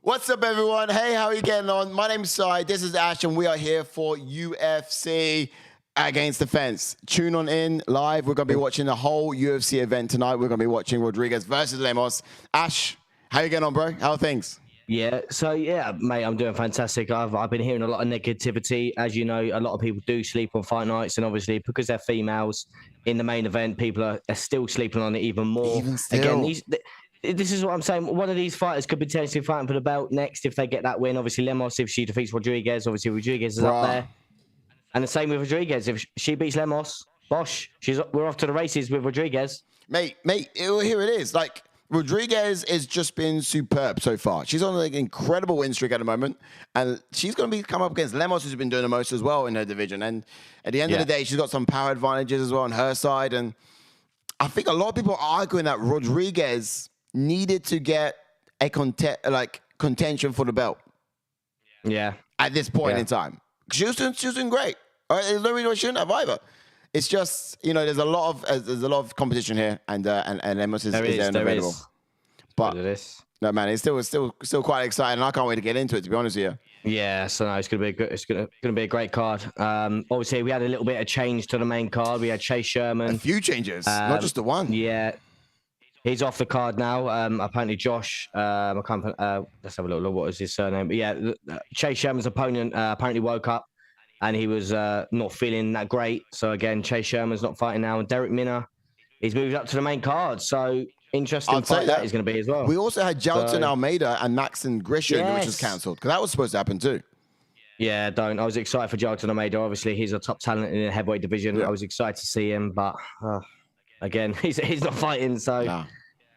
What's up, everyone? Hey, how are you getting on? My name's Sai. This is Ash, and we are here for UFC Against the Fence. Tune on in live. We're going to be watching the whole UFC event tonight. We're going to be watching Rodriguez versus Lemos. Ash, how you getting on, bro? How are things? Yeah, mate, I'm doing fantastic. I've been hearing a lot of negativity. As you know, a lot of people do sleep on fight nights, and obviously because they're females in the main event, people are still sleeping on it even more. Even still. Again, this is what I'm saying. One of these fighters could potentially fight for the belt next if they get that win. Obviously, Lemos, if she defeats Rodriguez, obviously Rodriguez is up there. And the same with Rodriguez. If she beats Lemos, bosh, we're off to the races with Rodriguez. Mate, here it is. Like, Rodriguez has just been superb so far. She's on an incredible win streak at the moment, and she's going to come up against Lemos, who's been doing the most as well in her division. And at the end of the day, she's got some power advantages as well on her side. And I think a lot of people are arguing that Rodriguez needed to get a contention for the belt. Yeah. At this point in time, she was doing great. There's no reason why she shouldn't have either. It's just, you know, there's a lot of competition here, and Lemos is there and available. But no, man, it's still quite exciting. And I can't wait to get into it, to be honest with you. Yeah, so no, it's gonna be a great card. Obviously, we had a little bit of change to the main card. We had Chase Sherman. A few changes, not just the one. Yeah. He's off the card now. Apparently, Josh. I can't. Let's have a look. What was his surname? But yeah, Chase Sherman's opponent apparently woke up, and he was not feeling that great. So again, Chase Sherman's not fighting now, and Derek Minner, he's moved up to the main card. So interesting fight that is going to be as well. We also had Jailton Almeida and Madsen, which was cancelled because that was supposed to happen too. Yeah, I was excited for Jailton Almeida. Obviously, he's a top talent in the heavyweight division. Yeah. I was excited to see him, but. Again, he's not fighting, so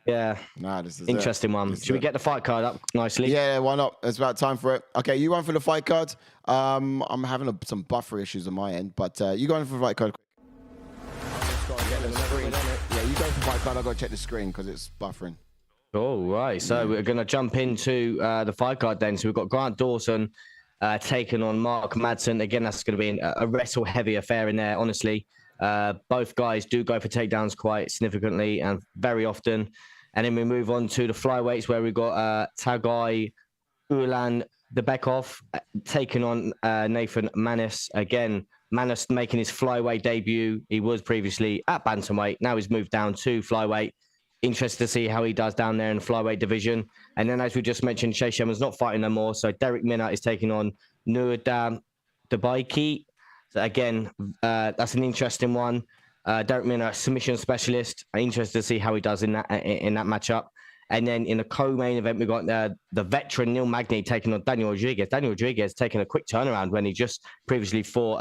yeah. Nah, this is interesting one. Should we get the fight card up nicely? Yeah, why not? It's about time for it. Okay, you run for the fight card. I'm having some buffer issues on my end, but you go in for the fight card. Yeah, you go for the fight card. I've got to check the screen because it's buffering. All right, so we're going to jump into the fight card then. So we've got Grant Dawson taking on Mark Madsen. Again, that's going to be a wrestle-heavy affair in there, honestly. Both guys do go for takedowns quite significantly and very often. And then we move on to the flyweights where we've got Tagir Ulanbekov taking on Nathan Maness. Again, Maness making his flyweight debut. He was previously at bantamweight. Now he's moved down to flyweight. Interested to see how he does down there in the flyweight division. And then, as we just mentioned, Chase Sherman's not fighting no more. So Derek Minner is taking on Nuadam Dabaiki. So again, that's an interesting one. Derek Minner, submission specialist. I'm interested to see how he does in that matchup. And then in the co-main event, we've got the veteran Neil Magny taking on Daniel Rodriguez. Daniel Rodriguez taking a quick turnaround when he just previously fought.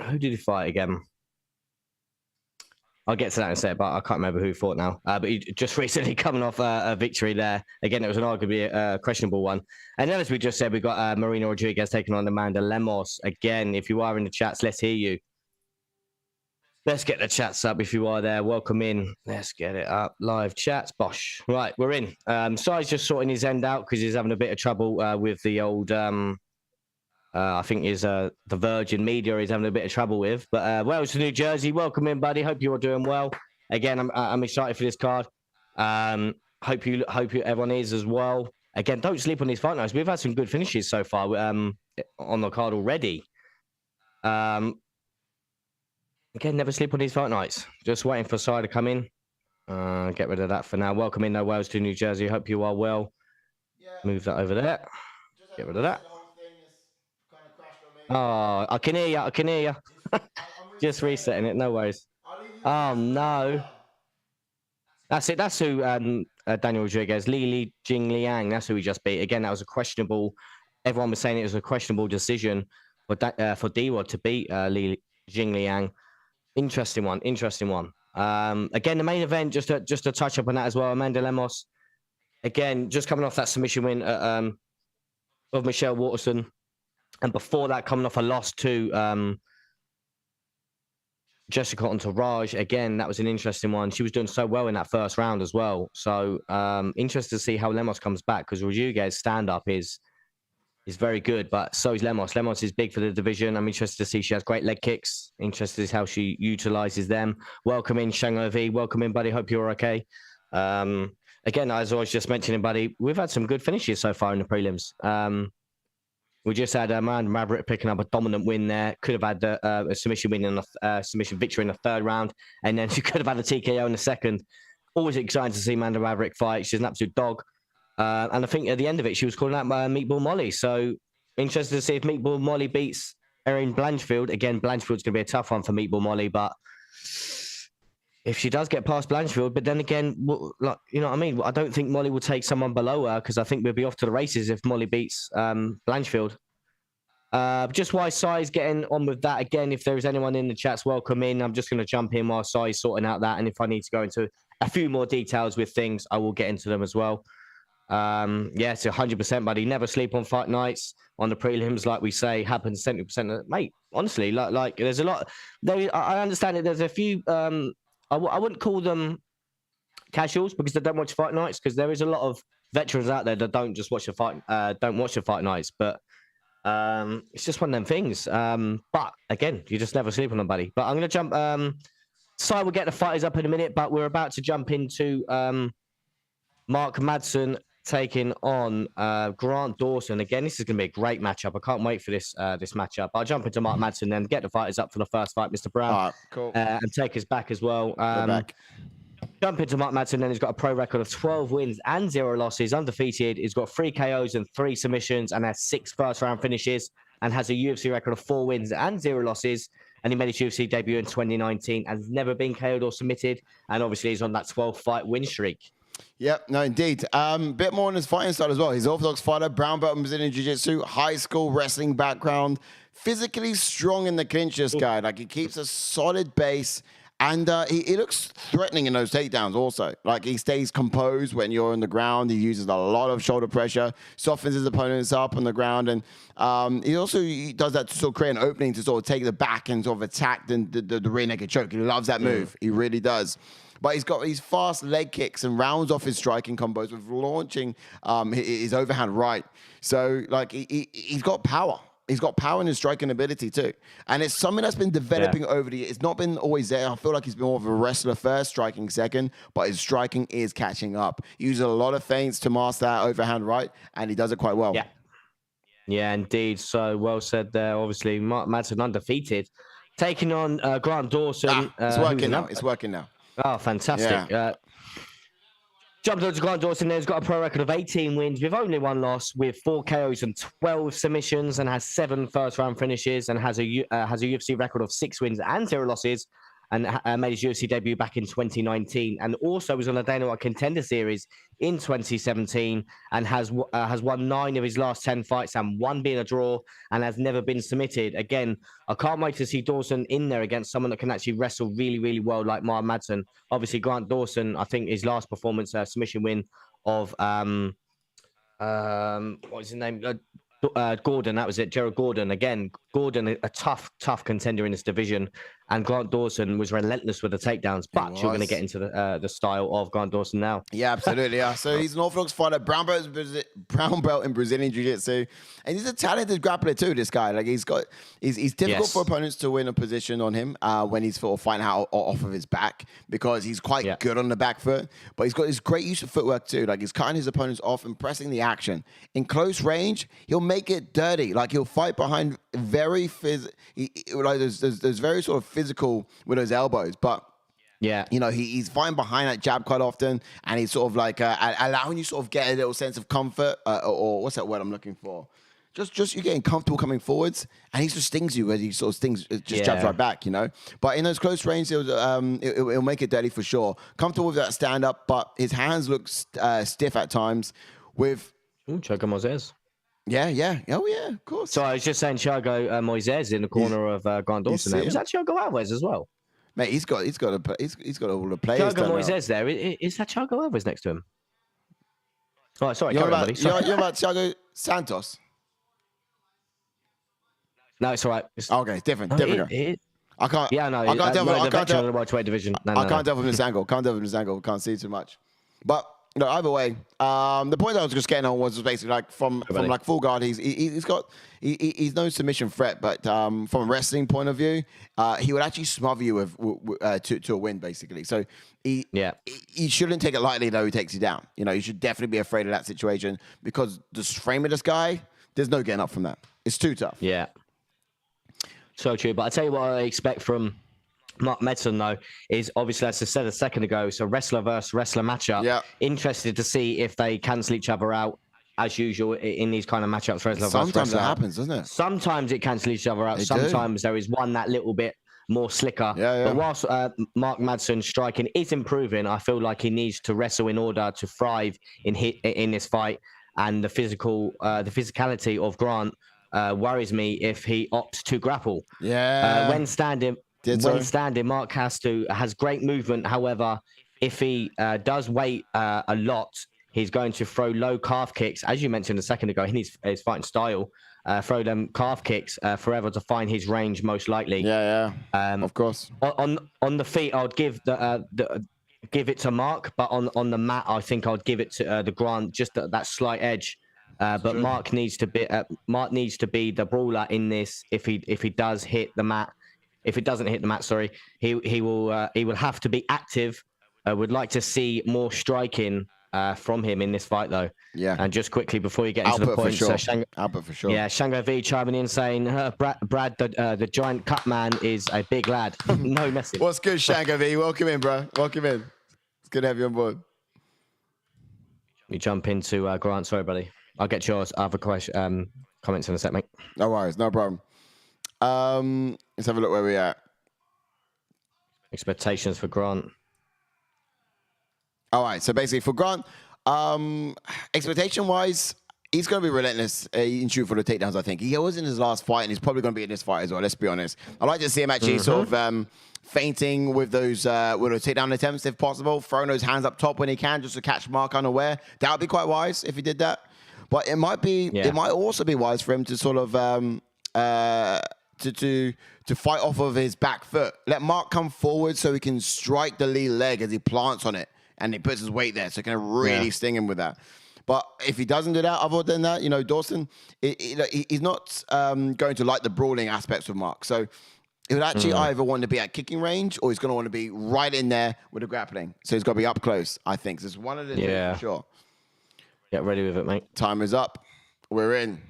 Who did he fight again? I'll get to that in a sec, but I can't remember who fought now. But he just recently coming off a victory there. Again, it was an arguably questionable one. And then, as we just said, we've got Marina Rodriguez taking on Amanda Lemos. Again, if you are in the chats, let's hear you. Let's get the chats up if you are there. Welcome in. Let's get it up. Live chats. Bosh. Right, we're in. Sai's just sorting his end out because he's having a bit of trouble with the old... I think is the Virgin Media he's having a bit of trouble with. But Wales to New Jersey, welcome in, buddy. Hope you're doing well. Again, I'm excited for this card. Hope everyone is as well. Again, don't sleep on these fight nights. We've had some good finishes so far on the card already. Again, never sleep on these fight nights. Just waiting for Sai to come in. Get rid of that for now. Welcome in, Wales to New Jersey. Hope you are well. Move that over there. Get rid of that. Oh, I can hear you. Just resetting it, no worries. Oh, no. That's it. That's who Daniel Rodriguez, Li Jingliang, that's who we just beat. Again, that was a questionable, everyone was saying it was a questionable decision for D-Rod to beat Li Jingliang. Interesting one. Again, the main event, just to touch up on that as well, Amanda Lemos. Again, just coming off that submission win of Michelle Waterson. And before that, coming off a loss to Jessica Entourage. Again, that was an interesting one. She was doing so well in that first round as well. So interested to see how Lemos comes back because Rodriguez's stand-up is very good, but so is Lemos. Lemos is big for the division. I'm interested to see she has great leg kicks. Interested to see how she utilizes them. Welcome in, Shango V. Welcome in, buddy. Hope you're okay. again, as I was just mentioning, buddy, we've had some good finishes so far in the prelims. We just had Miranda Maverick picking up a dominant win there. Could have had a submission win and a submission victory in the third round, and then she could have had a TKO in the second. Always exciting to see Miranda Maverick fight. She's an absolute dog. And I think at the end of it, she was calling out Meatball Molly. So interested to see if Meatball Molly beats Erin Blanchfield. Again, Blanchfield's going to be a tough one for Meatball Molly, but if she does get past Blanchfield, but then again, like, you know what I mean? I don't think Molly will take someone below her, because I think we'll be off to the races if Molly beats Blanchfield. Just while Sai's getting on with that, again, if there's anyone in the chats, welcome in. I'm just going to jump in while Sai's sorting out that. And if I need to go into a few more details with things, I will get into them as well. Yes, 100%, buddy. Never sleep on fight nights. On the prelims, like we say, happens 70%. Mate, honestly, like there's a lot. I understand that there's a few. I wouldn't call them casuals because they don't watch fight nights, because there is a lot of veterans out there that don't just watch the fight, don't watch the fight nights. But it's just one of them things. But again, you just never sleep on them, buddy. But I'm gonna jump. Sai will get the fighters up in a minute, but we're about to jump into Mark Madsen taking on Grant Dawson. Again, this is going to be a great matchup. I can't wait for this matchup. I'll jump into Mark Madsen and get the fighters up for the first fight, Mr. Brown. All right, cool. And take us back as well. Back. Jump into Mark Madsen, then he's got a pro record of 12 wins and 0 losses, undefeated. He's got 3 KOs and 3 submissions and has 6 first-round finishes, and has a UFC record of 4 wins and 0 losses. And he made his UFC debut in 2019 and has never been KO'd or submitted. And obviously, he's on that 12-fight win streak. Yep, no, indeed. Bit more on his fighting style as well. He's an orthodox fighter, brown belt in Brazilian Jiu-Jitsu, high school wrestling background, physically strong in the clinch, this guy. Like, he keeps a solid base, and he looks threatening in those takedowns also. Like, he stays composed when you're on the ground. He uses a lot of shoulder pressure, softens his opponents up on the ground, and he does that to sort of create an opening to sort of take the back and sort of attack the rear naked choke. He loves that move. He really does. But he's got these fast leg kicks and rounds off his striking combos with launching his overhand right. So, like, he's got power. He's got power in his striking ability too. And it's something that's been developing over the years. It's not been always there. I feel like he's been more of a wrestler first, striking second, but his striking is catching up. He uses a lot of feints to master that overhand right, and he does it quite well. Yeah. Yeah, indeed. So well said there. Obviously, Mark Madsen undefeated. Taking on Grant Dawson. It's working now. It's working now. Oh, fantastic. Yeah. Jumped on to Grant Dawson there. He's got a pro record of 18 wins with only 1 loss, with 4 KOs and 12 submissions, and has 7 first-round finishes, and has a UFC record of 6 wins and 0 losses, and made his UFC debut back in 2019, and also was on the Dana White Contender Series in 2017, and has won 9 of his last 10 fights, and 1 being a draw, and has never been submitted. Again, I can't wait to see Dawson in there against someone that can actually wrestle really, really well, like Mark Madsen. Obviously, Grant Dawson, I think his last performance, submission win of what was his name? Gordon, that was it. Gerald Gordon. Again, Gordon, a tough contender in this division, and Grant Dawson was relentless with the takedowns. But you're going to get into the style of Grant Dawson now. Yeah, absolutely. Yeah. So he's an orthodox fighter, brown belt in Brazilian Jiu-Jitsu, and he's a talented grappler too. This guy, like, he's difficult for opponents to win a position on him when he's sort of fighting out off of his back, because he's quite good on the back foot. But he's got this great use of footwork too. Like, he's cutting his opponents off and pressing the action in close range. He'll make it dirty. Like, he'll fight behind very there's very sort of physical with those elbows, but he's fighting behind that jab quite often, and he's sort of like allowing you sort of get a little sense of comfort, or what's that word I'm looking for? Just you're getting comfortable coming forwards, and he just stings you as he sort of jabs right back, But in those close range, it'll make it dirty for sure. Comfortable with that stand up, but his hands look stiff at times. With Choco Moisés. Yeah. Oh, yeah, of course. So I was just saying Thiago Moisés in the corner of Grant Dawson. Was that Thiago Alves as well? Mate, he's got all the players. Thiago Moisés there. Is that Thiago Alves next to him? Oh, sorry. You're about Thiago Santos? No, it's all right. Okay, it's different. I can't. Yeah, no. I can't tell. The welterweight division. I can't tell from this angle. Can't see too much. But No, either way. The point I was just getting on was basically like from like full guard. He's no submission threat, but from a wrestling point of view, he would actually smother you to a win basically. So he shouldn't take it lightly though. He takes you down. You know, you should definitely be afraid of that situation because the frame of this guy, there's no getting up from that. It's too tough. Yeah, so true. But I tell you what, I expect from Mark Madsen, though, is obviously, as I said a second ago, it's a wrestler versus wrestler matchup. Yeah. Interested to see if they cancel each other out, as usual, in these kind of matchups. Wrestler Sometimes versus wrestler. It happens, doesn't it? Sometimes it cancels each other out. Sometimes there is one that little bit more slicker. But whilst Mark Madsen's striking is improving, I feel like he needs to wrestle in order to thrive in this fight. And the physicality of Grant worries me if he opts to grapple. Yeah. When standing, Mark has great movement. However, if he does wait a lot, he's going to throw low calf kicks. As you mentioned a second ago, in his fighting style, throw them calf kicks forever to find his range, most likely. Yeah. Of course. On the feet, I would give give it to Mark, but on the mat, I think I'd give it to the Grant, just that slight edge. But Mark needs to be the brawler in this. If he does hit the mat. If it doesn't hit the mat, sorry, he will have to be active. I would like to see more striking from him in this fight, though. Yeah. And just quickly before you get into the points, Output for sure. Yeah, Shango V chiming in saying, Brad, the giant cut man is a big lad. No message. What's good, Shango V? Welcome in, bro. Welcome in. It's good to have you on board. You jump into Grant. Sorry, buddy. I'll get yours. Other question, comments in a sec, mate. No worries. No problem. Let's have a look where we're at. Expectations for Grant. All right. So basically for Grant, expectation-wise, he's going to be relentless in shoot for the takedowns, I think. He was in his last fight, and he's probably going to be in this fight as well, let's be honest. I'd like to see him actually sort of feinting with those takedown attempts if possible, throwing those hands up top when he can just to catch Mark unaware. That would be quite wise if he did that. But it might also be wise for him to sort of to fight off of his back foot. Let Mark come forward so he can strike the lead leg as he plants on it and he puts his weight there, so it can really sting him with that. But if he doesn't do that, other than that, you know, Dawson, he's not going to like the brawling aspects of Mark. So he would actually either want to be at kicking range or he's going to want to be right in there with the grappling. So he's got to be up close, I think. So it's one of the two for sure. Get ready with it, mate. Time is up. We're in.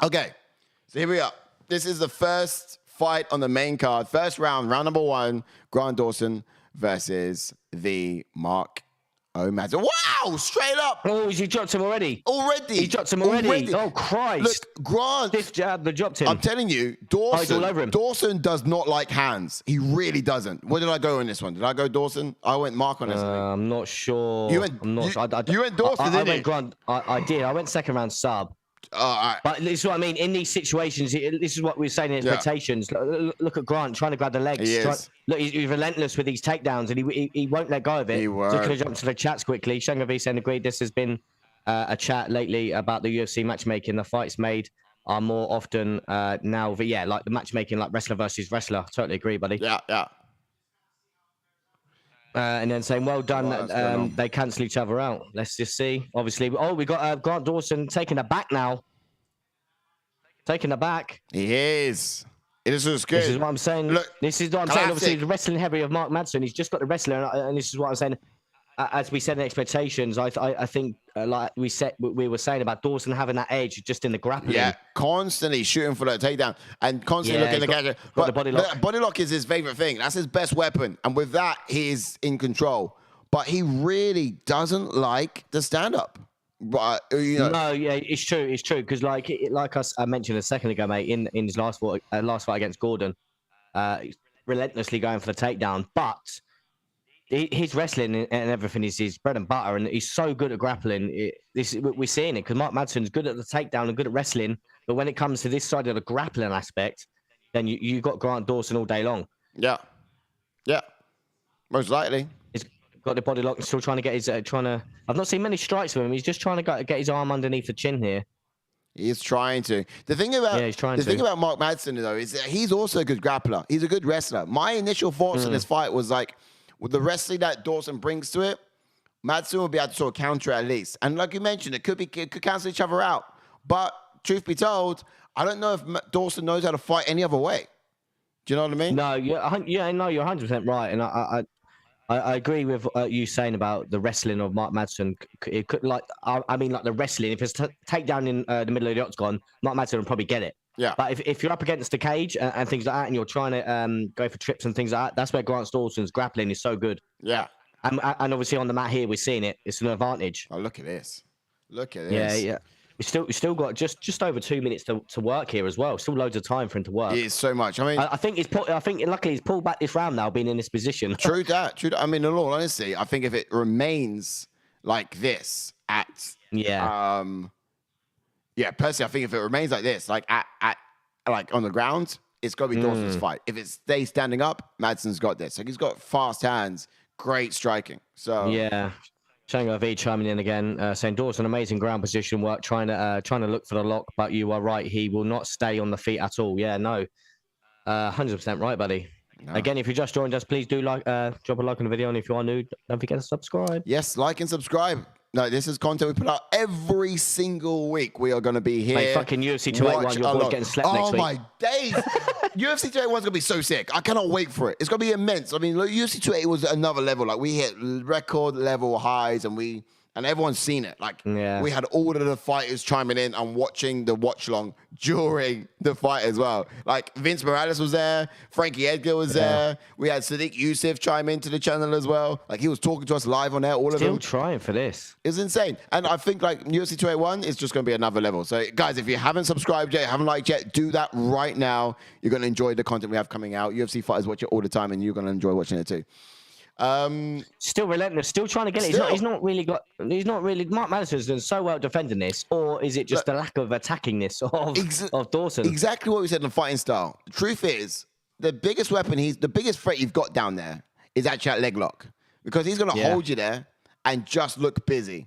Okay. So here we are. This is the first fight on the main card. First round, round number 1, Grant Dawson versus the Mark Madsen. Wow! Straight up. Oh, you dropped him already? Already. He dropped him already. Oh, Christ. Look, Grant. This jab, they dropped him. I'm telling you, Dawson does not like hands. He really doesn't. Where did I go in this one? Did I go Dawson? I went Mark on this one. I'm not sure. You went Dawson, didn't you? I went Grant. I did. I went second round sub. But this is what I mean. In these situations, this is what we're saying in expectations. Look at Grant trying to grab the legs. He's relentless with these takedowns, and he won't let go of it. Just going to jump to the chats quickly. Shango V saying agreed. This has been a chat lately about the UFC matchmaking. The fights made are more often now. But yeah, like the matchmaking, like wrestler versus wrestler. Totally agree, buddy. Yeah. And then saying, well done, they cancel each other out. Let's just see. Obviously, we got Grant Dawson taking it back now. Taking it back. He is. This is good. This is what I'm saying. Look, this is what I'm saying. Obviously, the wrestling heavy of Mark Madsen. He's just got the wrestler, and this is what I'm saying. As we said in expectations, I think like we were saying about Dawson having that edge just in the grappling. Yeah, constantly shooting for that takedown and constantly looking at the gadget. But the body lock. Body lock is his favorite thing. That's his best weapon, and with that, he is in control. But he really doesn't like the stand up. But no, yeah, it's true. It's true because like I mentioned a second ago, mate, in his last fight against Gordon, relentlessly going for the takedown, but his wrestling and everything is his bread and butter, and he's so good at grappling. We're seeing it because Mark Madsen's good at the takedown and good at wrestling, but when it comes to this side of the grappling aspect, then you got Grant Dawson all day long. Yeah, most likely. He's got the body lock and still trying to get his I've not seen many strikes from him. He's just trying to get his arm underneath the chin here. He's trying to. The thing about Mark Madsen though is that he's also a good grappler. He's a good wrestler. My initial thoughts on this fight was like, with the wrestling that Dawson brings to it, Madsen will be able to sort of counter it at least. And like you mentioned, it could cancel each other out. But truth be told, I don't know if Dawson knows how to fight any other way. Do you know what I mean? No, you're 100% right, and I agree with you saying about the wrestling of Mark Madsen. It could like the wrestling. If it's takedown in the middle of the octagon, Mark Madsen will probably get it. Yeah. But if you're up against the cage and things like that, and you're trying to go for trips and things like that, that's where Grant Dawson's grappling is so good. Yeah. And obviously on the mat here, we're seeing it. It's an advantage. Oh, look at this. Look at this. Yeah. We still got just over 2 minutes to work here as well. Still loads of time for him to work. It is so much. I mean, I think luckily he's pulled back this round now, being in this position. True that. I mean, in all honesty, I think if it remains like this personally, I think if it remains like this, like like on the ground, it's got to be Dawson's fight. If it stays standing up, Madsen's got this. Like he's got fast hands, great striking. So yeah. Shango V chiming in again, saying Dawson, amazing ground position work, trying to look for the lock, but you are right, he will not stay on the feet at all. Yeah, no, 100% right, buddy. No. Again, if you just joined us, please do drop a like on the video, and if you are new, don't forget to subscribe. Yes, like and subscribe. No, this is content we put out every single week. We are going to be here. Hey, fucking UFC 281, your boy's getting slept next week. Oh my days! UFC 281 is going to be so sick. I cannot wait for it. It's going to be immense. I mean, look, UFC 280 was another level. Like we hit record level highs, and everyone's seen it. Like we had all of the fighters chiming in and watching the watch long during the fight as well. Like Vince Morales was there, Frankie Edgar was there. We had Sadiq Youssef chime into the channel as well. Like he was talking to us live on there. All of them. Still trying for this. It's insane. And I think like UFC 281 is just going to be another level. So guys, if you haven't subscribed yet, haven't liked yet, do that right now. You're going to enjoy the content we have coming out. UFC fighters watch it all the time, and you're going to enjoy watching it too. Still relentless, still trying to get it. He's not really. Mark Madsen's done so well defending this, or is it just the lack of attackingness of Dawson? Exactly what we said in the fighting style. The truth is, the biggest weapon the biggest threat you've got down there is actually that leg lock, because he's going to hold you there and just look busy.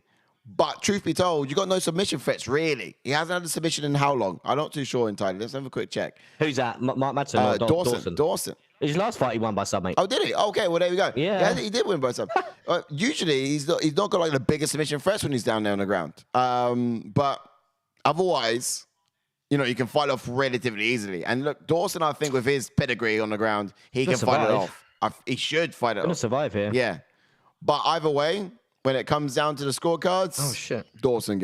But truth be told, you got no submission threats really. He hasn't had a submission in how long? I'm not too sure entirely. Let's have a quick check. Who's that? Mark Madsen or Dawson. His last fight, he won by sub, mate. Oh, did he? Okay, well, there we go. Yeah, he did win by sub. Usually, he's not got like the biggest submission threats when he's down there on the ground. But otherwise, you can fight off relatively easily. And look, Dawson, I think with his pedigree on the ground, he can fight it off. He should fight it off. Gonna survive here. Yeah. But either way, when it comes down to the scorecards, oh shit, Dawson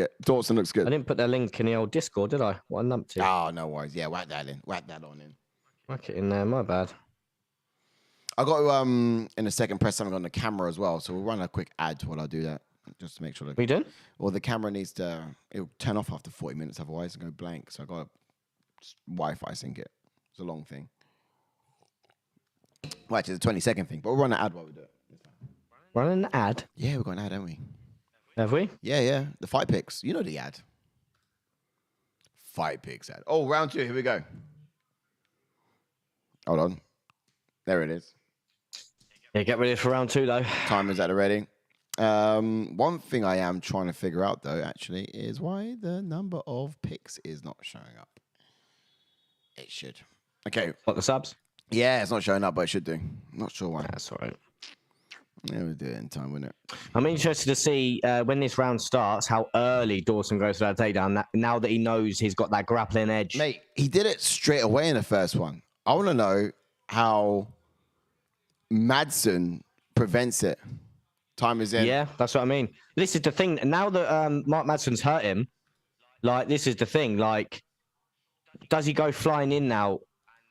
looks good. I didn't put that link in the old Discord, did I? What a numpty. Oh, no worries. Yeah, whack that on in. Whack it in there, my bad. I got to, in a second, press something on the camera as well. So we'll run a quick ad while I do that, just to make sure. We done? Well, the camera needs to, it'll turn off after 40 minutes, otherwise it'll go blank. So I got to Wi-Fi sync it. It's a long thing. Well, actually, it's a 20-second thing, but we'll run an ad while we do it. Running an ad? Yeah, we've got an ad, haven't we? Have we? Yeah. The fight picks. You know the ad. Fight picks ad. Oh, round 2. Here we go. Hold on. There it is. Yeah, get ready for round 2, though. Time is at the ready. One thing I am trying to figure out, though, actually, is why the number of picks is not showing up. It should. Okay. What, the subs? Yeah, it's not showing up, but it should do. Not sure why. That's all right. Yeah, we'll do it in time, wouldn't it? I'm interested to see when this round starts how early Dawson goes for that takedown. Now that he knows he's got that grappling edge. Mate, he did it straight away in the first one. I want to know how Madsen prevents it. Time is in. Yeah, that's what I mean. This is the thing. Now that Mark Madsen's hurt him, like, this is the thing. Like, does he go flying in now?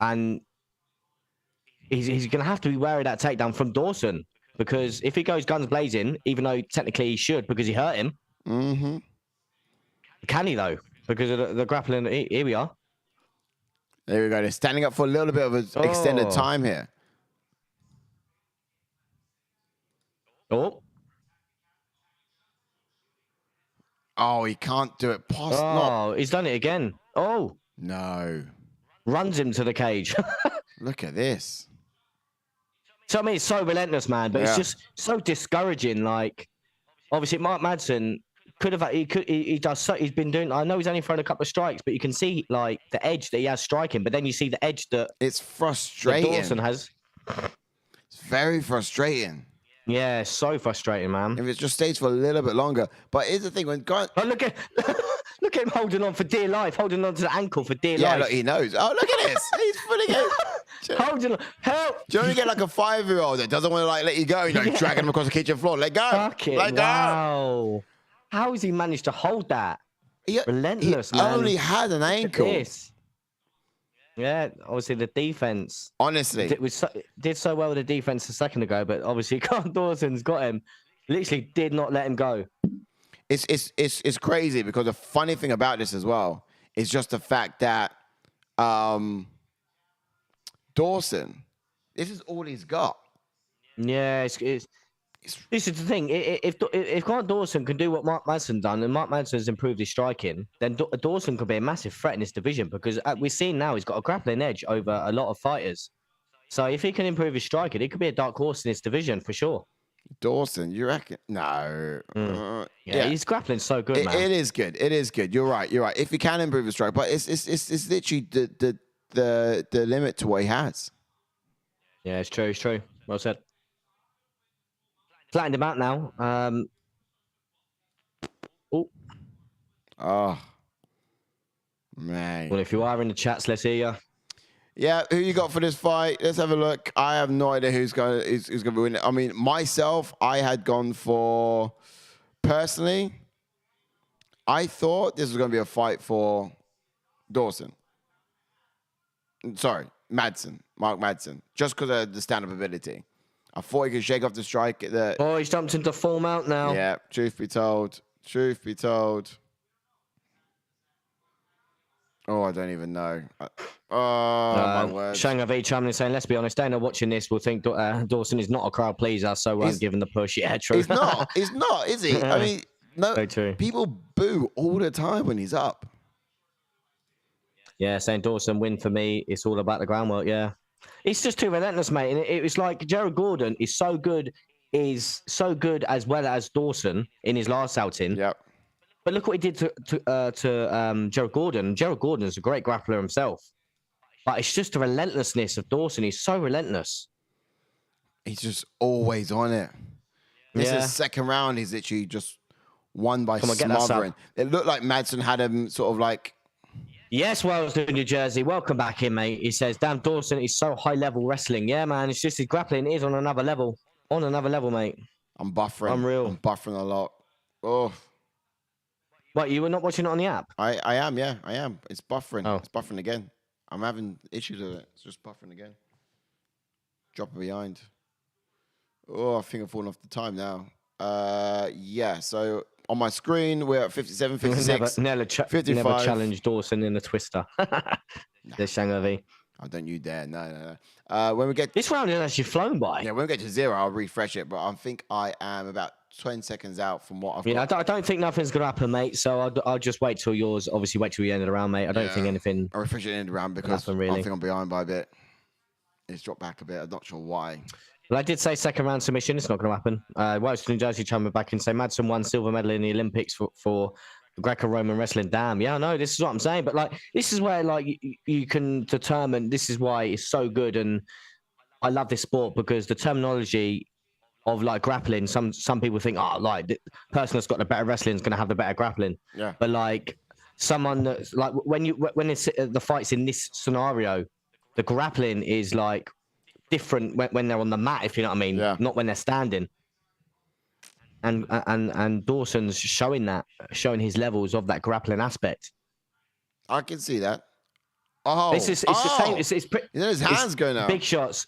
And he's going to have to be wary of that takedown from Dawson. Because if he goes guns blazing, even though technically he should because he hurt him, can he, though? Because of the grappling. Here we are. There we go. They're standing up for a little bit of an extended time here. Oh, he can't do it. He's done it again. Oh. No. Runs him to the cage. Look at this. So, I mean, it's so relentless, man, but it's just so discouraging. Like, obviously, Mark Madsen he's been doing, I know he's only thrown a couple of strikes, but you can see, like, the edge that he has striking, but then you see the edge that it's frustrating. Dawson has. It's very frustrating. Yeah, so frustrating, man. If it just stays for a little bit longer. But here's the thing: when Oh, look at look at him holding on for dear life, holding on to the ankle for dear yeah, life. look, he knows. Oh, look at this. He's putting it. Holding on. Help! Do you only get like a 5-year-old that doesn't want to like let you go? You know, dragging him across the kitchen floor. Let go. Fuck it. Let go. Wow. How has he managed to hold that? Relentless, he man. only had an ankle. This. Yeah, obviously the defense. Honestly, did so well with the defense a second ago, but obviously Carl Dawson's got him. Literally did not let him go. It's crazy because the funny thing about this as well is just the fact that Dawson, this is all he's got. Yeah, this is the thing. If Grant Dawson can do what Mark Madsen done, and Mark Madsen's improved his striking, then Dawson could be a massive threat in this division because we're seeing now he's got a grappling edge over a lot of fighters. So if he can improve his striking, it could be a dark horse in this division for sure. Dawson, you reckon? No. Yeah, he's grappling so good, man. It is good. It is good. You're right. You're right. If he can improve his strike, but it's literally the limit to what he has. Yeah, it's true. It's true. Well said. Flattened him out now. Oh, man. Well, if you are in the chats, let's hear you. Yeah, who you got for this fight? Let's have a look. I have no idea who's going to win it. I mean, myself, I had gone for, personally, I thought this was going to be a fight for Dawson. Sorry, Madsen, Mark Madsen, just because of the stand-up ability. I thought he could shake off the strike. Oh, he's jumped into form out now. Yeah, truth be told. Truth be told. Oh, I don't even know. My word. Shangavi chiming in saying, let's be honest, Dana watching this will think Dawson is not a crowd pleaser, so won't give him the push. Yeah, true. He's not. He's not, is he? I mean, no. Very true. People boo all the time when he's up. Yeah, saying Dawson win for me. It's all about the groundwork. Yeah, it's just too relentless, mate. And it was like Jared Gordon is so good as well as Dawson in his last outing. Yep. But look what he did to Jared Gordon. Jared Gordon is a great grappler himself. But it's just the relentlessness of Dawson. He's so relentless. He's just always on it. This is second round. He's literally just won by smothering. It looked like Madsen had him sort of like... Yes, Wells, New Jersey. Welcome back in, mate. He says, damn, Dawson is so high-level wrestling. Yeah, man. It's just his grappling is on another level. On another level, mate. I'm buffering. Unreal. I'm buffering a lot. Oh. What, you were not watching it on the app? I am, yeah. I am. It's buffering. Oh. It's buffering again. I'm having issues with it. It's just buffering again. Dropping behind. Oh, I think I've fallen off the time now. Yeah, so on my screen, we're at 57, 56, never 55. Never challenged Dawson in a twister. There's Shangavi. Oh, don't you dare. No. When we get... This round has actually flown by. Yeah, when we get to 0, I'll refresh it, but I think I am about 20 seconds out from what I've got. Yeah, I don't think nothing's going to happen, mate, so I'll just wait till yours. Obviously, wait till the end of the round, mate. I don't think anything... I'll refresh it in the round because really. I think I'm behind by a bit. It's dropped back a bit. I'm not sure why. Well, I did say second round submission. It's not going to happen. Welsh, New Jersey coming back and say Madsen won silver medal in the Olympics for Greco-Roman wrestling. Damn, yeah, no, this is what I'm saying. But like, this is where like you can determine. This is why it's so good, and I love this sport because the terminology of like grappling. Some people think, oh, like the person that's got the better wrestling is going to have the better grappling. Yeah. But like someone that's like when it's the fights in this scenario, the grappling is like different when they're on the mat, if you know what I mean. Yeah. Not when they're standing. And Dawson's showing his levels of that grappling aspect. I can see that. Oh, it's the same. It's his hands going out. Big shots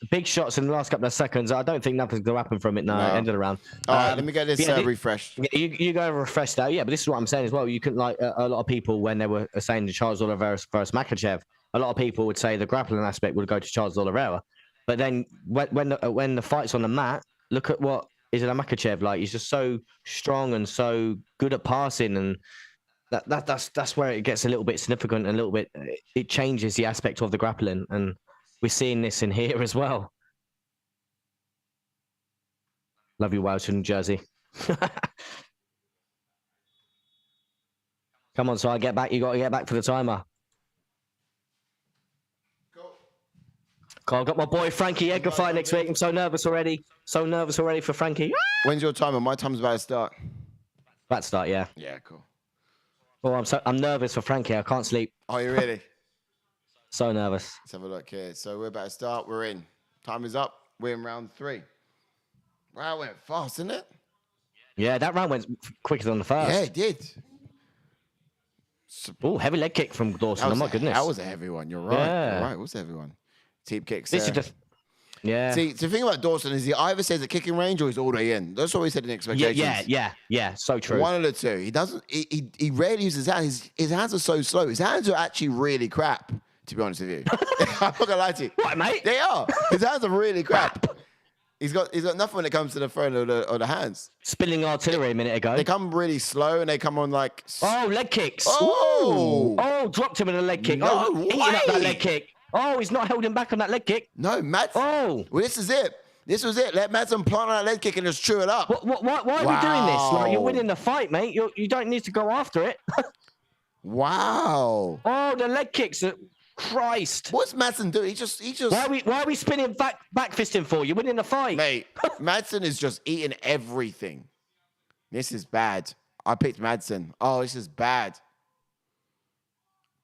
in the last couple of seconds. I don't think nothing's going to happen from it. No, end of the round. All right, let me get this refreshed. You go refresh that. Yeah, but this is what I'm saying as well. You can like a lot of people when they were saying the Charles Oliveira versus Makhachev, a lot of people would say the grappling aspect would go to Charles Oliveira. But then when the fight's on the mat, look at what Islam Makhachev like. He's just so strong and so good at passing, and that's where it gets a little bit significant, and a little bit it changes the aspect of the grappling, and we're seeing this in here as well. Love you, Welsh, New Jersey. Come on, so I get back. You got to get back for the timer. God, I got my boy Frankie Edgar fight next week. I'm so nervous already. So nervous already for Frankie. When's your time? My time's about to start. About to start, yeah. Yeah, cool. Oh, I'm nervous for Frankie. I can't sleep. Are you ready? So nervous. Let's have a look here. So we're about to start. We're in. Time is up. We're in round 3. Wow, it went fast, didn't it? Yeah, that round went quicker than the first. Yeah, it did. Oh, heavy leg kick from Dawson. Oh my goodness. That was a heavy one. You're right. Yeah. You're right. It was a heavy one. Teep kicks. This is just. Yeah. See, the thing about Dawson is he either says at kicking range or he's all the way in. That's what we said in expectations. Yeah. So true. One of the two. He doesn't. He rarely uses his hands. His hands are so slow. His hands are actually really crap. To be honest with you, I'm not gonna lie to you. What, mate? They are. His hands are really crap. He's got nothing when it comes to the throwing of the hands. Spilling artillery a minute ago. They come really slow and they come on like. Oh, leg kicks. Oh. Oh, dropped him in a leg kick. No Eating way. up that leg kick. Oh, he's not holding back on that leg kick. No, Madsen. Oh. Well, this is it. This was it. Let Madsen plant on that leg kick and just chew it up. Why are we doing this? Like, you're winning the fight, mate. You don't need to go after it. Wow. Oh, the leg kicks. Christ. What's Madsen doing? He just. Why are we spinning back fisting for? You're winning the fight. Mate, Madsen is just eating everything. This is bad. I picked Madsen. Oh, this is bad.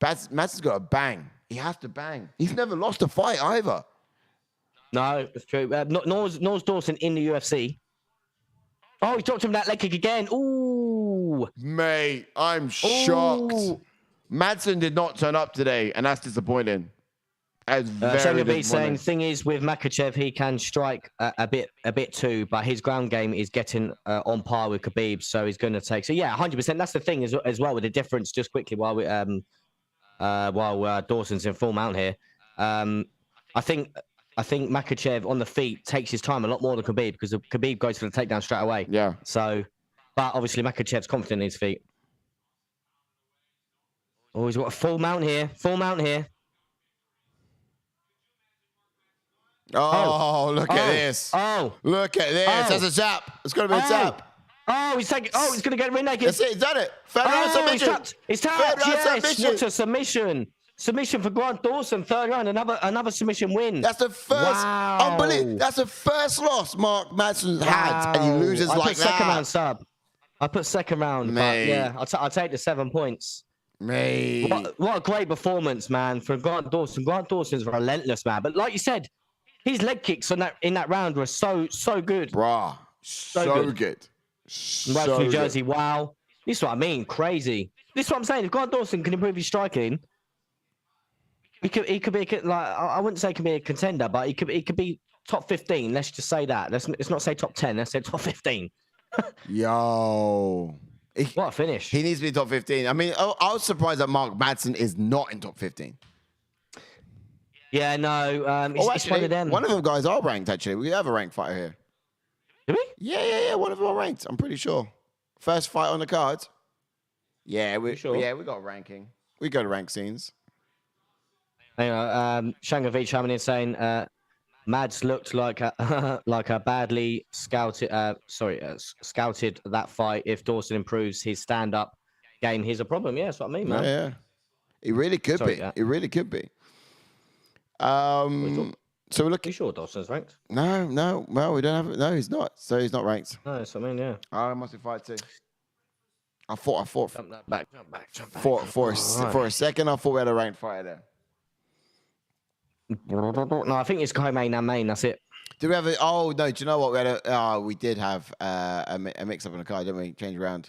Madsen's got to bang. He has to bang. He's never lost a fight either. No, it's true. Nor's Dawson in the UFC. Oh, he dropped him that leg kick again. Ooh. Mate, I'm shocked. Ooh. Madsen did not turn up today, and that's disappointing. That's very Sherman saying, disappointing. thing is, with Makhachev, he can strike a bit too, but his ground game is getting on par with Khabib, so he's going to take. So yeah, 100%. That's the thing as well with the difference. Just quickly, while Dawson's in full mount here, I think Makhachev on the feet takes his time a lot more than Khabib because Khabib goes for the takedown straight away. Yeah. So, but obviously Makhachev's confident in his feet. Oh, he's got a full mount here. Full mount here. Oh, look at this. Oh. Look at this. Oh. That's a tap. It's going to be a tap. Oh, he's taking. Oh, he's going to get rear naked. That's it. He's done it. Third round submission. He's tapped. Third round Yes. submission. What a submission. Submission for Grant Dawson. Third round. Another submission win. That's the first. Wow. Unbelievable. That's the first loss Mark Madsen's had, and he loses I like put that. second round sub. I put second round. Mate. But yeah, I'll take the 7 points. Mate. What a great performance, man, for Grant Dawson. Grant Dawson's relentless, man. But like you said, his leg kicks in that round were so good. Bruh. So good. Right So from New good. Jersey, wow. This is what I mean, crazy. This is what I'm saying. If Grant Dawson can improve his striking, he could be like, I wouldn't say he could be a contender, but he could be top 15. Let's just say that. Let's not say top 10. Let's say top 15. Yo. What a finish. He needs to be top 15. I mean, I was surprised that Mark Madsen is not in top 15. Yeah, no. It's one of them. One of them guys are ranked, actually. We have a ranked fighter here. Do we? Yeah. One of them are ranked. I'm pretty sure. First fight on the card. Yeah, we sure? got a ranking. We go to rank scenes. You know, Shangovic coming in saying Mads looked like a badly scouted. Scouted that fight. If Dawson improves his stand-up game, here's a problem. Yeah, that's what I mean, man. Yeah. It really could be. It really could be. So we're looking. You sure Dawson's ranked? No. Well, we don't have it. No, he's not. So he's not ranked. No, that's what I mean. Yeah. I must be fight too. I thought. Jump back. For a second, I thought we had a ranked fighter there. No, I think it's co-main and main. That's it. Did we have a? Oh no! Do you know what we did have a mix up on the card, didn't we? Change around.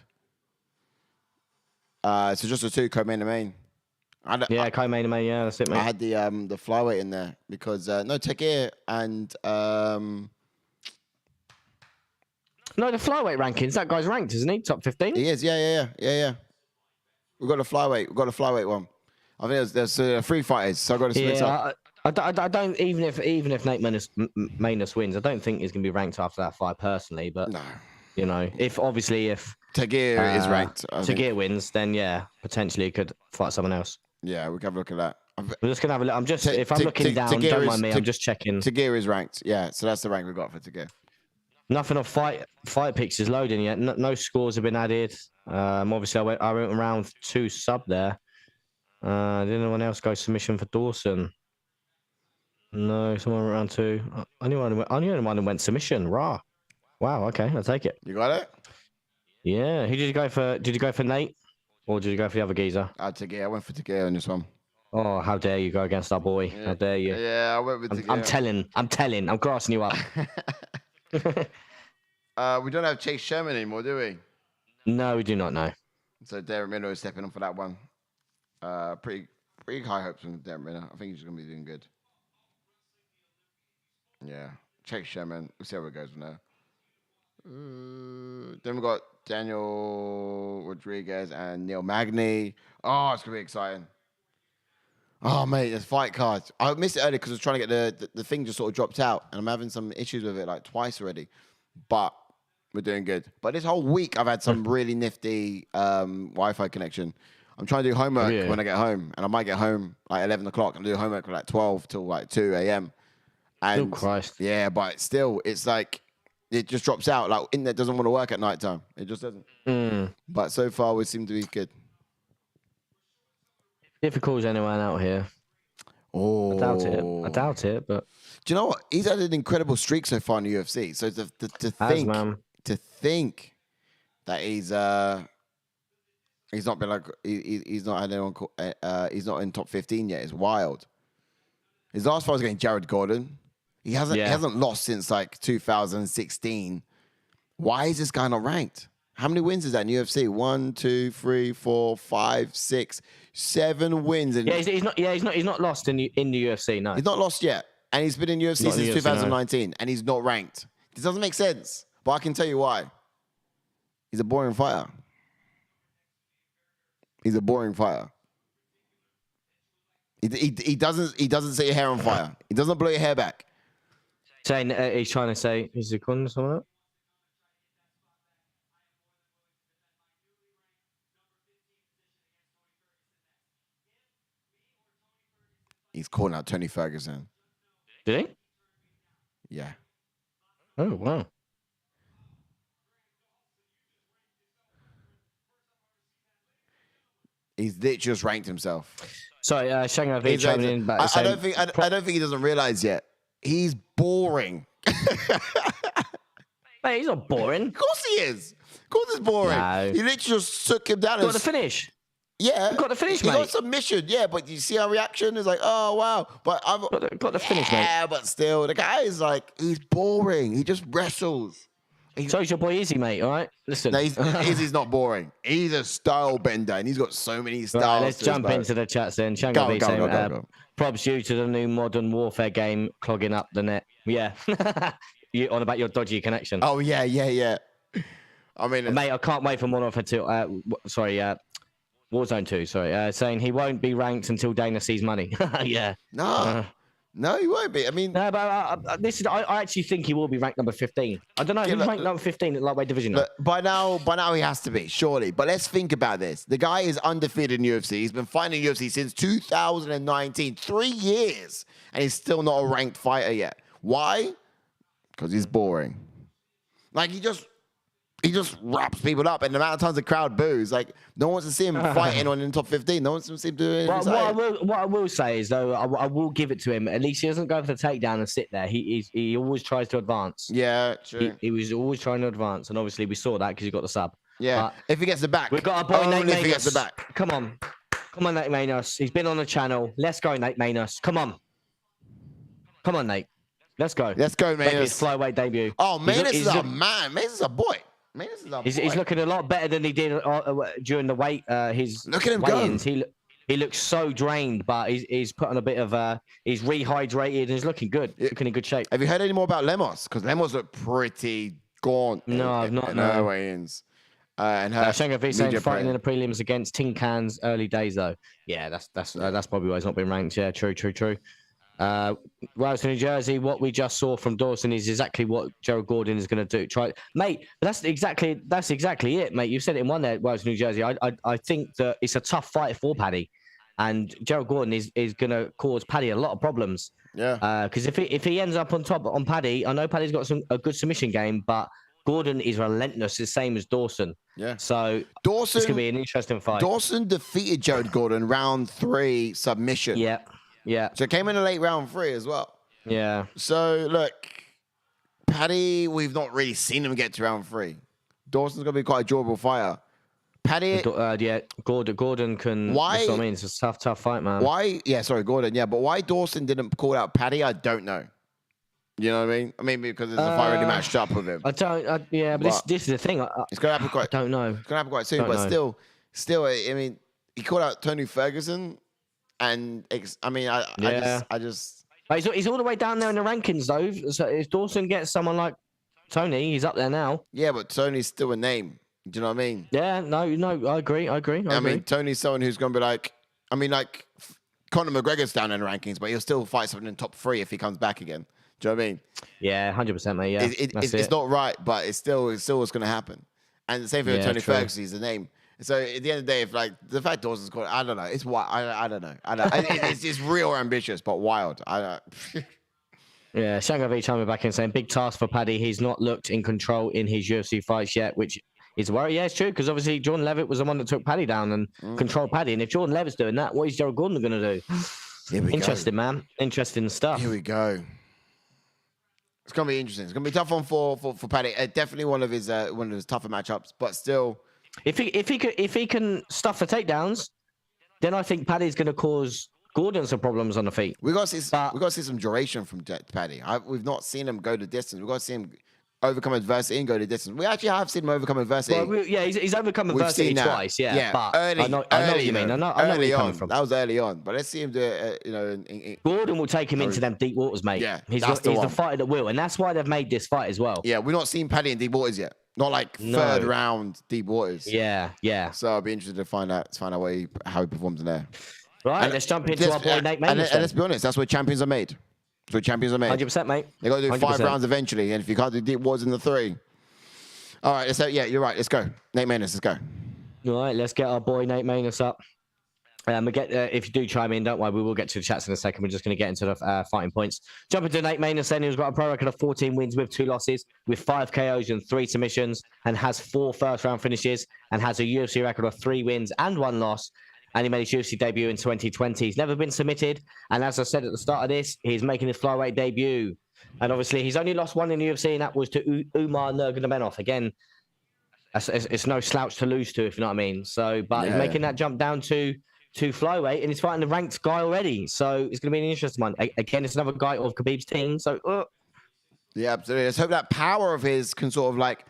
So just the two co-main and main. Co-main and main. Yeah, that's it, mate. I had the flyweight in there because no Tagir and No, the flyweight rankings. That guy's ranked, isn't he? Top 15. he is. Yeah. We got a flyweight. We got a flyweight one. I think there's 3 fighters, so I got to split up. I don't even if Nate Maness wins, I don't think he's gonna be ranked after that fight personally. But No. you know, if Tagir is ranked. Tagir wins, then yeah, potentially he could fight someone else. Yeah, we can have a look at that. We're just gonna have a look. If I'm looking down, Tagir don't is- mind me. I'm just checking. Tagir is ranked. Yeah, so that's the rank we got for Tagir. Nothing of fight picks is loading yet. No scores have been added. Obviously I went around 2 sub there. Did anyone else go submission for Dawson? No, someone round 2. Only one who went submission. Rah. Wow. Okay, I'll take it. You got it? Yeah. Who did you go for? Did you go for Nate, or did you go for the other geezer? Tagir. I went for Tagir on this one. Oh, how dare you go against our boy? Yeah. How dare you? Yeah, I went with Tagir. I'm telling. I'm grassing you up. We don't have Chase Sherman anymore, do we? No, we do not know. So Darren Miller is stepping on for that one. Pretty high hopes from Darren Miller. I think he's going to be doing good. Yeah. Chase Sherman. We'll see how it goes from there. Then we got Daniel Rodriguez and Neil Magny. Oh, it's going to be exciting. Oh, mate, there's fight cards. I missed it earlier because I was trying to get the thing just sort of dropped out, and I'm having some issues with it like twice already. But we're doing good. But this whole week, I've had some really nifty Wi-Fi connection. I'm trying to do homework when I get home, and I might get home like 11 o'clock and do homework from like 12 till like 2 a.m. And Christ. Yeah, but still, it's like it just drops out. Like internet doesn't want to work at nighttime. It just doesn't. But so far, we seem to be good. Difficult as anyone out here. Oh, I doubt it. But do you know what? He's had an incredible streak so far in the UFC. So to think that he's not been like he's not had anyone he's not in top 15 yet is wild. His last fight was against Jared Gordon. He hasn't lost since like 2016. Why is this guy not ranked? How many wins is that in UFC? 1, 2, 3, 4, 5, 6, 7 wins. He's not lost in the UFC. No, he's not lost yet, and he's been in UFC since 2019, and he's not ranked. This doesn't make sense, but I can tell you why. He's a boring fighter. He's a boring fighter. He doesn't set your hair on fire. He doesn't blow your hair back. Saying he's trying to say he's a con or something. He's calling out Tony Ferguson. Did he? Yeah. Oh, wow. He's literally just ranked himself. Sorry, Shanghai V chiming in. I don't think he doesn't realize yet. He's boring. Mate, he's not boring. Of course he is. Of course he's boring. No. You literally just took him down. Got the finish. Yeah. Got the finish, he mate. He got submission, yeah, but you see our reaction? It's like, oh, wow. But I've got the finish, mate. Yeah, but still, the guy is like, he's boring. He just wrestles. So's your boy Izzy, mate, all right? Listen. No, Izzy's not boring. He's a style bender, and he's got so many styles. Right, let's jump into the chats then. Go. Props due to the new Modern Warfare game clogging up the net. Yeah. You on about your dodgy connection. Oh, yeah. I mean, mate, I can't wait for Modern Warfare 2. Warzone 2, saying he won't be ranked until Dana sees money. Yeah. No, he won't be. I mean, no, but I actually think he will be ranked number 15. I don't know who's ranked number 15 at lightweight division. Look, by now he has to be, surely. But let's think about this. The guy is undefeated in UFC. He's been fighting in UFC since 2019, 3 years, and he's still not a ranked fighter yet. Why? Because he's boring. Like he just wraps people up, and the amount of times the crowd boos, like no one wants to see him fighting in the top 15. No one wants to see him doing. What I will say is though, I will give it to him. At least he doesn't go for the takedown and sit there. He always tries to advance. Yeah, true. He was always trying to advance, and obviously we saw that because he got the sub. Yeah, but if he gets the back, we've got our boy Nate Maness. If he gets the back, come on, Nate Maness. He's been on the channel. Let's go, Nate Maness. Come on, Nate. Let's go, Maness. Make his flyweight debut. Oh, Maness is a man. Maness is a boy. He's looking a lot better than he did during the weight. Look at him go. He looks so drained, but he's put on a bit of he's rehydrated and he's looking good. Looking in good shape. Have you heard any more about Lemos? Because Lemos looked pretty gaunt. No, I've not. In her weigh-ins. And her Shanghai V saying fighting in the prelims against Tin Cans early days though. Yeah, that's probably why he's not been ranked. Yeah, true. Wales, New Jersey, what we just saw from Dawson is exactly what Jared Gordon is going to do. Mate, that's exactly it, mate. You said it in one there, Wales, New Jersey. I think that it's a tough fight for Paddy, and Jared Gordon is going to cause Paddy a lot of problems. Yeah. Because if he ends up on top on Paddy, I know Paddy's got a good submission game, but Gordon is relentless, the same as Dawson. Yeah. So Dawson, it's going to be an interesting fight. Dawson defeated Jared Gordon round 3 submission. Yeah. So it came in a late round 3 as well. Yeah. So look, Paddy, we've not really seen him get to round 3. Dawson's gonna be quite a durable fighter. Paddy, Yeah, Gordon can. Why- That's what I mean. It's a tough fight, man. why? Yeah, sorry, Gordon. Yeah, but why Dawson didn't call out Paddy, I don't know. You know what I mean? I mean, because there's a fight already matched up with him. I don't. Yeah, but this is the thing. It's gonna happen quite. I don't know. It's gonna happen quite soon, but still, I mean, he called out Tony Ferguson, and I just. But he's all the way down there in the rankings, though. So if Dawson gets someone like Tony, he's up there now. Yeah, but Tony's still a name. Do you know what I mean? Yeah, no, I agree. I mean, Tony's someone who's going to be like, Conor McGregor's down in the rankings, but he'll still fight someone in top 3 if he comes back again. Do you know what I mean? Yeah, 100%, mate. Yeah, it's not right, but it's still what's going to happen. And the same thing with Tony Ferguson, he's the name. So at the end of the day, if like the fact Dawson's called, I don't know. It's wild. I don't know. It's real ambitious, but wild. Yeah, Shango V chiming back in saying big task for Paddy. He's not looked in control in his UFC fights yet, which is a worry. Yeah, it's true because obviously Jordan Levitt was the one that took Paddy down and controlled Paddy. And if Jordan Levitt's doing that, what is Gerald Gordon going to do? Interesting, man. Interesting stuff. Here we go. It's gonna be interesting. It's gonna be a tough one for Paddy. Definitely one of his tougher matchups, but still. If he can stuff the takedowns, then I think Paddy's going to cause Gordon some problems on the feet. We got to see some duration from Paddy. We've not seen him go the distance. We got to see him overcome adversity and go the distance. We actually have seen him overcome adversity. Well, he's overcome adversity twice. Yeah, but early, I know what you mean. I know where you're coming from. That was early on, but let's see him do it. Gordon will take him into them deep waters, mate. Yeah, he's the fighter that will, and that's why they've made this fight as well. Yeah, we've not seen Paddy in deep waters yet. Not like third round deep waters. Yeah. So I'll be interested to find out how he performs in there. Right, let's jump into our boy Nate Maness. And let's be honest, that's where champions are made. 100%, mate. They got to do 100%. 5 rounds eventually, and if you can't do deep waters in the 3. All right, you're right. Let's go. Nate Maness, let's go. All right, let's get our boy Nate Maness up. If you do chime in, don't worry, we will get to the chats in a second. We're just going to get into the fighting points. Jumping to Nate Maness, then who's got a pro record of 14 wins with 2 losses, with 5 KOs and 3 submissions, and has 4 first-round finishes, and has a UFC record of 3 wins and 1 loss. And he made his UFC debut in 2020. He's never been submitted, and as I said at the start of this, he's making his flyweight debut. And obviously, he's only lost 1 in the UFC, and that was to Umar Nurmagomedov. Again, it's no slouch to lose to, if you know what I mean. So, but he's making that jump down to flyweight, and he's fighting the ranked guy already. So it's going to be an interesting one. Again, it's another guy of Khabib's team. So, yeah, absolutely. Let's hope that power of his can sort of like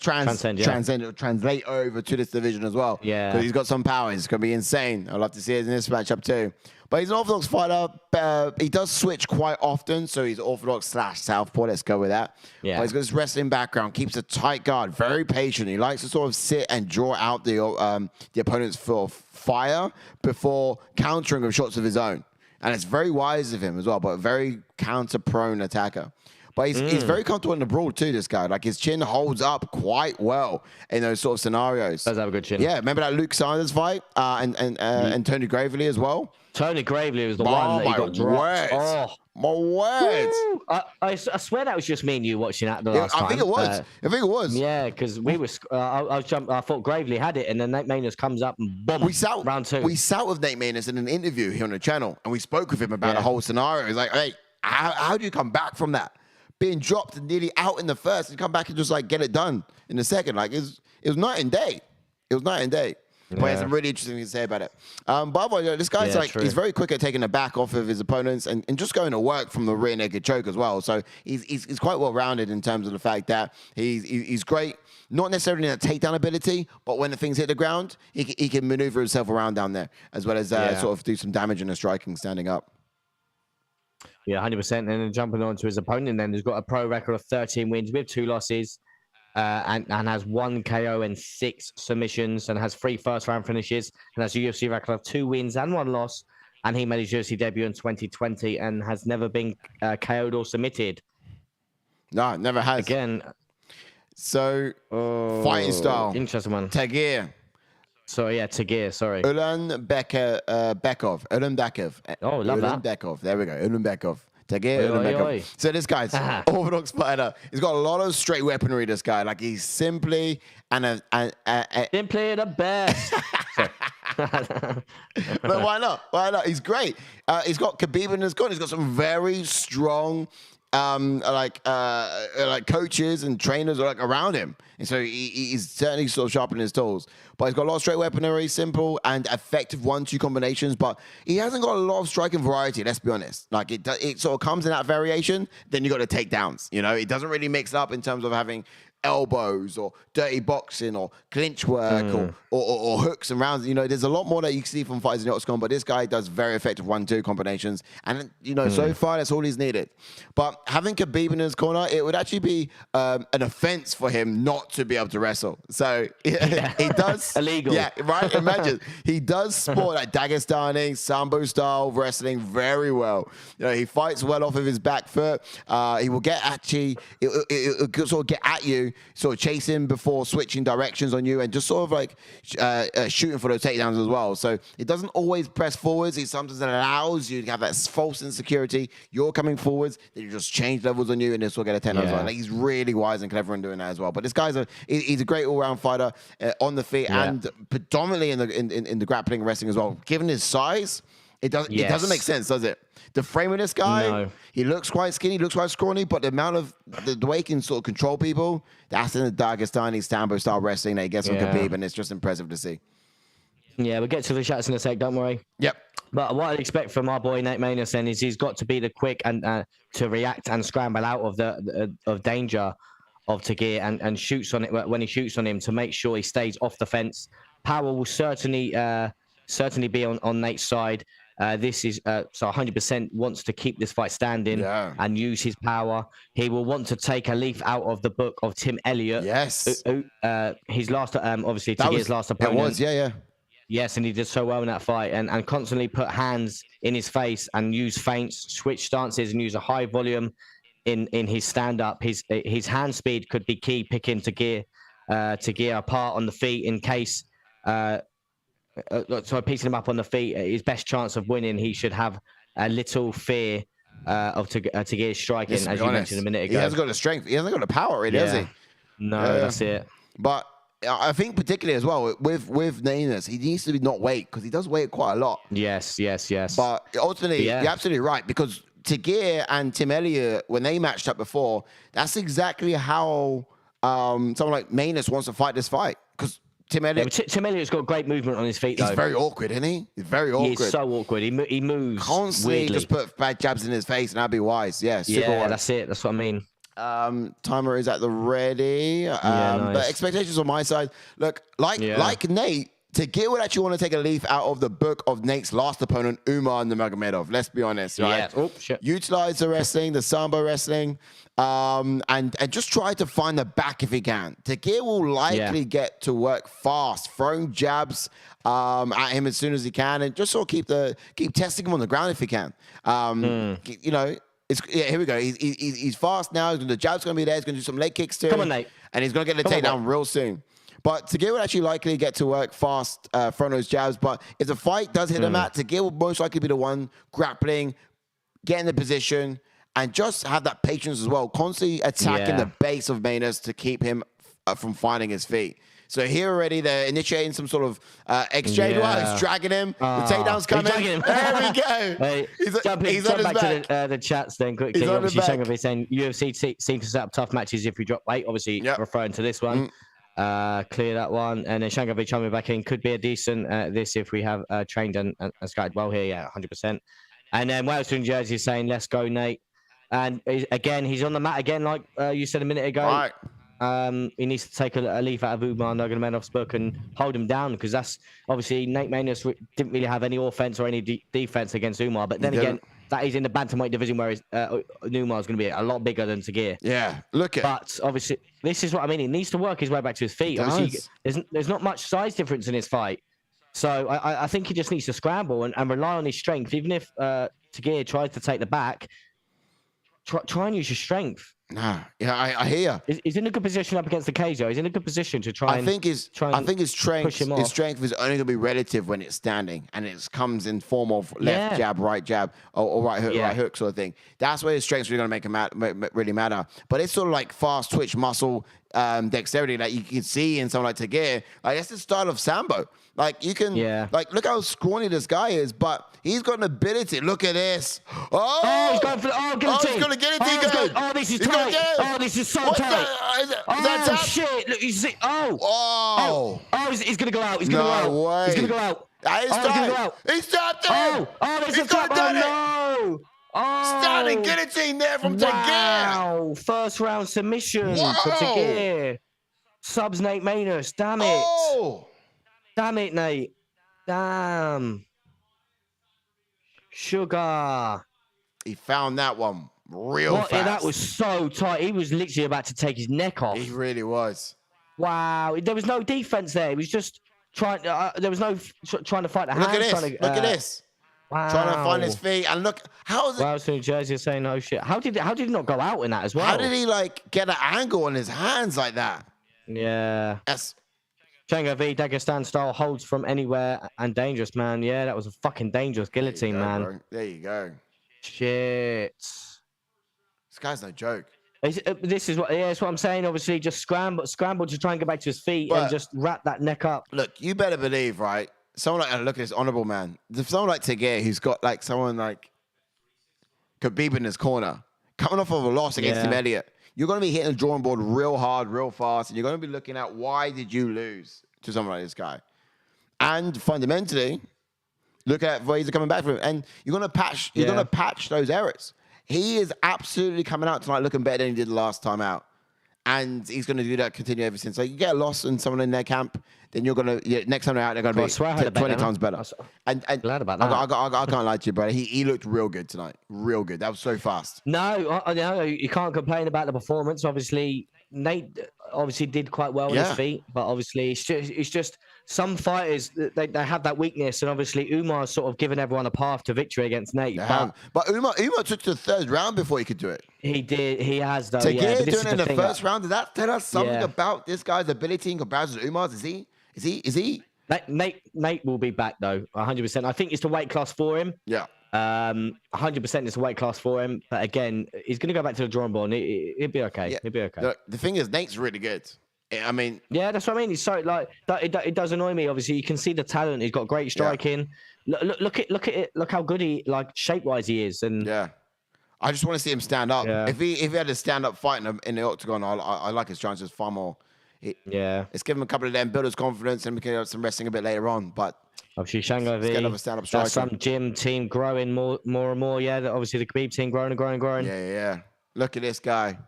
translate over to this division as well. Yeah, because he's got some power. It's going to be insane. I'd love to see it in this matchup too. But he's an orthodox fighter. He does switch quite often, so he's orthodox / southpaw. Let's go with that. Yeah. But he's got this wrestling background, keeps a tight guard, very patient. He likes to sort of sit and draw out the opponent's fire before countering with shots of his own. And it's very wise of him as well, but a very counter-prone attacker. But he's very comfortable in the brawl too, this guy. Like his chin holds up quite well in those sort of scenarios. Does have a good chin. Yeah, remember that Luke Sanders fight and Tony Gravely as well? Tony Gravely was the one that he got dropped. Oh, my word. I swear that was just me and you watching that the last time. I think it was. Yeah, because we were. I thought Gravely had it, and then Nate Maness comes up and boom. Round 2. We sat with Nate Maness in an interview here on the channel, and we spoke with him about the whole scenario. He's like, "Hey, how do you come back from that? Being dropped and nearly out in the first, and come back and just like get it done in the second. Like it was night and day. It was night and day." But he has some really interesting things to say about it. But otherwise, this guy's he's very quick at taking the back off of his opponents and just going to work from the rear naked choke as well. So he's quite well rounded in terms of the fact that he's great, not necessarily in a takedown ability, but when the things hit the ground, he can maneuver himself around down there as well as sort of do some damage in the striking standing up. Yeah, 100%. And then jumping on to his opponent, then he's got a pro record of 13 wins with 2 losses. And has 1 KO and 6 submissions, and has 3 first-round finishes, and has a UFC record of 2 wins and 1 loss. And he made his UFC debut in 2020 and has never been KO'd or submitted. No, never has. Again. So, fighting style. Interesting one. Tagir. Tagir, sorry. Ulanbekov. Oh, love that. Ulanbekov. There we go. Ulanbekov. Tagir Ulanbekov. So this guy's orthodox fighter. He's got a lot of straight weaponry, this guy. Like, he's simply simply the best. But why not? Why not? He's great. He's got Khabib in his corner. He's got some very strong like coaches and trainers are like around him, and so he's certainly sort of sharpening his tools. But he's got a lot of straight weaponry, simple and effective 1-2 combinations. But he hasn't got a lot of striking variety. Let's be honest. Like it sort of comes in that variation. Then you got the takedowns. You know, it doesn't really mix up in terms of having elbows or dirty boxing or clinch work or hooks and rounds. You know, there's a lot more that you can see from fighters in the octagon, but this guy does very effective 1-2 combinations. And, you know, so far, that's all he's needed. But having Khabib in his corner, it would actually be an offense for him not to be able to wrestle. So he does. Illegal. Yeah, right? Imagine. He does sport that Dagestani, Sambo style wrestling very well. You know, he fights well off of his back foot. He will get actually, it'll sort of get at you, sort of chase him before switching directions on you, and just sort of like shooting for those takedowns as well. So it doesn't always press forwards. It sometimes allows you to have that false insecurity. You're coming forwards, then you just change levels on you, and this will get a 10 as well. Like, he's really wise and clever in doing that as well. But this guy's he's a great all-round fighter on the feet and predominantly in the grappling wrestling as well. Given his size, it doesn't make sense, does it? The frame of this guy, he looks quite skinny, looks quite scrawny, but the amount of the way he can sort of control people, that's in the Dagestani Sambo style wrestling that he gets from Khabib, and it's just impressive to see. Yeah, we'll get to the shots in a sec, don't worry. Yep. But what I'd expect from our boy Nate Maness then is he's got to be the quick and to react and scramble out of the danger of Tagir and shoots on it when he shoots on him to make sure he stays off the fence. Power will certainly be on Nate's side. This is so 100% wants to keep this fight standing and use his power. He will want to take a leaf out of the book of Tim Elliott. Yes. His last, obviously, Tagir's last opponent. It was, Yes, and he did so well in that fight and constantly put hands in his face and use feints, switch stances, and use a high volume in his stand-up. His hand speed could be key, picking Tagir apart on the feet in case... so piecing him up on the feet, his best chance of winning, he should have a little fear of Tagir's striking, as you mentioned a minute ago. He hasn't got the strength. He hasn't got the power, really, has he? No, that's it. But I think particularly as well with Maness, he needs to not wait, because he does wait quite a lot. Yes. But ultimately, you're absolutely right, because Tagir and Tim Elliott, when they matched up before, that's exactly how someone like Maness wants to fight this fight. Because Tim Elliott's got great movement on his feet, though. He's very awkward, isn't he? He's very awkward. He's so awkward. He moves constantly. Weirdly. Just put bad jabs in his face, and that'd be wise. Yeah, super wise. That's it. That's what I mean. Timer is at the ready. Nice. But expectations on my side. Look, like Nate, Tagir would actually want to take a leaf out of the book of Nate's last opponent, Umar Nurmagomedov. Let's be honest, right? Yeah. Oh, shit. Utilize the wrestling, the Sambo wrestling, and just try to find the back if he can. Tagir will likely get to work fast, throwing jabs at him as soon as he can, and just sort of keep testing him on the ground if he can. You know. Here we go. He's fast now. The jab's going to be there. He's going to do some leg kicks too. Come on, Nate. And he's going to get the takedown real soon. But Tagir would actually likely get to work fast from those jabs. But if the fight does hit him at, Tagir will most likely be the one grappling, getting the position, and just have that patience as well. Constantly attacking the base of Maness to keep him from finding his feet. So here already, they're initiating some sort of exchange. Wow, he's dragging him. The takedown's coming. There we go. Hey, he's on his back. To the chats then quickly. He's on obviously, the back. saying UFC seems to set up tough matches if you drop weight. Obviously, referring to this one. Clear that one. And then Shangovic coming back in. Could be a decent this if we have trained and scouted well here. Yeah, 100%. And then Wales in Jersey is saying, let's go, Nate. And again, he's on the mat again, like you said a minute ago. Right. He needs to take a leaf out of Umar Nurmagomedov's book and hold him down, because that's obviously Nate Maness didn't really have any offense or any defense against Umar. But then again, that is in the bantamweight division, where Umar's going to be a lot bigger than Tagir. Yeah, look at. But obviously, this is what I mean. He needs to work his way back to his feet. Obviously, there's not much size difference in his fight, so I think he just needs to scramble and rely on his strength. Even if Tagir tries to take the back, try and use your strength. Nah, yeah, I hear you. He's in a good position up against the cage, though. He's in a good position to try and. I think his strength him off. is only gonna be relative when it's standing, and it comes in form of left jab, right jab, or right hook sort of thing. That's where his strength's really gonna make him really matter. But it's sort of like fast twitch muscle dexterity that you can see in someone like Tagir. Like that's the style of Sambo. Like you can, like look how scrawny this guy is, but he's got an ability. Look at this. Oh, he's going for guillotine. He's gonna guillotine. This is tight. Oh, this is so tight. Shit! Look, you see? He's gonna go out. He's gonna go out. Way. He's gonna go out. He's gonna go out. He's stopped it. There's a trap. No. Stunning guillotine there from Tagir. Wow! First round submission for Tagir. Subs Nate Maness. Damn it. Damn it, Nate. Damn. Sugar. He found that one real fast. Yeah, that was so tight. He was literally about to take his neck off. He really was. Wow. There was no defense there. He was just trying. There was no trying to fight the hands. Look at this. Wow. Trying to find his feet. And look, how is it? Well, New Jersey is saying no shit. How did he not go out in that as well? How did he like get an angle on his hands like that? Yeah. That's Chenga V, Dagestan style holds from anywhere and dangerous, man. Yeah, that was a fucking dangerous guillotine, man. Bro. There you go. Shit. This guy's no joke. This is what I'm saying. Obviously, just scramble to try and get back to his feet and just wrap that neck up. Look, you better believe, right? Someone like, look at this honorable man. Someone like Tagir, who's got like someone like Khabib in his corner, coming off of a loss against Tim Elliott. You're going to be hitting the drawing board real hard, real fast, and you're going to be looking at why did you lose to someone like this guy. And fundamentally, look at ways of coming back from him. And you're going to patch those errors. He is absolutely coming out tonight looking better than he did the last time out. And he's going to do that continue ever since. So you get a loss in someone in their camp, then you're going to, next time they're out, they're going to be 20 times better. And glad about that. I can't lie to you, brother. He looked real good tonight. Real good. That was so fast. No, you can't complain about the performance. Obviously, Nate did quite well on his feet, but obviously it's just some fighters, they have that weakness, and obviously Umar's sort of given everyone a path to victory against Nate. But Umar took to the third round before he could do it. He did. He has, though. Tagir doing it in the first round. Does that tell us something about this guy's ability in comparison to Umar's? Is he? Nate will be back, though, 100%. I think it's the weight class for him. Yeah. 100% is the weight class for him. But again, he's going to go back to the drawing board, and he'll be okay. Yeah. He'll be okay. The thing is, Nate's really good. I mean, yeah, that's what I mean. He's so like it does annoy me. Obviously, you can see the talent. He's got great striking. Look at it. Look how good he shape wise he is. And I just want to see him stand up. Yeah. If he had to stand up fighting in the octagon, I like his chances far more. Let's give him a couple of them, build his confidence, and we can have some wrestling a bit later on. But obviously, Shango V, that's some gym team growing more and more. Yeah, obviously the Khabib team growing. Yeah. Look at this guy.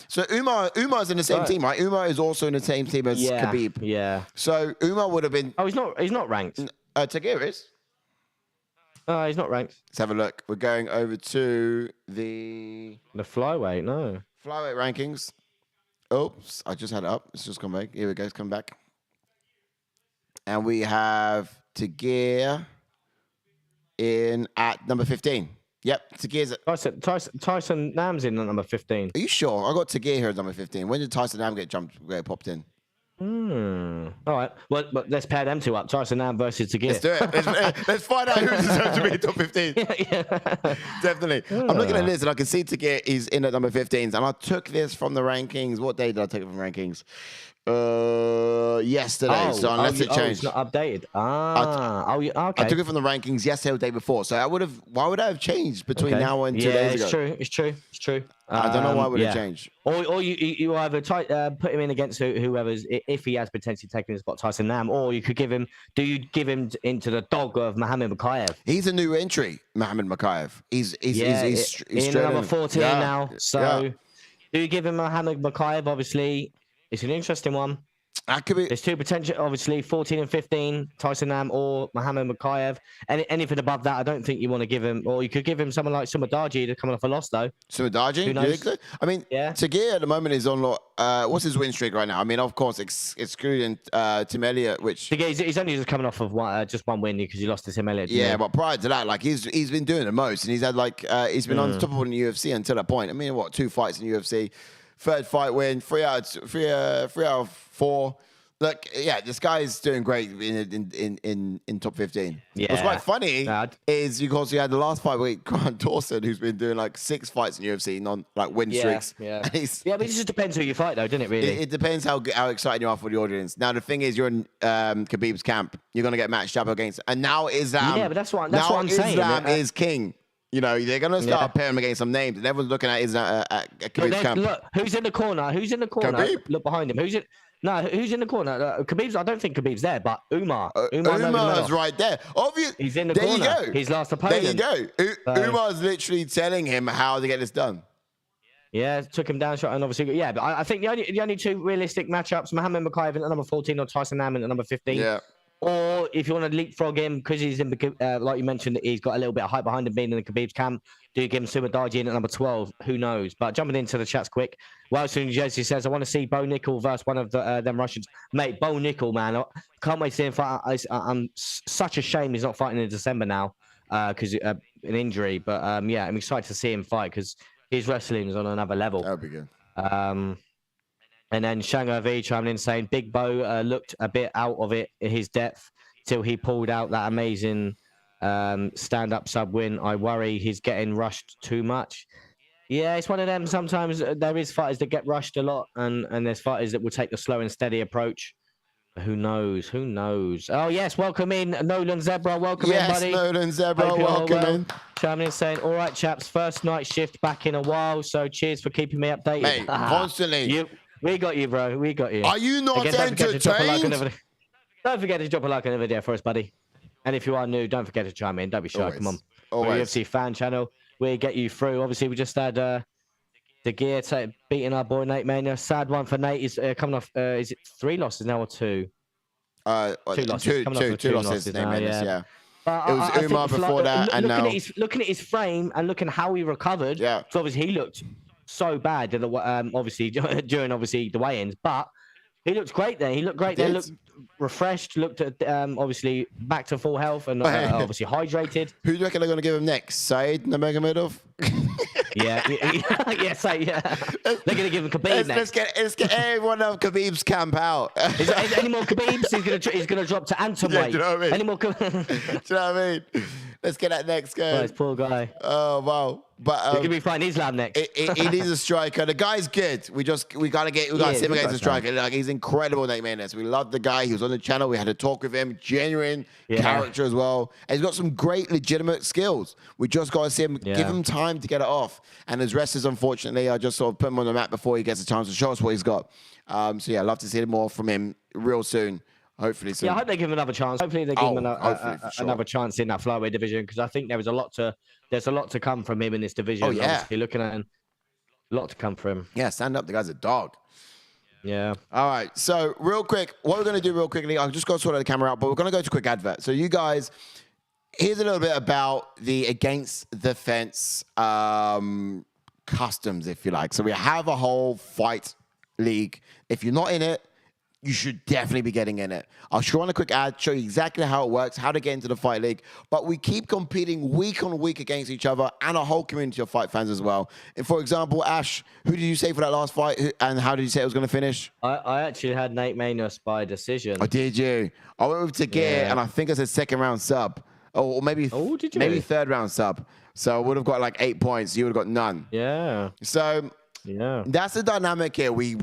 So Umar's in the same team, right? Umar is also in the same team as Khabib. Yeah. So Umar would have been. Oh, he's not ranked. Tagir is. He's not ranked. Let's have a look. We're going over to the flyweight. No. Flyweight rankings. Oops, I just had it up. It's just come back. Here we go. It's come back. And we have Tagir in at number 15. Yep, Tagir's at... Tyson Nam's in at number 15. Are you sure? I got Tagir here at number 15. When did Tyson Nam get popped in? All right. Well, let's pair them two up. Tyson Nam versus Tagir. Let's do it. Let's find out who deserves to be in top 15. Definitely. I'm looking at this and I can see Tagir is in at number 15. And I took this from the rankings. What day did I take it from rankings? Yesterday. So unless it changed. It's not updated. Okay. I took it from the rankings yesterday or the day before. So why would I have changed between now and 2 days ago? It's true. I don't know why it would have changed. Or you either put him in against whoever's, if he has potentially taken his spot, Tyson Nam, or you could give him into the dog of Mohammed Makayev. He's a new entry, Mohammed Makayev. He's in number 14 now. So do you give him Mohammed Makayev? Obviously, it's an interesting one. That could be. There's two potential, obviously, 14 and 15, Tyson Nam or Mohammed Makayev. Anything above that, I don't think you want to give him, or you could give him someone like Sumadaji to coming off a loss, though. Sumadaji? Who Do you knows? think so? I mean, Yeah. Tagir at the moment is on, what's his win streak right now? I mean, of course, excluding Tim Elliott, which... He's only just coming off of just one win because he lost to Tim Elliott. Yeah, but prior to that, like, he's been doing the most, and he's had, like, he's been unstoppable in the UFC until that point. I mean, what, 2 fights in the UFC, 3rd fight win, 3 out of 4. Look, yeah, this guy's doing great in top 15. Yeah. What's quite funny is you also had the last fight with Grant Dawson, who's been doing like 6 fights in UFC, win streaks. Yeah, but it just depends who you fight, though, doesn't it? Really, it depends how excited you are for the audience. Now, the thing is, you're in Khabib's camp. You're gonna get matched up against, and now Islam. Yeah, but that's what I'm saying. Islam is king. You know, they're gonna start pairing him against some names, and everyone's looking at Islam at Khabib's camp. Look, who's in the corner? Khabib? Look behind him. Who's in the corner? Khabib's. I don't think Khabib's there, but Umar. Umar's right there. Obviously, he's in the corner. There you go. His last opponent. There you go. Umar's literally telling him how to get this done. Yeah, took him down shot, and obviously, yeah. But I think the only 2 realistic matchups: Mohammed Makayev at number 14 or Tyson Nam at number 15. Yeah. Or if you want to leapfrog him because he's in, like you mentioned, he's got a little bit of hype behind him being in the Khabib's camp. Do you give him Sumadaji in at number 12? Who knows? But jumping into the chats quick. Wilson New Jersey says, I want to see Bo Nickel versus one of them Russians. Mate, Bo Nickel, man. I can't wait to see him fight. I'm such a shame he's not fighting in December now because an injury. But yeah, I'm excited to see him fight because his wrestling is on another level. That would be good. And then Shango V chiming in saying Big Bo looked a bit out of it in his depth till he pulled out that amazing stand-up sub win. I worry he's getting rushed too much. Yeah, it's one of them. Sometimes there is fighters that get rushed a lot, and there's fighters that will take the slow and steady approach. Who knows? Who knows? Oh, yes. Welcome in, Nolan Zebra. Welcome in, buddy. Yes, Nolan Zebra. Welcome in. Chiming in saying, all right, chaps, first night shift back in a while, so cheers for keeping me updated. Mate, constantly. We got you, bro. We got you. Are you not entertained? Don't forget to drop a like on the video for us, buddy. And if you are new, don't forget to chime in. Don't be shy. Always. Come on. Always. We're a UFC fan channel. We get you through. Obviously, we just had Tagir beating our boy Nate Mania. Sad one for Nate. He's coming off. Is it 3 losses now or 2? 2 losses. Two losses now, yeah. But it was Umar before that, and now looking at his frame and looking how he recovered. Yeah. So obviously he looked so bad in the obviously during the weigh-ins, but he looked great there. He looked great there. Looked refreshed. Looked at obviously back to full health and obviously hydrated. Who do you reckon they're going to give him next? Said Nurmagomedov? Yeah. They're going to give him Khabib next. Let's get everyone of Khabib's camp out. Is any more Khabibs? He's going to drop to Antonweight. Do you know what I mean? Any more? Do you know what I mean? Let's get that next guy. Nice, poor guy. Oh wow! But he's gonna be fighting Islam next. He needs a striker. The guy's good. We gotta see him against a striker. Like, he's incredible, Nate Maness. We love the guy. He was on the channel. We had a talk with him. Genuine character as well. And he's got some great legitimate skills. We just gotta see him, give him time to get it off. And his wrestlers, unfortunately, I just sort of put him on the map before he gets a chance to show us what he's got. So yeah, I'd love to see more from him real soon. Hopefully soon. Yeah, I hope they give him another chance. Hopefully they give him another chance in that flyweight division because I think there's a lot to come from him in this division. Oh, yeah. Obviously, looking at him, a lot to come from him. Yeah, stand up. The guy's a dog. Yeah. All right. So real quick, what we're going to do real quickly, I'm just going to sort of the camera out, but we're going to go to a quick advert. So you guys, here's a little bit about the Against the Fence customs, if you like. So we have a whole fight league. If you're not in it, you should definitely be getting in it. I'll show on a quick ad, show you exactly how it works, how to get into the fight league. But we keep competing week on week against each other and a whole community of fight fans as well. And for example, Ash, who did you say for that last fight? And how did you say it was going to finish? I actually had Nate Maness by decision. Oh, did you? I went with Tagir, and I think I said 2nd round sub. Or maybe, did you? Maybe 3rd round sub. So I would have got like 8 points. You would have got none. Yeah. So that's the dynamic here. We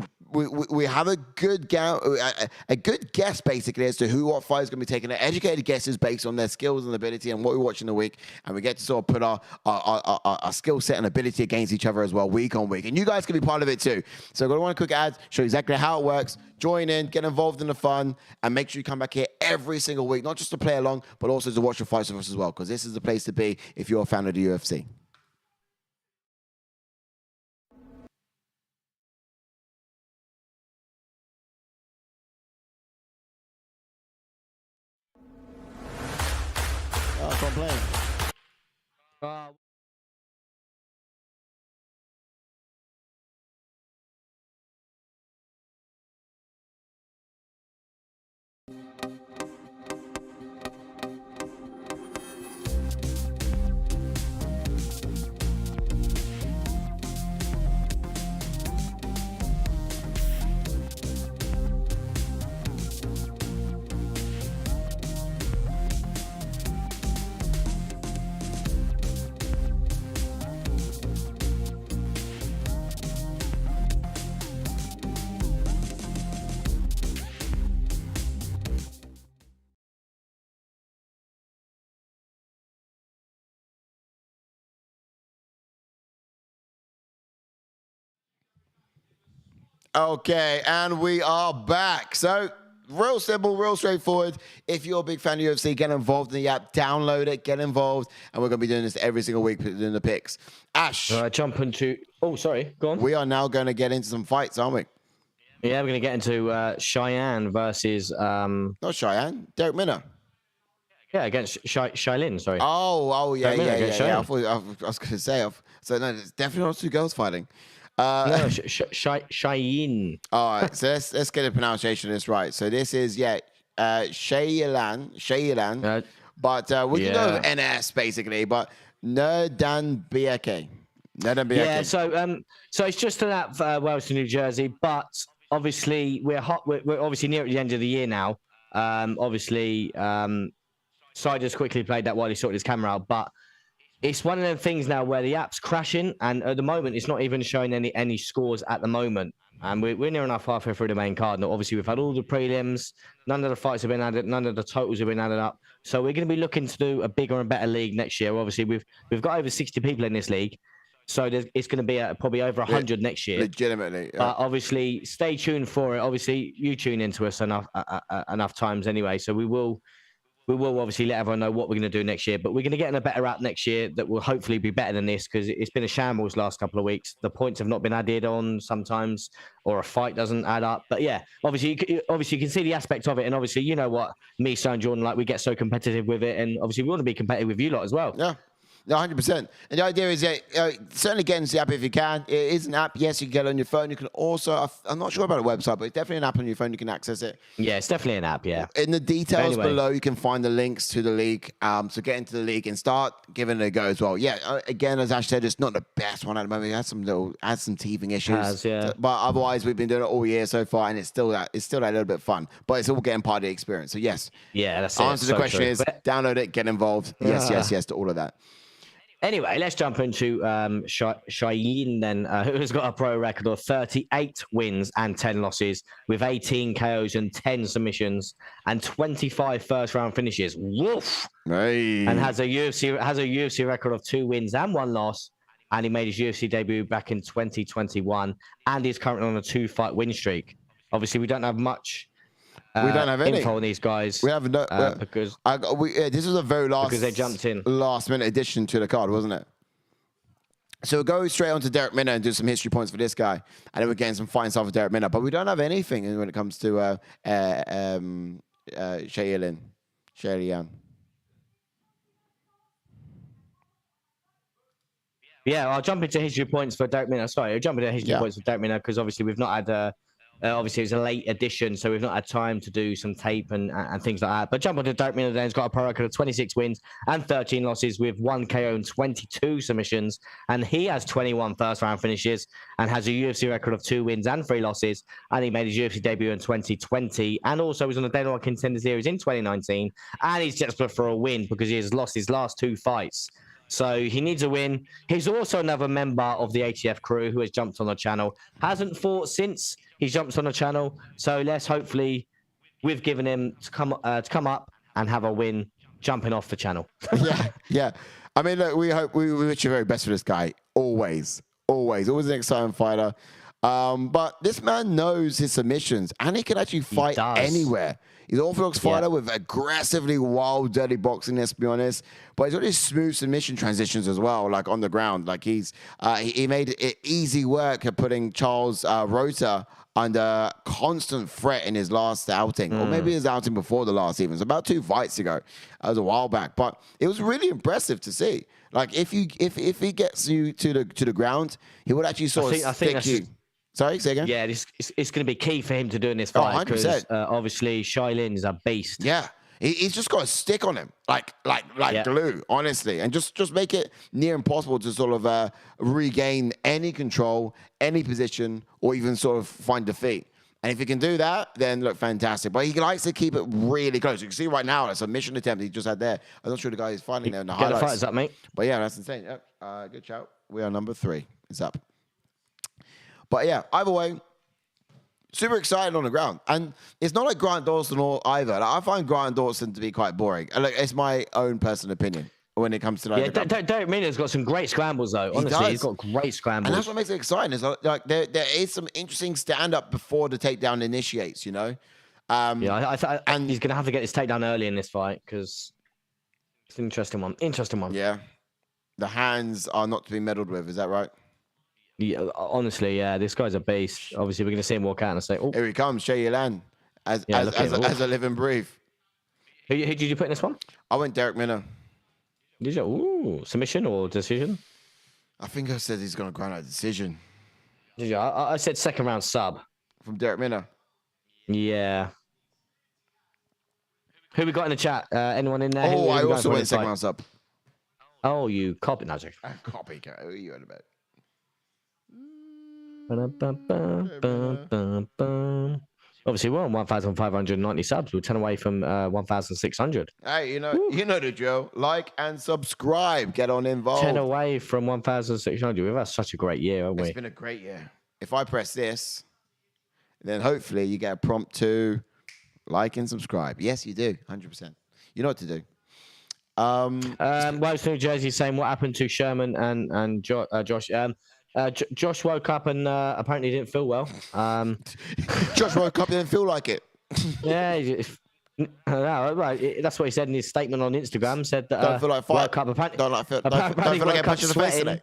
have a good guess basically as to what fight is going to be taken. Educated guesses based on their skills and ability and what we watch in the week, and we get to sort of put our skill set and ability against each other as well, week on week. And you guys can be part of it too. So I'm going to want a quick ad, show you exactly how it works. Join in, get involved in the fun, and make sure you come back here every single week, not just to play along, but also to watch the fights with us as well, because this is the place to be if you're a fan of the UFC. playing. Okay, and we are back. So, real simple, real straightforward. If you're a big fan of UFC, get involved in the app, download it, get involved, and we're going to be doing this every single week, doing the picks. Ash. Jump into... Oh, sorry, go on. We are now going to get into some fights, aren't we? Yeah, we're going to get into Cheyenne versus... Not Cheyenne, Derek Minner. Yeah, against Shailin, sorry. Yeah. I was going to say, so no, it's definitely not two girls fighting. No, Cheyenne. All right, so let's get the pronunciation of this right. So this is Shayilan, but we can go with NS basically, but Nerdanbieke. Yeah, so it's just to that Wales to New Jersey, but obviously we're obviously near at the end of the year now. Obviously, Sai just quickly played that while he sorted his camera out, but it's one of the things now where the app's crashing, and at the moment, it's not even showing any scores at the moment. And we're near enough halfway through the main card. Now, obviously, we've had all the prelims. None of the fights have been added. None of the totals have been added up. So we're going to be looking to do a bigger and better league next year. Obviously, we've got over 60 people in this league. So it's going to be probably over 100 next year. Legitimately. Yeah. But obviously, stay tuned for it. Obviously, you tune into us enough times anyway. So we will obviously let everyone know what we're going to do next year, but we're going to get in a better app next year that will hopefully be better than this, because it's been a shambles last couple of weeks. The points have not been added on sometimes, or a fight doesn't add up. But yeah, obviously you can see the aspect of it, and obviously you know what, me, Son, Jordan, like we get so competitive with it, and obviously we want to be competitive with you lot as well. Yeah. No, 100%. And the idea is that certainly get into the app if you can. It is an app. Yes, you can get it on your phone. You can also, I'm not sure about a website, but it's definitely an app on your phone. You can access it. Yeah, it's definitely an app, yeah. In the details below, you can find the links to the league. So get into the league and start giving it a go as well. Yeah, again, as Ash said, it's not the best one at the moment. It has some teething issues. But otherwise, we've been doing it all year so far, and it's still that little bit fun. But it's all getting part of the experience. So yes. Yeah, that's it. Answer to the question is download it, get involved. Yes to all of that. Anyway, let's jump into Cheyenne then, who has got a pro record of 38 wins and 10 losses with 18 KOs and 10 submissions and 25 first-round finishes. Woof! Hey. And has a UFC record of 2 wins and 1 loss. And he made his UFC debut back in 2021 and is currently on a 2-fight win streak. Obviously, we don't have much... we don't have any info on these guys. We have no because this was a very because they jumped in last minute addition to the card, wasn't it? So we'll go straight on to Derek Minner and do some history points for this guy, and then we're getting some fighting stuff for Derek Minner. But we don't have anything when it comes to Shayilan. Yeah, I'll jump into history points for Derek Minner. Sorry, I'll jump into history points for Derek Minner because obviously we've not had obviously it was a late edition, so we've not had time to do some tape and things like that. But jump onto Derek Minner then. He's got a pro record of 26 wins and 13 losses with 1 KO and 22 submissions. And he has 21 first-round finishes and has a UFC record of 2 wins and 3 losses. And he made his UFC debut in 2020 and also was on the Dana White Contender Series in 2019. And he's desperate for a win because he has lost his last 2 fights. So he needs a win. He's also another member of the ATF crew who has jumped on the channel. Hasn't fought since he jumped on the channel. So let's hopefully, we've given him to come up and have a win jumping off the channel. yeah. I mean, look, we wish you the very best for this guy. Always an exciting fighter. But this man knows his submissions, and he can actually fight anywhere. He's an orthodox fighter with aggressively wild, dirty boxing, let's be honest. But he's got his smooth submission transitions as well, like on the ground. Like he made it easy work at putting Charles Rota under constant threat in his last outing, or maybe his outing before the last even. It's about 2 fights ago. That was a while back, but it was really impressive to see. Like if he gets you to the ground, he would actually sort of stick you. Sorry, say again. Yeah, it's going to be key for him to do in this fight because obviously Shailin is a beast. Yeah, he's just got to stick on him like glue, honestly, and just make it near impossible to sort of regain any control, any position, or even sort of find defeat. And if he can do that, then look, fantastic. But he likes to keep it really close. You can see right now, a submission attempt he just had there. I'm not sure the guy is fighting there in the highlights. Get the fighters up, mate. But yeah, that's insane. Yep. Good shout. We are number 3. It's up. But yeah, either way, super excited on the ground. And it's not like Grant Dawson or either. Like, I find Grant Dawson to be quite boring. Like, it's my own personal opinion when it comes to like. Yeah, Derek Mina's got some great scrambles though. Honestly, he's got great scrambles. And that's what makes it exciting. Is like there is some interesting stand up before the takedown initiates. You know. And he's gonna have to get his takedown early in this fight because it's an interesting one. Yeah, the hands are not to be meddled with. Is that right? Yeah, honestly, yeah, this guy's a beast. Obviously, we're going to see him walk out and say, "Oh, here he comes, Shay Yilan, as a live and breathe." Who did you put in this one? I went Derek Minner. Did you? Ooh, submission or decision? I think I said he's going to grind out decision. Did you? I said second round sub from Derek Minner. Yeah. Who we got in the chat? Anyone in there? Oh, I also went second round sub. Oh, you copy magic. Copycat. Who are you on about? Obviously, we're on 1,590 subs. We're 10 away from 1,600. Hey, you know the drill. Like and subscribe. Get on involved. 10 away from 1,600. We've had such a great year, haven't we? It's been a great year. If I press this, then hopefully you get a prompt to like and subscribe. Yes, you do. 100%. You know what to do. Wales, New Jersey saying what happened to Sherman and Josh. Josh woke up and apparently didn't feel well. Josh woke up and didn't feel like it. Yeah, no, right. That's what he said in his statement on Instagram. Said that don't feel like fight. Woke up, apparently, don't feel like a punch in the face today.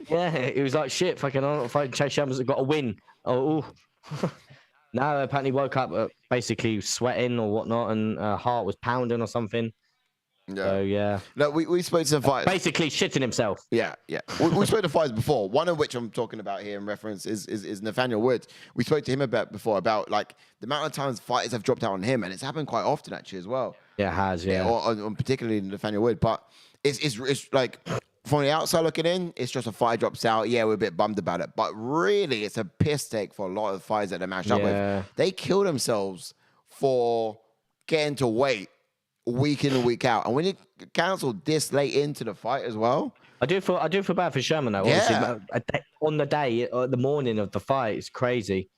Yeah, he was like, shit, fucking, I'm not fighting Chase Sherman's got a win. Oh. No, apparently woke up basically sweating or whatnot, and heart was pounding or something. Yeah. So, yeah. No, we spoke to some fighters. Basically shitting himself. Yeah. We spoke to fighters before. One of which I'm talking about here in reference is Nathaniel Wood. We spoke to him about like the amount of times fighters have dropped out on him, and it's happened quite often actually as well. Yeah, it has. Yeah. Or particularly Nathaniel Wood, but it's like from the outside looking in, it's just a fighter drops out. Yeah, we're a bit bummed about it, but really, it's a piss take for a lot of fighters that they matched up with. They kill themselves for getting to weight week in and week out, and when you cancel this late into the fight as well, I do feel bad for Sherman though. Yeah. On the day, the morning of the fight, it's crazy.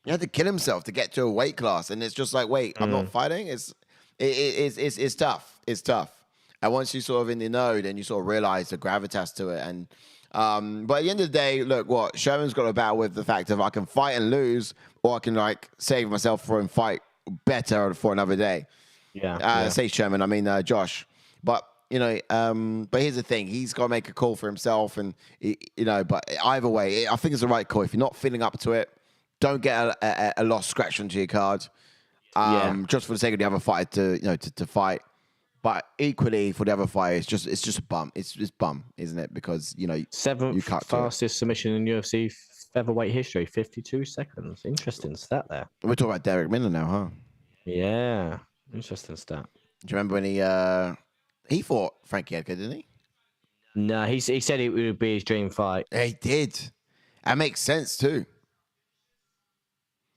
He had to kill himself to get to a weight class, and it's just like, wait, I'm not fighting. It's tough. It's tough. And once you sort of in the know, then you sort of realize the gravitas to it. And but at the end of the day, look, what Sherman's got to battle with the fact of I can fight and lose, or I can like save myself for and fight better for another day. Yeah. Say Sherman, I mean Josh. But but here's the thing: he's got to make a call for himself, and But either way, I think it's the right call. If you're not feeling up to it, don't get a loss scratched onto your card. Just for the sake of the other fighter to fight. But equally for the other fight, it's just a bum. It's just bum, isn't it? Because seventh fastest submission in UFC featherweight history, 52 seconds. Interesting stat there. We're talking about Derek Minner now, huh? Yeah. Interesting stat. Do you remember when he fought Frankie Edgar, didn't he? No, he said it would be his dream fight. He did. That makes sense too.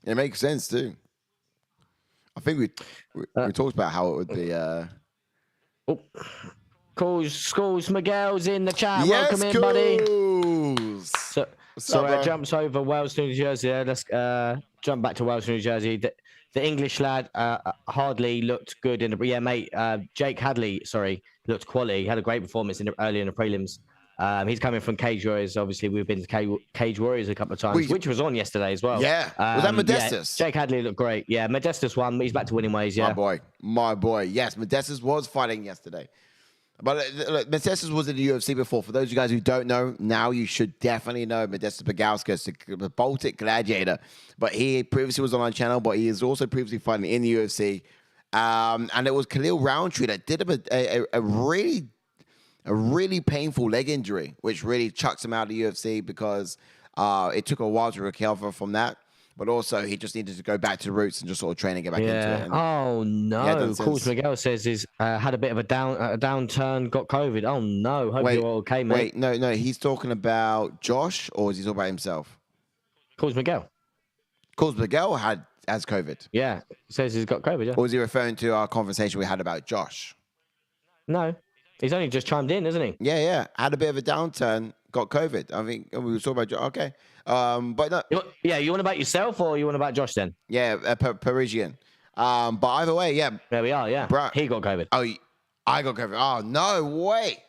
It makes sense too. I think we talked about how it would be. Schools Miguel's in the chat. Yes, welcome in, buddy. So it jumps over Wales, New Jersey. Let's jump back to Wales, New Jersey. The English lad hardly looked good in the mate. Jake Hadley, looked quality. He had a great performance early in the prelims. He's coming from Cage Warriors. Obviously, we've been to Cage Warriors a couple of times, which was on yesterday as well. Yeah. Was that Modestus? Yeah, Jake Hadley looked great. Yeah, Modestus won. He's back to winning ways. Yeah. My boy. Yes, Modestus was fighting yesterday. But look, Modestus was in the UFC before. For those of you guys who don't know, now you should definitely know Modestus Bagauskas, the Baltic Gladiator. But he previously was on our channel, but he is also previously fighting in the UFC. And it was Khalil Roundtree that did him a really painful leg injury, which really chucks him out of the UFC because it took a while to recover from that. But also, he just needed to go back to the roots and just sort of train and get back into it. And oh, no. Course Miguel says he's had a bit of a downturn, got COVID. Oh, no. Hope you're okay, mate. Wait, no. He's talking about Josh, or is he talking about himself? Course Miguel. Course Miguel has COVID. Yeah. Says he's got COVID, yeah. Or is he referring to our conversation we had about Josh? No. He's only just chimed in, isn't he? Yeah. Had a bit of a downturn, got COVID. I think we were talking about Josh. Okay. But no. You want about yourself or you want about Josh then? Yeah, Parisian. But either way, yeah. There we are, yeah. Bro, he got COVID. Oh, I got COVID. Oh, no way.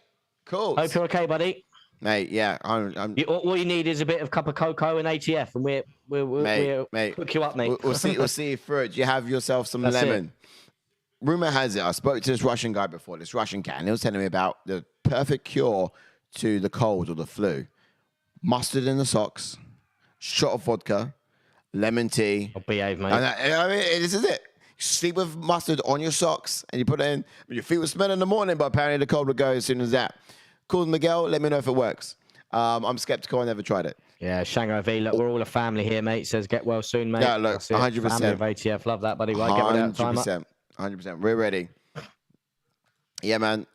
Cool. Hope you're okay, buddy. Mate, yeah. All you need is a bit of cup of cocoa and ATF, and we'll hook you up, mate. We'll see you through it. You have yourself some lemon. Rumor has it, I spoke to this Russian guy before, this Russian cat, and he was telling me about the perfect cure to the cold or the flu. Mustard in the socks, shot of vodka, lemon tea. I'll behave, mate. I mean, this is it. You sleep with mustard on your socks, and you put it in. Your feet will smell in the morning, but apparently the cold will go as soon as that. Call Miguel, let me know if it works. I'm skeptical. I never tried it. Yeah, Shanghai V. Look, we're all a family here, mate. Says get well soon, mate. Yeah, look, 100%. Family of ATF. Love that, buddy. Right, get that time up. 100%. We're ready. Yeah, man.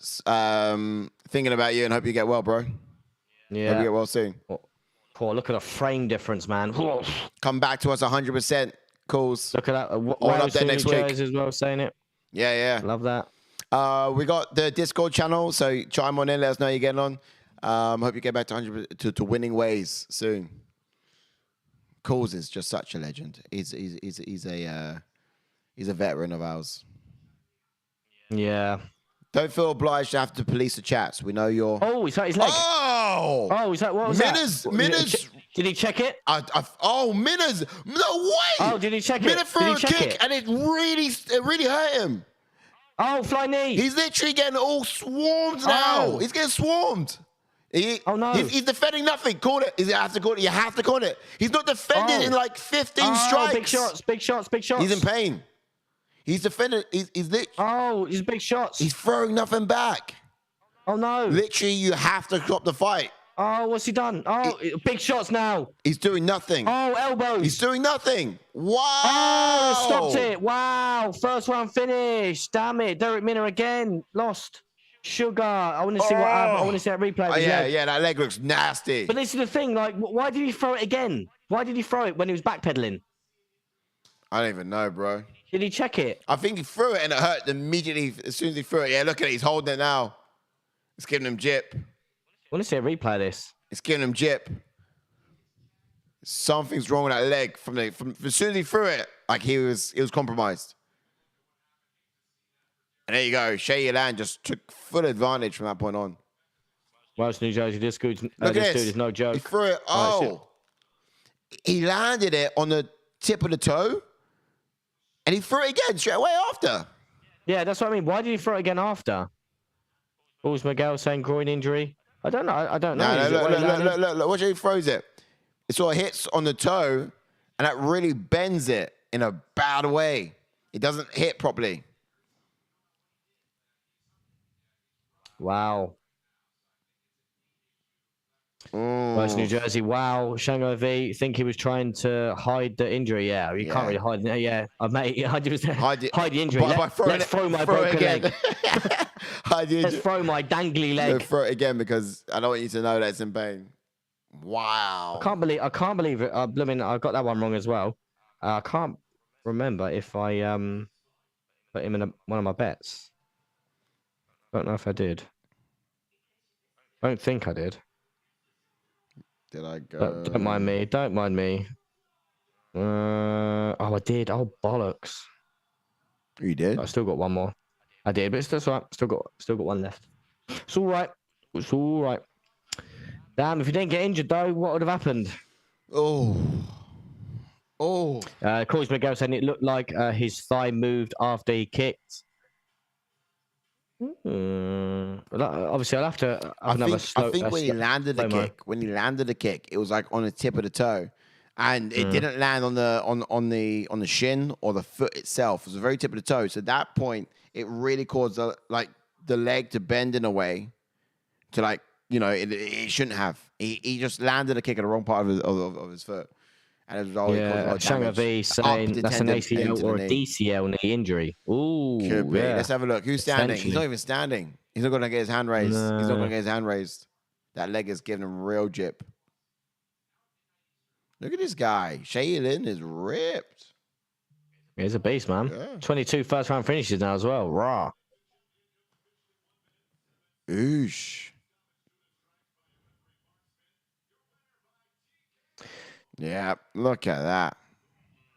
Thinking about you and hope you get well, bro. Yeah. Hope you get well soon. Oh, look at the frame difference, man. Come back to us 100%. Calls. Look at that. All up there next week. As well, saying it. Yeah. Love that. We got the Discord channel, so chime on in. Let us know how you're getting on. Hope you get back to 100 to winning ways soon. Calls is just such a legend. He's a veteran of ours. Yeah. Don't feel obliged to have to police the chats. We know you're. Oh, he's hurt his leg. Oh, he's hurt. What was that? Minners. Did he check it? Minners. No way. Oh, did he check it? Minner threw a kick, and it really hurt him. Oh, fly knee. He's literally getting all swarmed now. Oh. He's getting swarmed. Oh, no. He's defending nothing. Call it. You have to call it. You have to call it. He's not defending in like 15 strikes. Big shots. He's in pain. He's defending. He's big shots. He's throwing nothing back. Oh, no. Literally, you have to stop the fight. Oh, what's he done? Oh, big shots now. He's doing nothing. Oh, elbows. He's doing nothing. Wow. Oh, stopped it. Wow. First round finish. Damn it. Derek Minner again. Lost. Sugar. I want to see what happened. I want to see that replay. Oh, yeah, that leg looks nasty. But this is the thing. Like, why did he throw it again? Why did he throw it when he was backpedaling? I don't even know, bro. Did he check it? I think he threw it and it hurt immediately as soon as he threw it. Yeah, look at it. He's holding it now. It's giving him jip. I want to see a replay of this. It's giving him jip. Something's wrong with that leg from as soon as he threw it. Like he was compromised. And there you go. Shea Land just took full advantage from that point on. Welsh, New Jersey, this dude is no joke. He threw it. He landed it on the tip of the toe. And he threw it again straight away after. Yeah, that's what I mean. Why did he throw it again after? Balls Miguel saying groin injury. I don't know. No, look. Watch how he throws it. It sort of hits on the toe, and that really bends it in a bad way. It doesn't hit properly. Wow. West New Jersey. Wow. Shanghai V. Think he was trying to hide the injury. Yeah, you can't really hide it. Yeah, mate. Hide the injury. Let's throw my broken leg. Let's throw my dangly leg. Throw it again because I don't want you to know that it's in pain. Wow. I can't believe it. I got that one wrong as well. I can't remember if I put him in one of my bets. Don't know if I did. Don't think I did. Did I go? Don't mind me. Don't mind me. I did. Oh, bollocks. You did? I still got one more. I did, but that's all right. Still got one left. It's all right. It's all right. Damn, if he didn't get injured, though, what would have happened? Oh. Oh. Corey Miguel saying it looked like his thigh moved after he kicked. Obviously, I'll have to have another slow. I think when he landed the kick, it was like on the tip of the toe, and it didn't land on the shin or the foot itself. It was the very tip of the toe. So at that point, it really caused the leg to bend in a way to it shouldn't have. He just landed a kick at the wrong part of his foot. And it was all Shanga V saying that's an ACL or a DCL knee injury. Ooh, could be. Let's have a look. Who's standing? He's not even standing. He's not going to get his hand raised. No. He's not going to get his hand raised. That leg is giving him real jip. Look at this guy. Shaylin is ripped. He's a beast, man. Yeah. 22 first-round finishes now as well. Raw. Oosh. Yeah, look at that.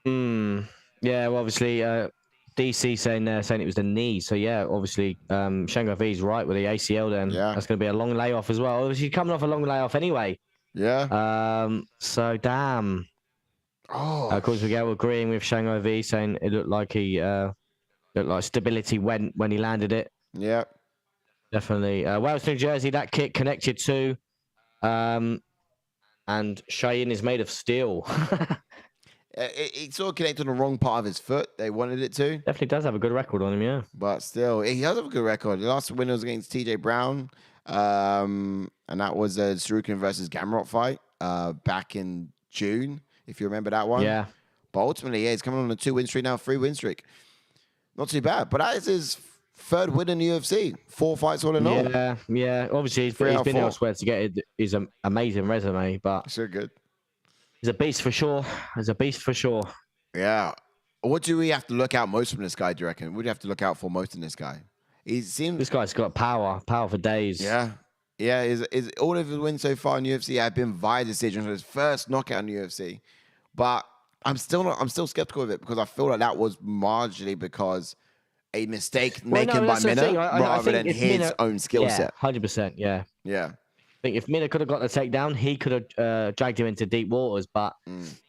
Yeah, well, obviously, DC saying it was the knee. So, yeah, obviously, Shanghai V's right with the ACL then. Yeah. That's going to be a long layoff as well. Obviously, coming off a long layoff anyway. Yeah. So, damn. Oh. Of course, Miguel agreeing with Shanghai V saying it looked like stability went when he landed it. Yeah. Definitely. Wales, New Jersey, that kick connected to. And Cheyenne is made of steel. It sort of connected on the wrong part of his foot. They wanted it to. Definitely does have a good record on him, yeah. But still, he does have a good record. The last win was against TJ Brown. And that was a Sarukin versus Gamrot fight back in June, if you remember that one. Yeah. But ultimately, he's coming on a 2-win streak now, 3-win streak. Not too bad. But that is his third win in the UFC. 4 fights all in all. Yeah. Obviously, he's been elsewhere to get his amazing resume, but so good. He's a beast for sure. Yeah. What do we have to look out most from this guy, do you reckon? What do you have to look out for most in this guy? This guy's got power for days. Yeah. Yeah, is all of his wins so far in UFC have been via decision. So his first knockout in the UFC. But I'm still skeptical of it because I feel like that was marginally because a mistake making by Minna rather than his own skill set. 100%, yeah. Yeah. I think if Minna could have got the takedown, he could have dragged him into deep waters, but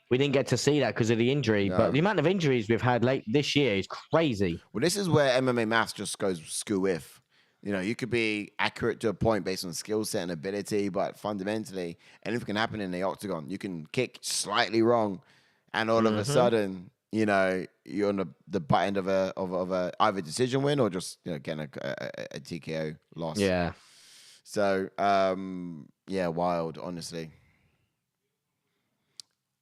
we didn't get to see that because of the injury. No. But the amount of injuries we've had late this year is crazy. Well, this is where MMA maths just goes skew with. You know, you could be accurate to a point based on skill set and ability, but fundamentally, anything can happen in the octagon. You can kick slightly wrong, and all of a sudden, you know, you're on the butt end of a either decision win or just getting a TKO loss. Yeah. So wild, honestly.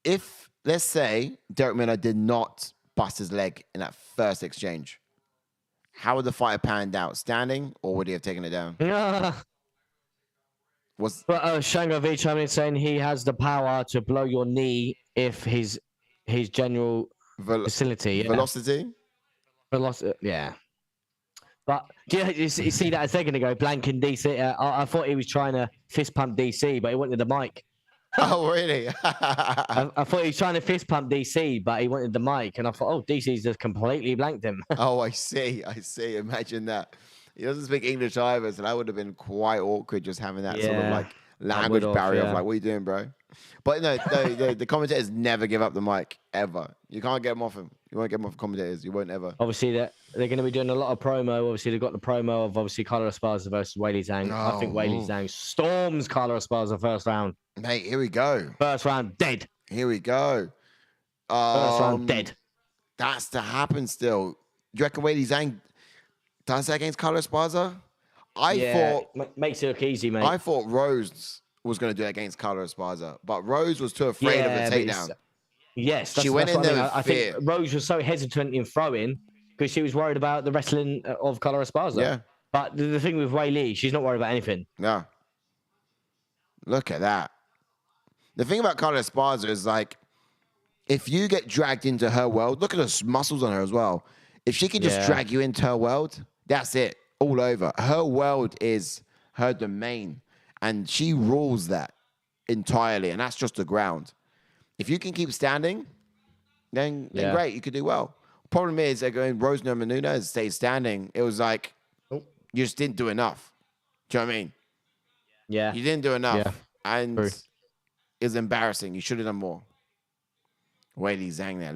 If let's say Derek Minna did not bust his leg in that first exchange, how would the fight have panned out? Standing, or would he have taken it down? Shango V chiming in saying he has the power to blow your knee if his general velocity. Yeah. But you see that a second ago, blanking DC. I thought he was trying to fist pump DC, but he wanted the mic. Oh, really? I thought he was trying to fist pump DC, but he wanted the mic. And I thought, DC's just completely blanked him. Oh, I see. Imagine that. He doesn't speak English either, so that would have been quite awkward just having that sort of like language barrier of like, what are you doing, bro? But no, the commentators never give up the mic, ever. You can't get them off him. You won't get them off commentators. You won't ever. Obviously, they're going to be doing a lot of promo. Obviously, they've got the promo of Carlos Esparza versus Weili Zhang. I think Weili Zhang storms Carlos Esparza first round. Mate, here we go. First round, dead. Here we go. First round, dead. That's to happen still. Do you reckon Weili Zhang does that against Carlos Esparza? I thought... Makes it look easy, mate. I thought Rose was going to do it against Carlos Esparza, but Rose was too afraid of the takedown. Yes, she went in there. I think Rose was so hesitant in throwing because she was worried about the wrestling of Carlos Esparza. Yeah. But the thing with Weili, she's not worried about anything. No. Look at that. The thing about Carlos Esparza is like, if you get dragged into her world, look at the muscles on her as well. If she can just drag you into her world, that's it. All over. Her world is her domain. And she rules that entirely. And that's just the ground. If you can keep standing, then great. You could do well. Problem is, they're going Rose Namajunas stays standing. It was like, you just didn't do enough. Do you know what I mean? Yeah. You didn't do enough. And True. it was embarrassing. You should have done more. Weili Zhang there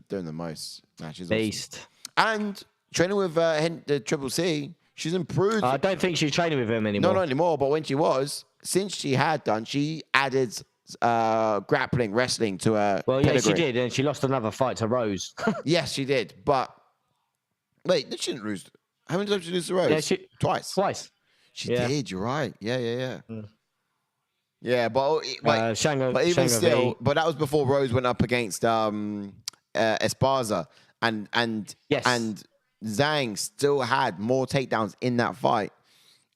doing the most. Nah, she's Beast. awesome. And training with the Triple C, she's improved. I don't think she's training with him anymore. No, not anymore. But when she was, since she had done, she added grappling, wrestling to her pedigree. Yeah, she did, and she lost another fight to Rose. Yes, she did. But wait, she didn't lose. How many times did she lose to Rose? Yeah, Twice. She did. You're right. Yeah. Yeah, but even still, but that was before Rose went up against Esparza, and Zhang still had more takedowns in that fight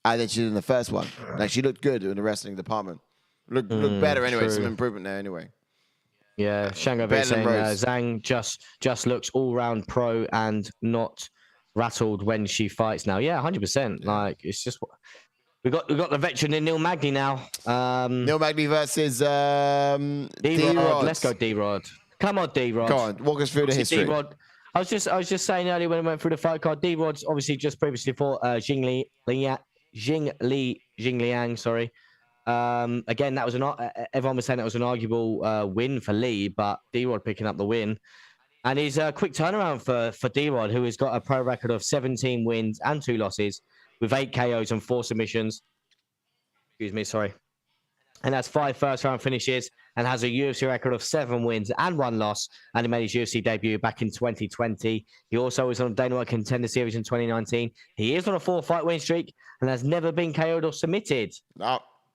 than she did in the first one. Like she looked good in the wrestling department. Looked better anyway. True. Some improvement there anyway. Yeah, Shango saying Zhang just looks all round pro and not rattled when she fights now. Yeah, 100%. Like it's just. We got the veteran in Neil Magny now. Neil Magny versus D-Rod. Let's go D-Rod. Come on, D-Rod. Go on, walk us through the history. D-Rod. I was just saying earlier when I went through the fight card, D-Rod's obviously just previously fought Jing Liang. Sorry. Again, that was everyone was saying that was an arguable win for Lee, but D-Rod picking up the win. And he's a quick turnaround for D-Rod, who has got a pro record of 17 wins and 2 losses. With 8 KOs and 4 submissions. Excuse me, sorry. And that's 5 first-round finishes and has a UFC record of 7 wins and 1 loss. And he made his UFC debut back in 2020. He also was on Dana White Contender Series in 2019. He is on a 4-fight win streak and has never been KO'd or submitted.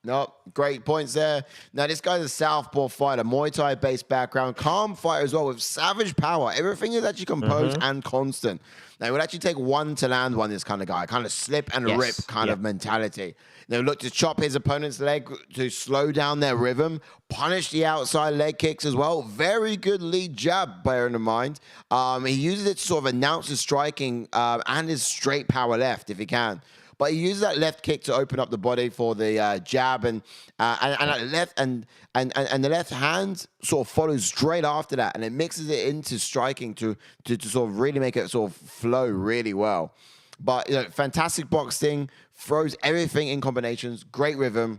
No, great points there. Now, this guy's a southpaw fighter, Muay Thai-based background, calm fighter as well with savage power. Everything is actually composed and constant. Now, it would actually take one to land one, this kind of guy, kind of slip and rip kind of mentality. They would look to chop his opponent's leg to slow down their rhythm, punish the outside leg kicks as well. Very good lead jab, bearing in mind. He uses it to sort of announce his striking and his straight power left, if he can. But he uses that left kick to open up the body for the jab, and the left hand sort of follows straight after that, and it mixes it into striking to sort of really make it sort of flow really well. But fantastic boxing, throws everything in combinations, great rhythm,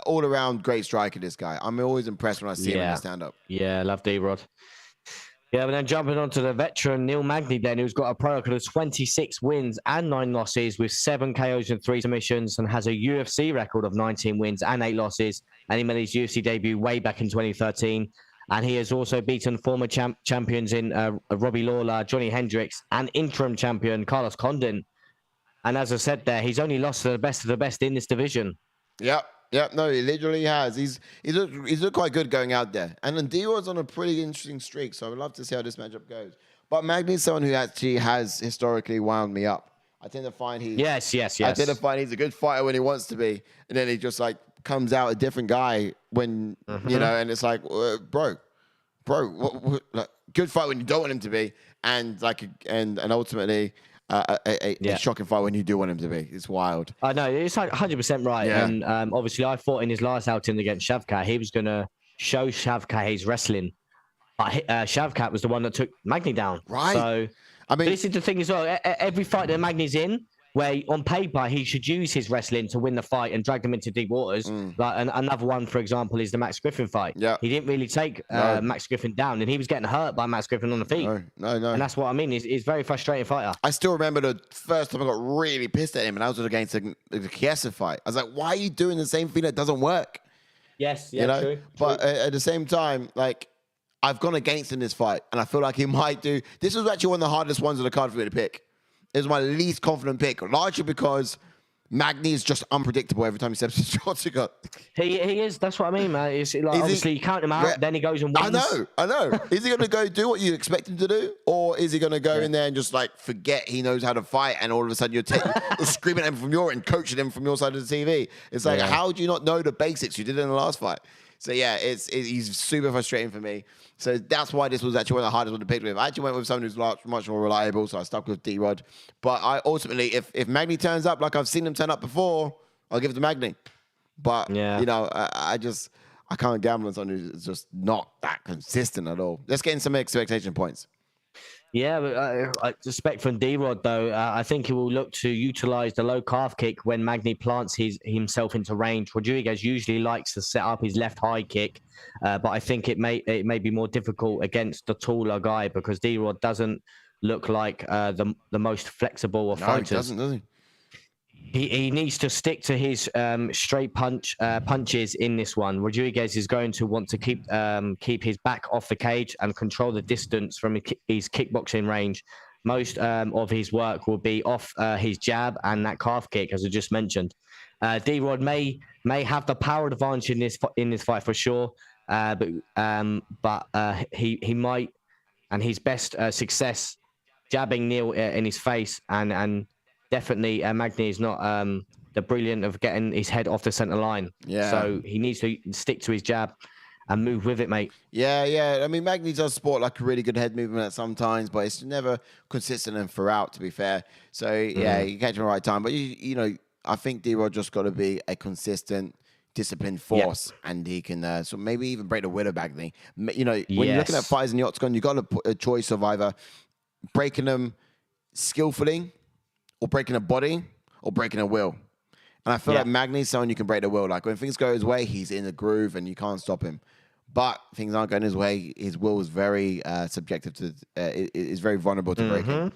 all around great striker. This guy, I'm always impressed when I see him in the stand up. Yeah, love D-Rod. Yeah, but then jumping on to the veteran Neil Magny then, who's got a pro record of 26 wins and 9 losses with 7 KOs and 3 submissions and has a UFC record of 19 wins and 8 losses. And he made his UFC debut way back in 2013. And he has also beaten former champions in Robbie Lawler, Johnny Hendricks, and interim champion Carlos Condon. And as I said there, he's only lost to the best of the best in this division. Yep, no, he literally has. He's looked quite good going out there. And then D-Rod's on a pretty interesting streak, so I would love to see how this matchup goes. But Magny's someone who actually has historically wound me up. I tend to find Yes. I tend to find he's a good fighter when he wants to be, and then he just like comes out a different guy when and it's like, bro, what, like, good fight when you don't want him to be, and ultimately. A shocking fight when you do want him to be. It's wild. I know, it's like 100% right. Yeah. And obviously, I thought in his last outing against Shavkat, he was going to show Shavkat his wrestling. But Shavkat was the one that took Magny down. Right. So, I mean, this is the thing as well. Every fight that Magny's in, where on paper he should use his wrestling to win the fight and drag them into deep waters. Like another one, for example, is the Max Griffin fight. Yeah. He didn't really take Max Griffin down, and he was getting hurt by Max Griffin on the feet. No. And that's what I mean. He's a very frustrating fighter. I still remember the first time I got really pissed at him, and I was against the Chiesa fight. I was like, why are you doing the same thing that doesn't work? Yes, true. But at the same time, like, I've gone against him this fight, and I feel like he might do. This was actually one of the hardest ones on the card for me to pick. It was my least confident pick, largely because Magny is just unpredictable every time he steps his shot. He is. That's what I mean, man. It's like, obviously, you count him out, then he goes and wins. I know. Is he going to go do what you expect him to do? Or is he going to go in there and just, like, forget he knows how to fight, and all of a sudden you're screaming at him from your end, coaching him from your side of the TV? It's like, how do you not know the basics you did in the last fight? So, yeah, he's super frustrating for me. So that's why this was actually one of the hardest ones to pick with. I actually went with someone who's much more reliable, so I stuck with D-Rod. But I ultimately, if Magny turns up like I've seen him turn up before, I'll give it to Magny. But, I can't gamble on someone who's just not that consistent at all. Let's get in some expectation points. Yeah, but I suspect from D-Rod, though, I think he will look to utilize the low calf kick when Magny plants himself into range. Rodriguez usually likes to set up his left high kick, but I think it may be more difficult against the taller guy because D-Rod doesn't look like the most flexible of fighters. No, he doesn't, does he? He needs to stick to his straight punches in this one. Rodriguez is going to want to keep his back off the cage and control the distance from his kickboxing range. Most of his work will be off his jab and that calf kick, as I just mentioned. D-Rod may have the power advantage in this fight for sure, but he might, and his best success jabbing Neil in his face and definitely Magny is not the brilliant of getting his head off the center line. Yeah. So he needs to stick to his jab and move with it, mate. Yeah. I mean, Magny does sport like a really good head movement at sometimes, but it's never consistent and throughout, to be fair. So, yeah, you catch him at the right time. But, you know, I think D-Rod just got to be a consistent, disciplined force, and he can so maybe even break the will of Magny. You know, when you're looking at fighters in the octagon, you've got to put a choice of either breaking them skillfully or breaking a body or breaking a will. And I feel like Magny's someone you can break the will. Like when things go his way, he's in the groove and you can't stop him. But things aren't going his way. His will is very subjective to, is very vulnerable to breaking.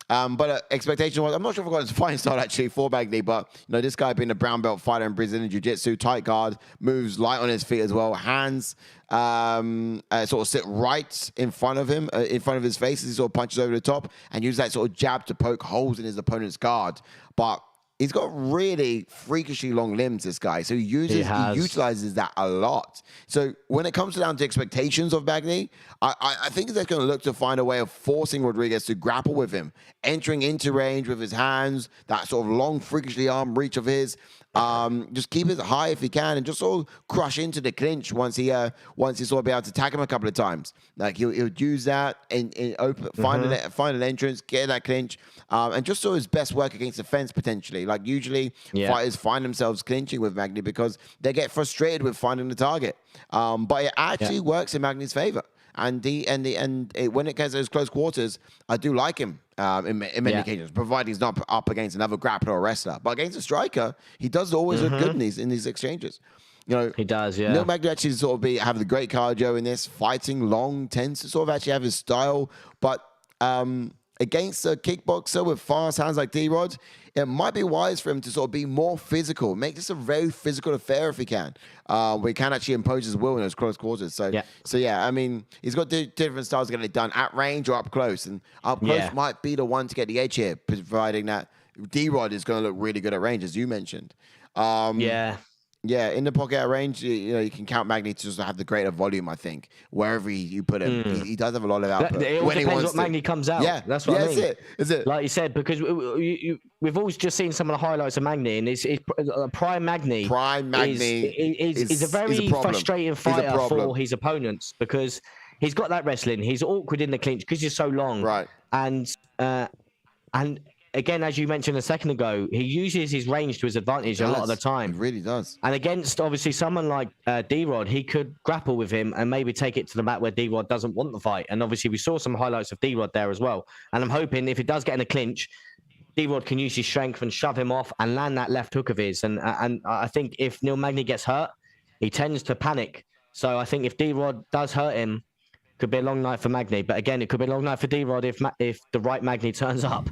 But expectation was, I'm not sure if I got his fighting style actually for Magny, but you know, this guy being a brown belt fighter in Brazilian Jiu-Jitsu, tight guard, moves light on his feet as well, hands sort of sit right in front of him, in front of his face as he sort of punches over the top and use that sort of jab to poke holes in his opponent's guard. But he's got really freakishly long limbs, this guy. So he utilizes that a lot. So when it comes down to expectations of Magny, I think they're going to look to find a way of forcing Rodriguez to grapple with him, entering into range with his hands, that sort of long, freakishly arm reach of his. Just keep it high if he can, and just sort of crush into the clinch once he sort of be able to attack him a couple of times. Like he'll use that and open, find an entrance, get that clinch, and just sort of his best work against the fence potentially. Like usually fighters find themselves clinching with Magny because they get frustrated with finding the target. But it actually works in Magny's favor. And when it gets to those close quarters, I do like him in many occasions, provided he's not up against another grappler or wrestler. But against a striker, he does always look good in these exchanges. You know, he does. Yeah, Neil Magny actually sort of have the great cardio in this, fighting long, tends to sort of actually have his style, but against a kickboxer with fast hands like D-Rod, it might be wise for him to sort of be more physical, make this a very physical affair if he can, where he can actually impose his will in those close quarters. So I mean, he's got different styles to get it done at range or up close, and up close might be the one to get the edge here, providing that D-Rod is going to look really good at range, as you mentioned. Yeah, in the pocket at range, you know, you can count Magny to just have the greater volume, I think, wherever you put him. He does have a lot of output. It all depends what Magny comes out. Yeah, that's what I mean. That's it. Like you said, because we've always just seen some of the highlights of Magny, and it's Prime Magny. Prime Magny is a very frustrating fighter for his opponents because he's got that wrestling. He's awkward in the clinch because he's so long. Right. And again, as you mentioned a second ago, he uses his range to his advantage a lot of the time. He really does. And against, obviously, someone like D-Rod, he could grapple with him and maybe take it to the mat where D-Rod doesn't want the fight. And obviously, we saw some highlights of D-Rod there as well. And I'm hoping if it does get in a clinch, D-Rod can use his strength and shove him off and land that left hook of his. And I think if Neil Magny gets hurt, he tends to panic. So I think if D-Rod does hurt him, it could be a long night for Magny. But again, it could be a long night for D-Rod if the right Magny turns up.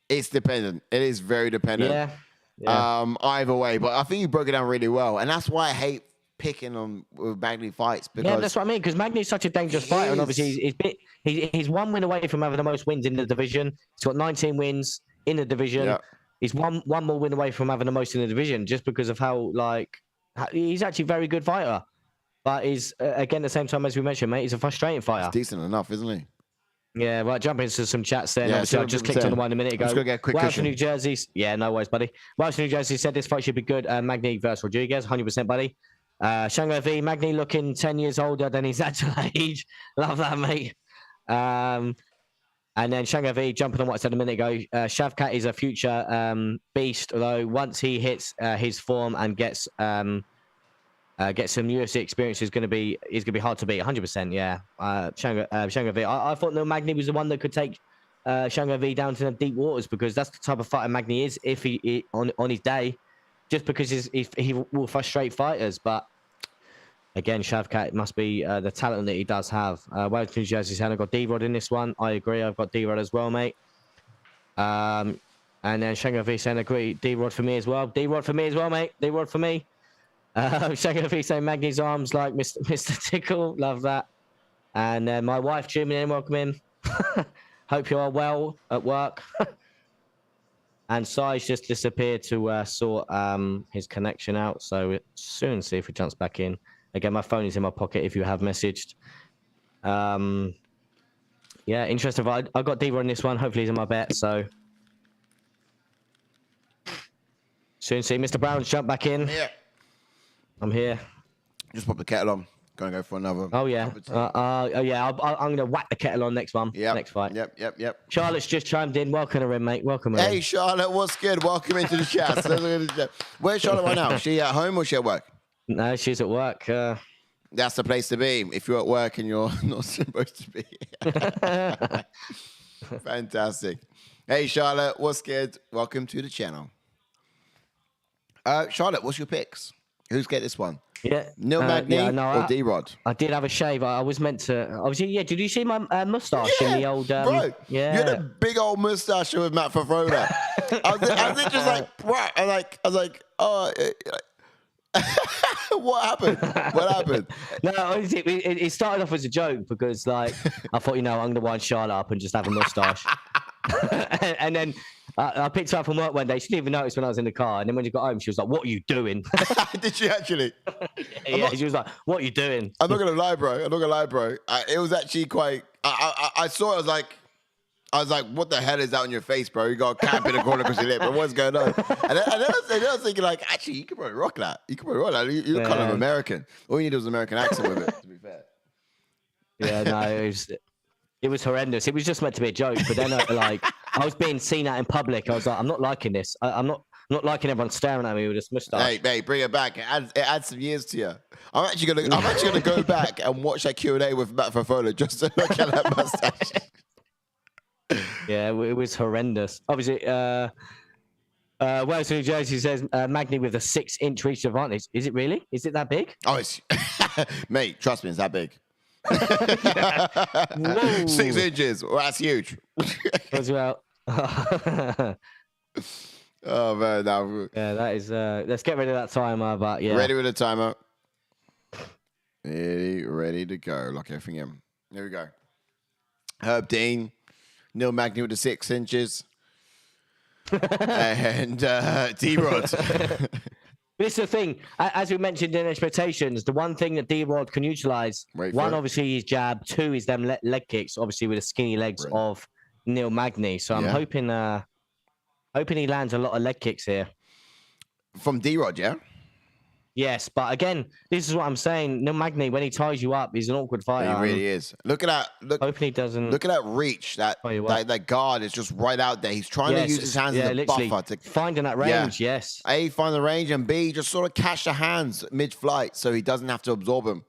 It's dependent. It is very dependent. Yeah. Either way, but I think you broke it down really well, and that's why I hate picking on with Magny fights. Because that's what I mean. Because Magny is such a dangerous fighter, and obviously he's one win away from having the most wins in the division. He's got 19 wins in the division. Yeah. He's one more win away from having the most in the division, just because of how he's actually a very good fighter. But he's again, at the same time as we mentioned, mate, he's a frustrating fighter. He's decent enough, isn't he? Yeah, right. Jump into some chats there. Obviously, I just clicked on the one a minute ago. Let's go get a quick Welsh, New Jersey. Yeah, no worries, buddy. Welsh, New Jersey said this fight should be good. Magny versus Rodriguez, 100%, buddy. Shango V, Magny looking 10 years older than his actual age. Love that, mate. And then Shango V jumping on what I said a minute ago. Shavkat is a future beast, although once he hits his form and gets get some UFC experience is going to be hard to beat. 100%. Yeah. Shango V. I thought Neil Magny was the one that could take Shango V down to the deep waters, because that's the type of fighter Magny is if he on his day, just because he will frustrate fighters. But again, Shavkat must be the talent that he does have. Wellington Jersey's hand. I've got D-Rod in this one. I agree. I've got D-Rod as well, mate. And then Shango V saying agree. D-Rod for me as well. D-Rod for me as well, mate. D-Rod for me. Shango V saying Magny's arms like Mr. Tickle. Love that. And then my wife tuning in. Welcome in. Hope you are well at work. And Sai's just disappeared to sort his connection out. So soon see if he jumps back in. Again, my phone is in my pocket if you have messaged. Yeah, interesting. I got D-Rod in this one. Hopefully he's in my bet. So soon see Mr. Brown's jump back in. Yeah. I'm here. Just pop the kettle on. Gonna go for another. Oh yeah. Yeah. I'm gonna whack the kettle on next one. Yeah. Next fight. Yep. Charlotte's just chimed in. Welcome her in, mate. Welcome her. Hey in. Charlotte, what's good? Welcome into the chat. Where's Charlotte right now? She at home or she at work? No, she's at work. That's the place to be if you're at work and you're not supposed to be. Fantastic. Hey Charlotte, what's good? Welcome to the channel. Charlotte, what's your picks? Who's get this one? Yeah. Neil Magny or D-Rod? I did have a shave. I was meant to. Obviously, yeah. Did you see my mustache in the old? Bro, yeah. you had a big old mustache with Matt Fafroda. I was just like, right. I was like, oh. What happened? What happened? No, honestly, it started off as a joke because, like, I thought, I'm going to wind Charlotte up and just have a mustache. And then I picked her up from work one day. She didn't even notice when I was in the car. And then when she got home, she was like, "What are you doing?" Did she actually? Yeah, she was like, "What are you doing?" I'm not gonna lie, bro. It was actually quite. I saw it. I was like, "What the hell is that on your face, bro? You got a cap in the corner because you lip. But what's going on?" And then I was thinking, like, actually, you could probably rock that. You're kind of American. All you need was an American accent with it. To be fair. Yeah, no, it was horrendous. It was just meant to be a joke, but then I was being seen at in public. I was like, I'm not liking this. I'm not liking everyone staring at me with this mustache. Hey, bring it back. It adds some years to you. I'm actually gonna go back and watch that Q&A with Matt Fafroda just to look at that mustache. Yeah, it was horrendous. Obviously, Wales, New Jersey says Magny with a 6-inch reach advantage. Is it really? Is it that big? Oh, it's mate. Trust me, it's that big. 6 inches. Well, that's huge. As well. Oh man, no. Yeah, that is. Let's get rid of that timer. But yeah, ready with the timer. Ready to go. Lock everything in. There we go. Herb Dean, Neil Magny with the 6 inches, and D-Rod. This is the thing, as we mentioned in expectations, the one thing that D-Rod can utilize, one, obviously, his jab, 2 is them leg kicks, obviously, with the skinny legs of Neil Magny. So I'm hoping he lands a lot of leg kicks here. From D-Rod, yeah? Yes, but again, this is what I'm saying. Neil Magny, when he ties you up, he's an awkward fighter. He really is. Look at that. Hoping he doesn't. Look at that reach. That guard is just right out there. He's trying to use his hands as a buffer. Finding that range, yes. A, find the range, and B, just sort of catch the hands mid-flight so he doesn't have to absorb them.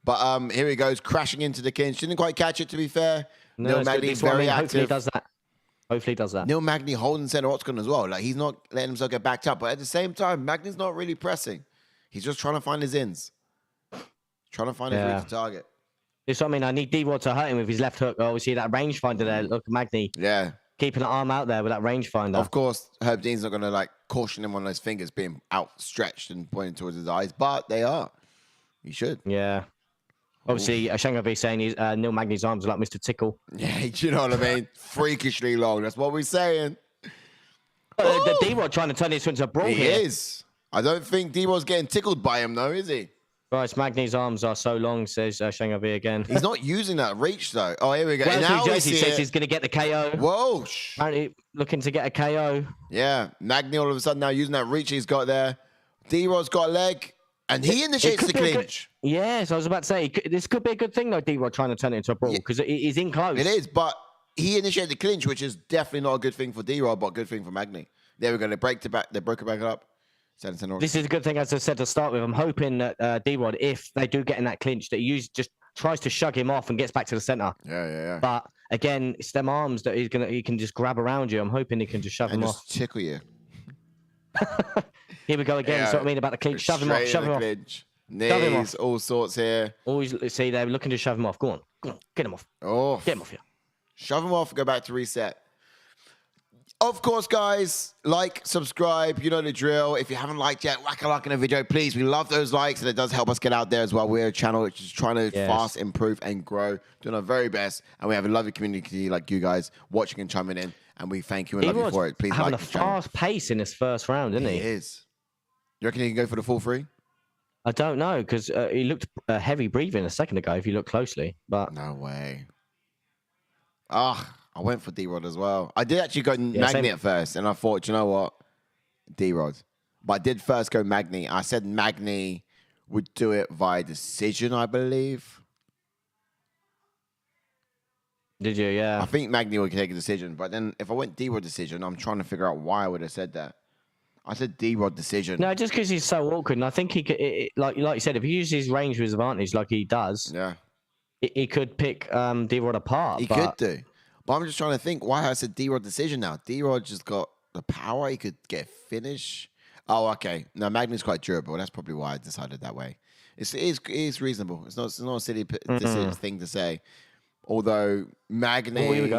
But here he goes, crashing into the clinch. Didn't quite catch it, to be fair. No, Neil Magny's very active. Hopefully he does that. Neil Magny holding center octagon as well. Like, he's not letting himself get backed up. But at the same time, Magny's not really pressing. He's just trying to find his ins. Trying to find his reach to target. That's what I mean. I need D-Rod to hurt him with his left hook. Obviously, that rangefinder there. Look, Magny. Yeah. Keeping an arm out there with that rangefinder. Of course, Herb Dean's not going to, caution him on those fingers being outstretched and pointing towards his eyes. But they are. He should. Yeah. Obviously, Shango V saying Neil Magny's arms are like Mr. Tickle. Yeah, you know what I mean? Freakishly long. That's what we're saying. The D-Rod trying to turn this into a brawl here. He is. I don't think D-Rod's getting tickled by him, though, is he? Right, Magny's arms are so long, says Shango V again. He's not using that reach, though. Oh, here we go. Well, now Jersey says he's going to get the KO. Whoa. Apparently looking to get a KO. Yeah, Magny all of a sudden now using that reach he's got there. D-Rod's got a leg, and he initiates the clinch. Yes, I was about to say, this could be a good thing, though, D-Rod trying to turn it into a brawl, because he's in close. It is, but he initiated the clinch, which is definitely not a good thing for D-Rod, but a good thing for Magny. There we go. They broke it back up. This is a good thing, as I said to start with. I'm hoping that D-Rod, if they do get in that clinch, that he just tries to shug him off and gets back to the center. Yeah. But again, it's them arms that he can just grab around you. I'm hoping he can just shove him off. Tickle you. Here we go again. That's what I mean about the clinch. Shove him off. Shove him off. Knees, all sorts here. Always see they're looking to shove him off. Go on, get him off. Oh, get him off here. Shove him off. Go back to reset. Of course, guys, like, subscribe. You know the drill. If you haven't liked yet, whack a like in the video, please. We love those likes, and it does help us get out there as well. We're a channel which is trying to fast improve and grow, doing our very best, and we have a lovely community like you guys watching and chiming in, and we thank you and love you for it. Please having like a fast pace in this first round, isn't he? He is. You reckon he can go for the full three? I don't know, because he looked heavy breathing a second ago, if you look closely. But no way. I went for D-Rod as well. I did actually go Magny at first, and I thought, you know what? D-Rod. But I did first go Magny. I said Magny would do it via decision, I believe. Did you? Yeah. I think Magny would take a decision. But then if I went D-Rod decision, I'm trying to figure out why I would have said that. I said D-Rod decision. No, just because he's so awkward. And I think he could, like you said, if he uses his range to his advantage like he does, he could pick D-Rod apart. He could do. But I'm just trying to think why I said D-Rod decision now. D-Rod just got the power. He could get a finish. Oh, okay. No, Magny's quite durable. That's probably why I decided that way. It is reasonable. It's not a silly thing to say. Although Magny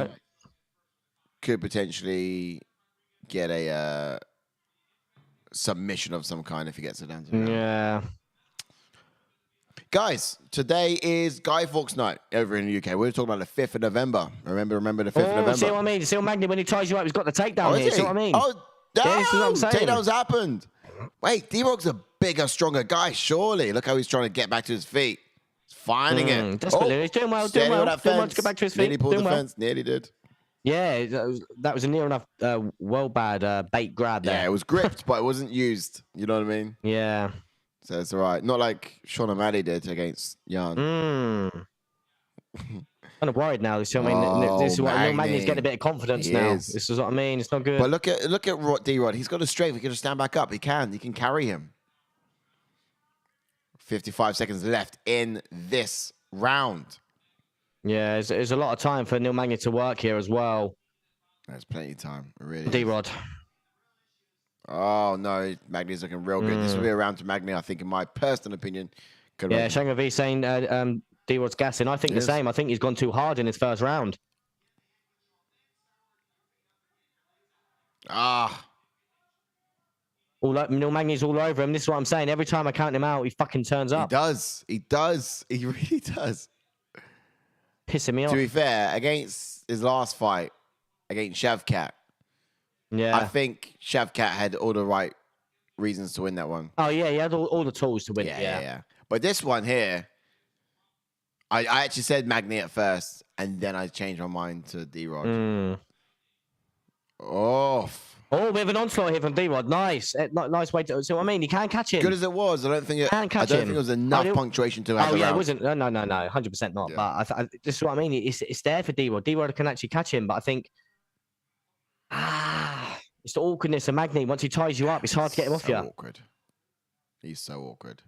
could potentially get a submission of some kind if he gets it down to the ground. Guys, today is Guy Fawkes night over in the UK. We're talking about the 5th of November. Remember the 5th of November? See what I mean? See what Magny, when he ties you up, he's got the takedown here. See what I mean? Oh, this is what I'm saying. Takedowns happened. Wait, D-Rog's a bigger, stronger guy, surely. Look how he's trying to get back to his feet. He's finding it. Desperately. He's doing well, doing well to get back to his feet. Nearly pulled the fence. Nearly did. Yeah, that was a near enough, bad bait grab there. Yeah, it was gripped, but it wasn't used. You know what I mean? Yeah. So it's all right. Not like Sean O'Malley did against Jan. Kind of worried now. So, I mean, this is what Magny's getting a bit of confidence now. This is what I mean. It's not good. But look at D-Rod. He's got a strength. He can just stand back up. He can carry him. 55 seconds left in this round. Yeah, there's a lot of time for Neil Magny to work here as well. There's plenty of time. Really. D-Rod. Oh, no. Magny's looking real good. This will be a round to Magny, I think, in my personal opinion. Yeah, Shango V saying D-Rod's gassing. I think the same. I think he's gone too hard in his first round. Neil Magny's all over him. This is what I'm saying. Every time I count him out, he fucking turns up. He does. He does. He really does. Pissing me off. To be fair, against his last fight, against Shavkat, I think Shavkat had all the right reasons to win that one. Oh, yeah, he had all the tools to win. Yeah. But this one here, I actually said Magny at first, and then I changed my mind to D-Rod. Oh, bit of an onslaught here from D-Rod. Nice. Nice way to... See what I mean? You can catch him. Good as it was, I don't think it was enough punctuation to have it wasn't. No. 100% not. Yeah. But this is what I mean. It's there for D-Rod. D-Rod can actually catch him, but I think... it's the awkwardness of Magny. Once he ties you up, it's hard to get him off you. Awkward. He's so awkward.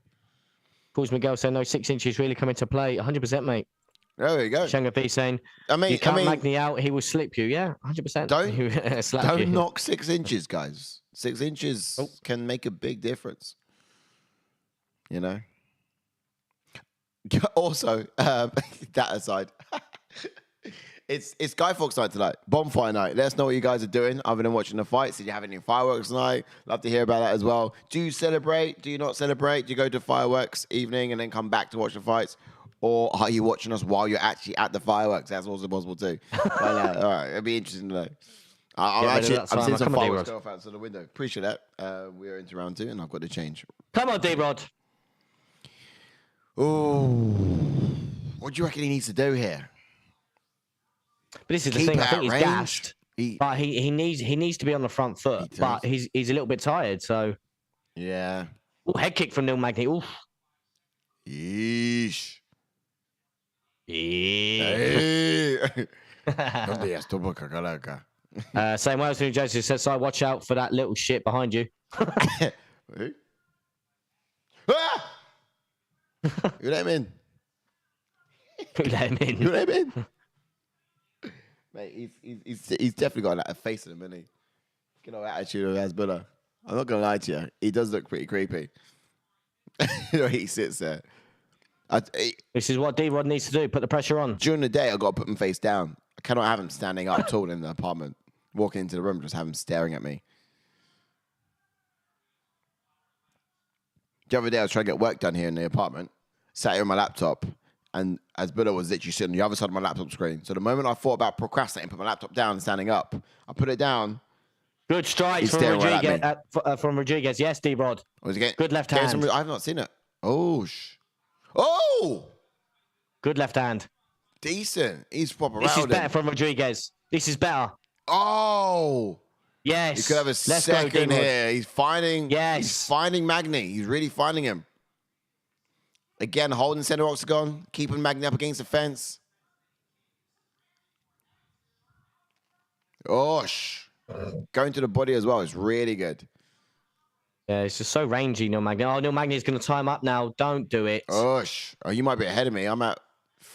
Pauls Miguel saying, no, 6 inches really come into play. 100%, mate. There you go. Shango B saying, you count Magny out, he will slip you. Yeah, 100%. Don't knock 6 inches, guys. 6 inches can make a big difference. You know? Also, that aside, it's Guy Fawkes night tonight. Bonfire night. Let us know what you guys are doing other than watching the fights. Did you have any fireworks tonight? Love to hear about that as well. Do you celebrate? Do you not celebrate? Do you go to fireworks evening and then come back to watch the fights? Or are you watching us while you're actually at the fireworks? That's also possible too. All right, it'd be interesting to know. I'm seeing some fireworks go off outside the window. Appreciate that. We're into round 2, and I've got to change. Come on, D-Rod. Ooh, what do you reckon he needs to do here? But this is the thing. I think he's gassed. But he needs to be on the front foot. But he's a little bit tired. So yeah. Ooh, head kick from Neil Magny. Oof. Yeesh. Same way as New Jersey says, so watch out for that little shit behind you. Who? Ah! You let him in. Who let him in? You let him in. Mate, he's definitely got like, a face in him, isn't he? Get no attitude of Hezbollah. I'm not gonna lie to you. He does look pretty creepy. You know, he sits there. This is what D-Rod needs to do. Put the pressure on. During the day, I've got to put him face down. I cannot have him standing up tall in the apartment. Walking into the room, just have him staring at me. The other day, I was trying to get work done here in the apartment. Sat here on my laptop, and Hezbollah was literally sitting on the other side of my laptop screen. So the moment I thought about procrastinating, put my laptop down and standing up, I put it down. Good strikes from Rodriguez. Yes, D-Rod. Good left hand. I've not seen it. Oh, oh! Good left hand. Decent. He's proper. This is better from Rodriguez. This is better. Oh! Yes. You could have a second here. He's finding. Yes. He's finding Magny. He's really finding him. Again, holding center octagon, keeping Magny up against the fence. Osh. Going to the body as well is really good. Yeah, it's just so rangy, Neil Magny. Oh, Neil Magny is going to time up now. Don't do it. Osh. Oh, you might be ahead of me. I'm at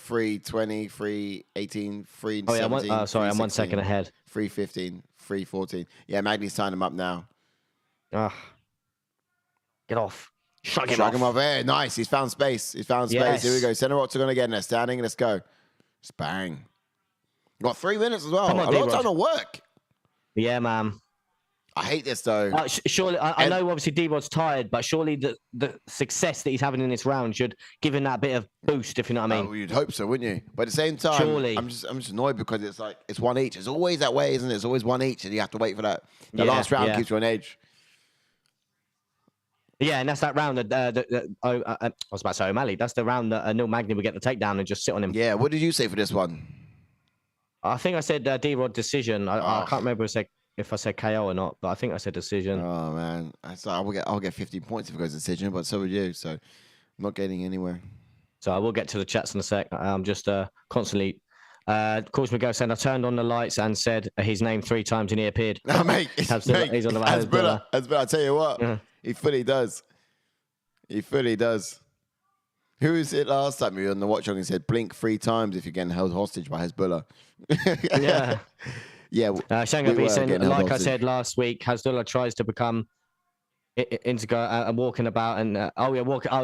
3:20, 3:18, 3:17. Oh, yeah. Sorry, I'm 1 second ahead. 3:15, 3:14. Yeah, Magny's tying him up now. Get off. Shrug him off. There. Nice. He's found space. He's found space. Yes. Here we go. Center octagon again. They're standing. Let's go. Just bang. Got 3 minutes as well. Come on, a lot of time to work. Yeah, man. I hate this though. Surely, I know obviously D-Rod's tired, but surely the success that he's having in this round should give him that bit of boost, if you know what I mean. Well, you'd hope so, wouldn't you? But at the same time, surely. I'm just annoyed because it's like it's one each. It's always that way, isn't it? It's always one each, and you have to wait for that. The last round keeps you on edge. Yeah, and that's that round that I was about to say O'Malley. That's the round that Neil Magny would get the takedown and just sit on him. Yeah. What did you say for this one? I think I said D-Rod decision. I can't remember if I said KO or not, but I think I said decision. Oh man, I'll get 15 points if it goes decision, but so would you. So I'm not getting anywhere. So I will get to the chats in a sec. I'm just constantly. Calls me go saying I turned on the lights and said his name 3 times and he appeared. No, mate, he's on the Hezbollah. I tell you what, he fully does. He fully does. Who was it last time? We were on the watch and said blink 3 times if you're getting held hostage by Hezbollah. Yeah. Yeah. Like I said last week, Hezbollah tries to become indigo and walking about and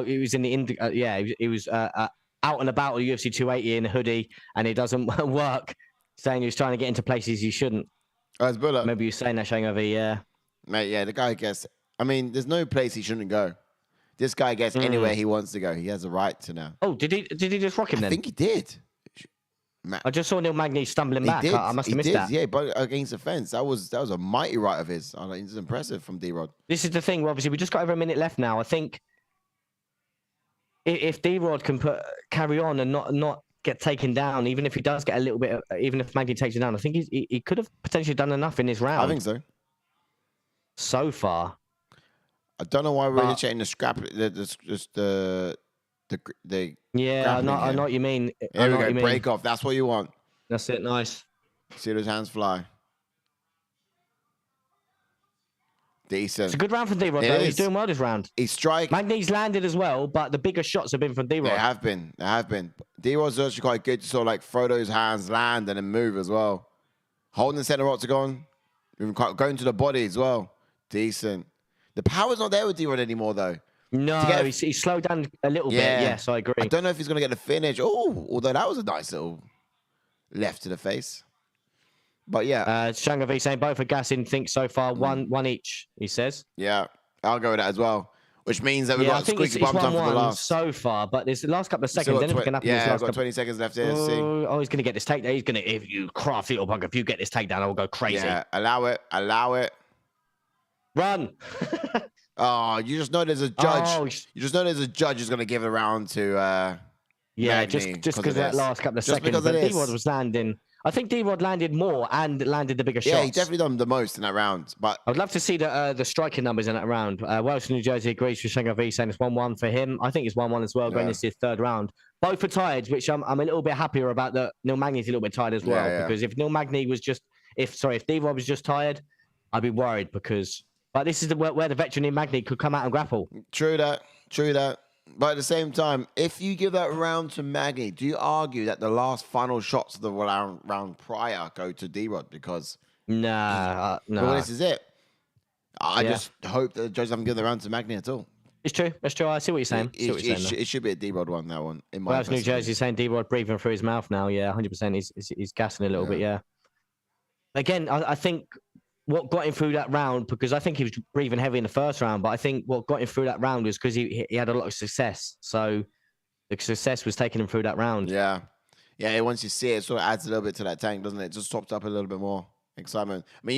he was in the he was out and about with UFC 280 in a hoodie and it doesn't work. Saying he was trying to get into places he shouldn't. Hezbollah. Maybe you saying that, Shang over, yeah. Mate, yeah, the guy gets. I mean, there's no place he shouldn't go. This guy gets anywhere he wants to go. He has a right to now. Oh, did he just rock him then? I think he did. I just saw Neil Magny stumbling back. I must have missed that. Yeah, but against the fence. That was a mighty right of his. It's impressive from D-Rod. This is the thing. Obviously, we just got over a minute left now. I think if D-Rod can carry on and not get taken down, even if he does get a little bit, even if Magny takes him down, I think he could have potentially done enough in his round. I think so. So far. I don't know why we're initiating the scrap. Yeah, I know what you mean. Here we go. Break off. That's what you want. That's it. Nice. See those hands fly. Decent. It's a good round for D-Rod, though. He's doing well this round. He's striking. Magny's landed as well, but the bigger shots have been from D-Rod. They have been. D-Rod's actually quite good to sort of like throw those hands, land, and then move as well. Holding the center octagon. Going to the body as well. Decent. The power's not there with D-Rod anymore, though. No, he's slowed down a little bit. Yes, I agree. I don't know if he's going to get the finish. Oh, although that was a nice little left to the face. But yeah. Shangavi saying both are gassing, think so far. One each, he says. Yeah, I'll go with that as well. Which means that we've got squeaky bum time for the last. So far, but there's the last couple of seconds. Anything can happen. Yeah, I've got 20 seconds left here. Oh, he's going to get this takedown. He's going to, if you crafty little punk, if you get this takedown, I will go crazy. Yeah, allow it. Run. Oh, you just know there's a judge. You just know there's a judge who's going to give it around to yeah, Magny just because of that last couple of seconds. But D-Rod was landing. I think D-Rod landed more and landed the bigger shots. Yeah, he definitely done the most in that round. But I'd love to see the striking numbers in that round. Welsh, New Jersey agrees with Shangavi saying it's 1-1 for him. I think it's 1-1 as well going into his 3rd round. Both are tired, which I'm a little bit happier about. That Neil Magny's a little bit tired as well because if Neil Magny was if D-Rod was just tired, I'd be worried because But this is where the veteran in Magny could come out and grapple. True that. True that. But at the same time, if you give that round to Magny, do you argue that the last final shots of the round prior go to D-Rod? Because no. Well, this is it. I just hope that the judges haven't given the round to Magny at all. It's true. That's true. I see what you're saying. It should be a D-Rod one, that one. In my Whereas New Jersey's saying D-Rod breathing through his mouth now. Yeah, 100%. He's gassing a little bit, yeah. Again, I think what got him through that round, because I think he was breathing heavy in the first round, but I think what got him through that round was because he had a lot of success. So the success was taking him through that round. Yeah. Yeah, once you see it, it sort of adds a little bit to that tank, doesn't it? It just tops up a little bit more excitement. I mean,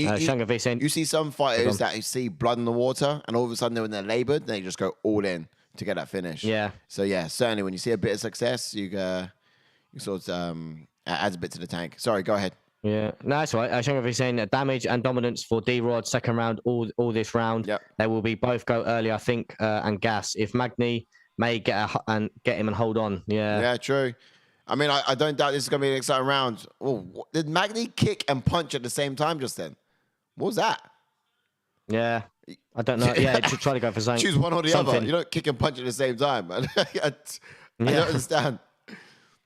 you see some fighters that you see blood in the water, and all of a sudden when they're labored, they just go all in to get that finish. Yeah. So yeah, certainly when you see a bit of success, you sort of adds a bit to the tank. Sorry, go ahead. Yeah, no, that's right. Shanghai saying damage and dominance for D-Rod second round, all this round. Yep. They will be both go early, I think, and gas. If Magny may get him and hold on. Yeah. Yeah, true. I mean, I don't doubt this is going to be an exciting round. Oh, did Magny kick and punch at the same time just then? What was that? Yeah, I don't know. Yeah, just try to go for something. Choose one or the other. You don't kick and punch at the same time. I don't understand.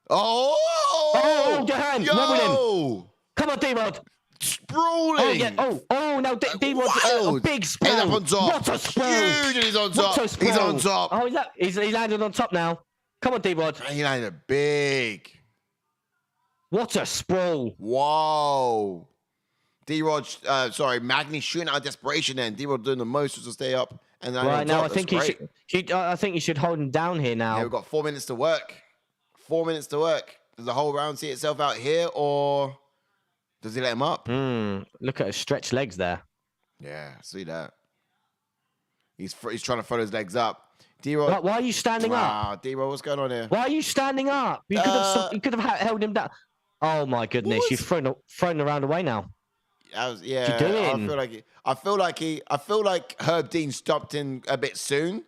Oh, your hand. Yo! Come on, D-Rod. Sprawling. Now D-Rod's a big sprawl. He's up on top. What a sprawl. Huge, and he's on top. He's on top. Oh, he's landed on top now. Come on, D-Rod. He landed big. What a sprawl. Whoa. D-Rod, Magny shooting out of desperation then. D-Rod doing the most just to stay up. And then right now, I think you should hold him down here now. Yeah, we've got 4 minutes to work. 4 minutes to work. Does the whole round see itself out here, or does he let him up? Look at his stretched legs there. Yeah, see that. He's trying to throw his legs up. D-Rod. Why are you standing up? D-Rod, what's going on here? Why are you standing up? You could have held him down. Oh my goodness, you've thrown the round away now. What you doing? I feel like Herb Dean stopped in a bit soon.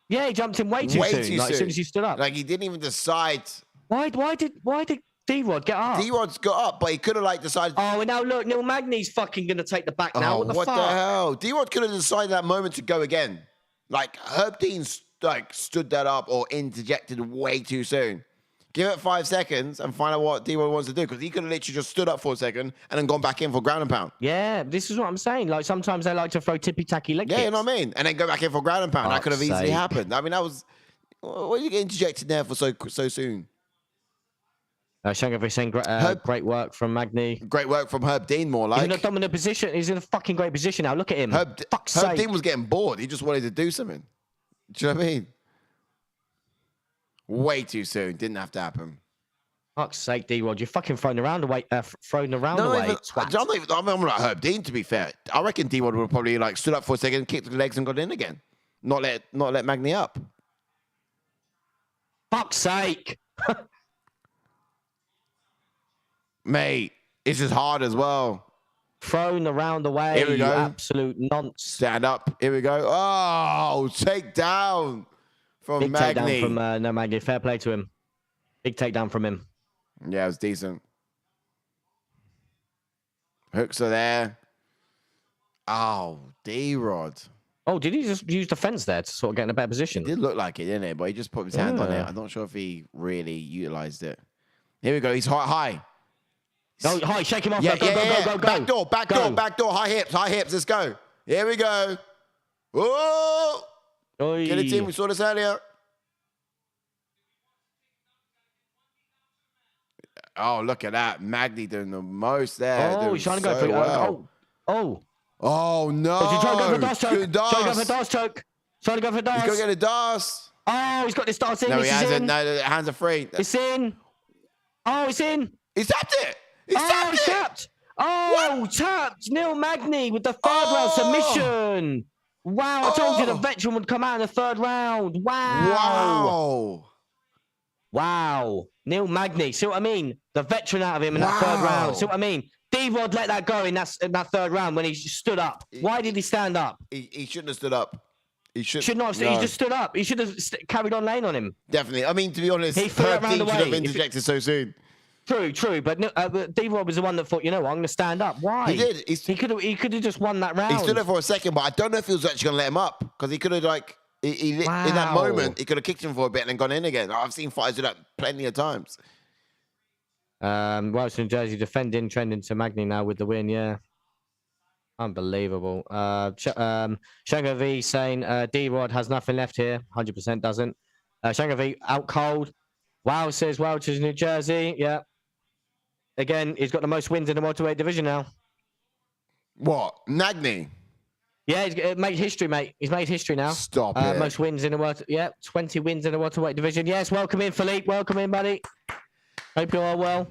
Yeah, he jumped in way too soon. As soon as he stood up. Like he didn't even decide. Why did D-Rod get up? D-Rod's got up, but he could have decided. Oh, and now look, Neil Magny's fucking gonna take the back now. What the hell? D-Rod could have decided that moment to go again. Like Herb Dean stood that up or interjected way too soon. Give it 5 seconds and find out what D-Rod wants to do, because he could have literally just stood up for a second and then gone back in for ground and pound. Yeah, this is what I'm saying. Like sometimes they like to throw tippy-tacky leg kicks. Yeah, you know what I mean? And then go back in for ground and pound. That could have easily happened. I mean, that was... Why did you get interjected there for so soon? Shanghai saying great work from Magny. Great work from Herb Dean, more like. He's in a dominant position. He's in a fucking great position now. Look at him. Herb Dean was getting bored. He just wanted to do something. Do you know what I mean? Way too soon. Didn't have to happen. Fuck's sake, D-Rod, you're fucking throwing around away. I'm like Herb Dean, to be fair. I reckon D-Rod would have probably stood up for a second, kicked the legs and got in again. Not let Magny up. Fuck's sake. Mate, it's just hard as well. Thrown around the way. Here we go. You absolute nonce. Stand up. Here we go. Oh, take down from Big Magny. Takedown from Magny. Fair play to him. Big takedown from him. Yeah, it was decent. Hooks are there. Oh, D-Rod. Oh, did he just use the fence there to sort of get in a better position? It did look like it, didn't it? But he just put his hand on it. I'm not sure if he really utilized it. Here we go. He's high. Oh, high. Shake him off. Yeah, Go. Back door. High hips. Let's go. Here we go. Oh! Get it, team. We saw this earlier. Oh, look at that. Magny doing the most there. Oh, he's trying to go for it. Well. Oh, no. Oh, he's trying to go for DAS choke. Trying to go for DAS. He's going to get a DAS. Oh, he's got this DAS in. No, he hasn't. No, the hands are free. It's in. Oh, it's in. He's tapped it. He's tapped. Oh, tapped. Neil Magny with the third round submission. Wow, I told you the veteran would come out in the third round. Wow. Neil Magny. See what I mean? The veteran out of him in that third round. See what I mean? D-Rod let that go in that third round when he stood up. Why did he stand up? He shouldn't have stood up. He should not. No. He just stood up. He should have carried on laying on him. Definitely. I mean, to be honest, Herb Dean should have interjected so soon. True. But D-Rod was the one that thought, you know what, I'm going to stand up. Why? He did. He could have just won that round. He stood there for a second, but I don't know if he was actually going to let him up because he could have like in that moment he could have kicked him for a bit and then gone in again. I've seen fighters do that plenty of times. Wilson Jersey defending, trending to Magny now with the win. Yeah, unbelievable. Shango V saying D-Rod has nothing left here. 100% doesn't. Shango V out cold. Wow says Welch's New Jersey. Yeah. Again, he's got the most wins in the welterweight division now. What? Magny? Yeah, he's made history, mate. He's made history now. Stop it. Most wins in the welter. Yeah, 20 wins in the welterweight division. Yes, welcome in, Philippe. Welcome in, buddy. Hope you're all well.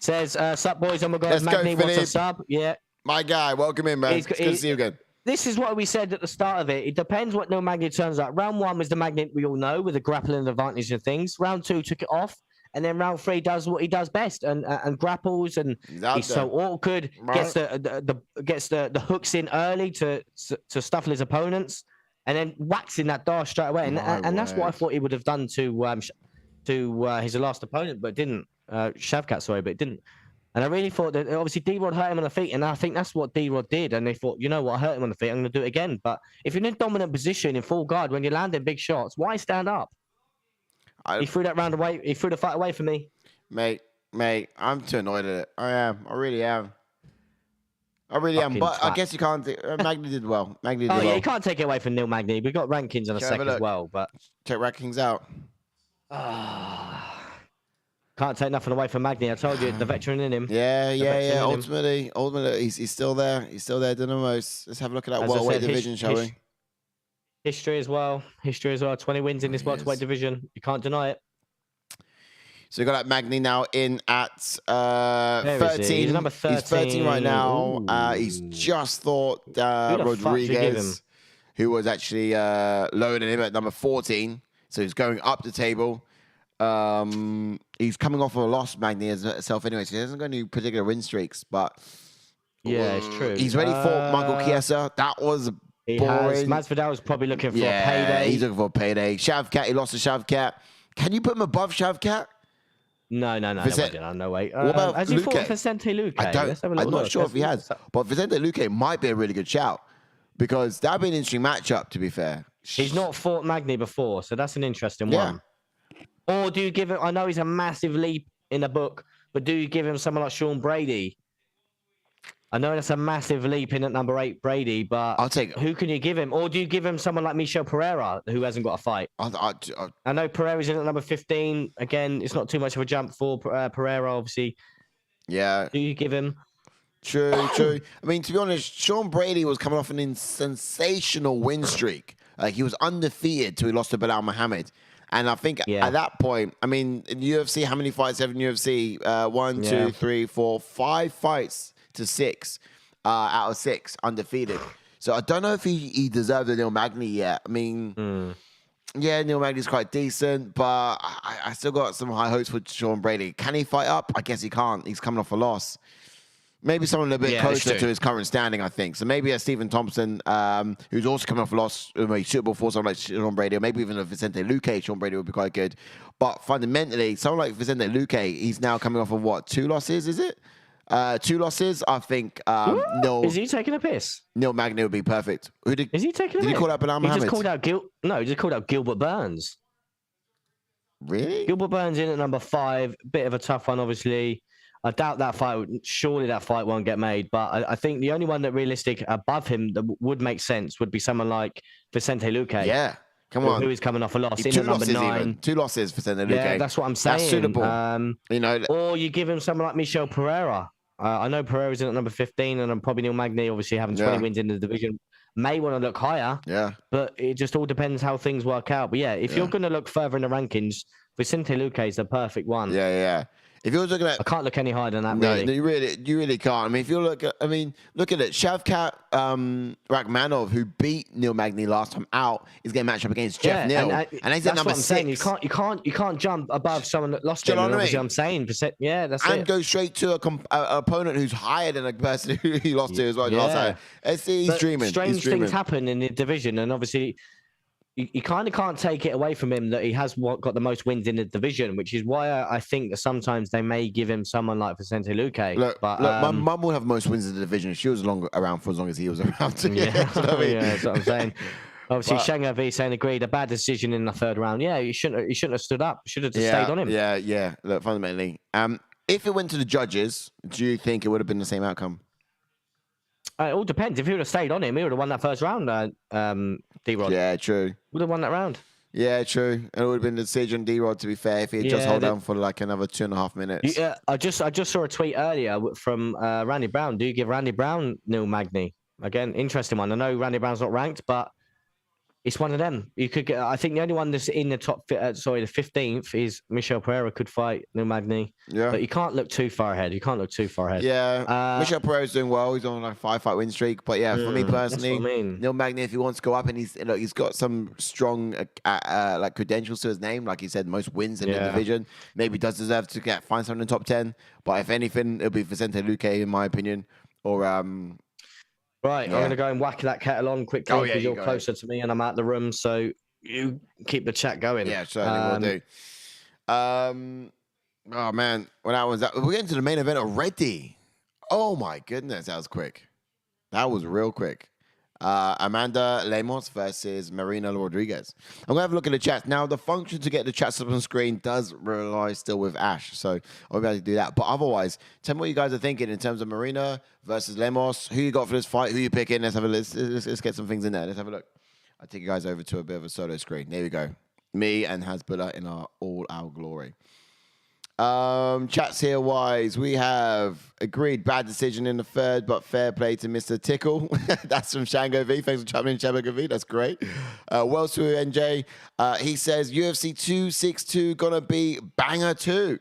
Says, sup, boys. Oh my God, Magny wants a sub. Yeah. My guy, welcome in, man. It's good to see you again. This is what we said at the start of it. It depends what no Magny turns up. Round 1 was the Magny we all know with the grappling advantage and things. Round 2 took it off. And then round 3 does what he does best and grapples and he's so awkward. Right. Gets the hooks in early to stuffle his opponents, and then whacks in that dash straight away. And that's what I thought he would have done to his last opponent, but didn't. Shavkat, sorry, but it didn't. And I really thought that obviously D-Rod hurt him on the feet, and I think that's what D-Rod did. And they thought, you know what, I hurt him on the feet, I'm going to do it again. But if you're in a dominant position in full guard when you're landing big shots, why stand up? He threw that round away. He threw the fight away for me. Mate, I'm too annoyed at it. I am. I really am. But I guess you can't. Magny did well. Yeah, you can't take it away from Neil Magny. We've got rankings in a sec as well. But check rankings out. Can't take nothing away from Magny. I told you, the veteran in him. Yeah. Ultimately, he's still there. He's still there doing the most. Let's have a look at that welterweight division, shall we? History as well. 20 wins in this welterweight division. You can't deny it. So we got that Magny now in at 13. He's number 13. He's 13 right now. He's just thought Rodriguez, who was actually lower than him at number 14. So he's going up the table. He's coming off of a loss, Magny himself anyway. So he hasn't got any particular win streaks. But yeah, it's true. He's ready for Michael Chiesa. That was boring. Masvidal's probably looking for a payday. He's looking for a payday. Shavkat, he lost to Shavkat. Can you put him above Shavkat? No, no way. What about has he fought Vicente Luque? I'm not sure if he has. But Vicente Luque might be a really good shout because that would be an interesting matchup, to be fair. He's not fought Magny before, so that's an interesting one. Or do you give him, I know he's a massive leap in the book, but do you give him someone like Sean Brady? I know that's a massive leap in at number 8, Brady, but I'll take who can you give him? Or do you give him someone like Michel Pereira, who hasn't got a fight? I know Pereira's in at number 15. Again, it's not too much of a jump for Pereira, obviously. Yeah. Do you give him? True. I mean, to be honest, Sean Brady was coming off an sensational win streak. Like, he was undefeated till he lost to Bilal Muhammad. And I think at that point, I mean, in UFC, how many fights have in UFC? 1, 2, 3, 4, 5 fights to 6 out of 6 undefeated. So I don't know if he deserves a Neil Magny yet. I mean, yeah, Neil Magny's quite decent, but I still got some high hopes for Sean Brady. Can he fight up? I guess he can't. He's coming off a loss. Maybe someone a little bit closer to his current standing, I think. So maybe a Stephen Thompson, who's also coming off a loss, suitable for someone like Sean Brady, or maybe even a Vicente Luque, Sean Brady would be quite good. But fundamentally, someone like Vicente Luque, he's now coming off of what, 2 losses, is it? 2 losses, I think. Is he taking a piss? Neil Magny would be perfect. Is he taking a piss? Did he call out Bilal Muhammad? He just called out Gilbert Burns. Really? Gilbert Burns in at number 5. Bit of a tough one, obviously. I doubt that fight. Surely that fight won't get made. But I think the only one that realistic above him that would make sense would be someone like Vicente Luque. Yeah, come on. Who is coming off a loss in 2 at number losses 9. Even. 2 losses for Vicente Luque. Yeah, that's what I'm saying. That's suitable. Or you give him someone like Michel Pereira. I know Pereira's in at number 15, and I'm probably Neil Magny, obviously having 20 wins in the division. May want to look higher. Yeah. But it just all depends how things work out. But yeah, if you're going to look further in the rankings, Vicente Luque is the perfect one. Yeah. If you're looking at, I can't look any higher than that. No, really. you really can't. I mean, if you look at, look at it. Shavkat Rakhmonov, who beat Neil Magny last time out, is getting matched up against Jeff Neal, and he's at number 6. Saying. You can't jump above someone that lost him. Obviously, I'm saying, that's and it. Go straight to an opponent who's higher than a person who he lost to as well. He's dreaming. Strange things happen in the division, and obviously, you kind of can't take it away from him that he has got the most wins in the division, which is why I think that sometimes they may give him someone like Vicente Luque. Look, but my mum will have most wins in the division. She was around for as long as he was around. Too. Yeah, You know what I mean? yeah, that's what I'm saying. Obviously, Shango V saying agreed. A bad decision in the third round. Yeah, you shouldn't have stood up. Should have just stayed on him. Yeah. Look, fundamentally, if it went to the judges, do you think it would have been the same outcome? It all depends. If he would have stayed on him, he would have won that first round. D-Rod. Yeah, true. Would have won that round. Yeah, true. And it would have been the decision, D-Rod, to be fair, if he had just held on for like another 2.5 minutes. Yeah, I just saw a tweet earlier from Randy Brown. Do you give Randy Brown Neil Magny? Again, interesting one. I know Randy Brown's not ranked, but it's one of them. You could get. I think the only one that's in the top, the 15th is Michel Pereira could fight Neil Magny. Yeah. But you can't look too far ahead. Yeah. Michel Pereira's doing well. He's on like a 5-fight win streak. But yeah, for me personally, Neil Magny, if he wants to go up and he's got some strong like credentials to his name, like he said, most wins in the division. Maybe does deserve to find someone in the top 10. But if anything, it'll be Vicente Luque in my opinion, or Right, I'm going to go and whack that kettle on quickly because you're closer to me and I'm out the room, so you keep the chat going. Yeah, certainly will do. Oh, man. Well, that was that. We're getting to the main event already. Oh, my goodness. That was quick. That was real quick. Amanda Lemos versus Marina Rodriguez. I'm going to have a look at the chat. Now, the function to get the chats up on screen does rely still with Ash, so I'll be able to do that. But otherwise, tell me what you guys are thinking in terms of Marina versus Lemos. Who you got for this fight? Who you picking? Let's have a let's get some things in there. Let's have a look. I'll take you guys over to a bit of a solo screen. There we go. Me and Hasbullah in all our glory. Chats here wise, we have agreed bad decision in the third, but fair play to Mr. Tickle. That's from Shango V. Thanks for chiming in, Shango V. That's great. Wells to NJ. He says UFC 262 gonna be banger 2.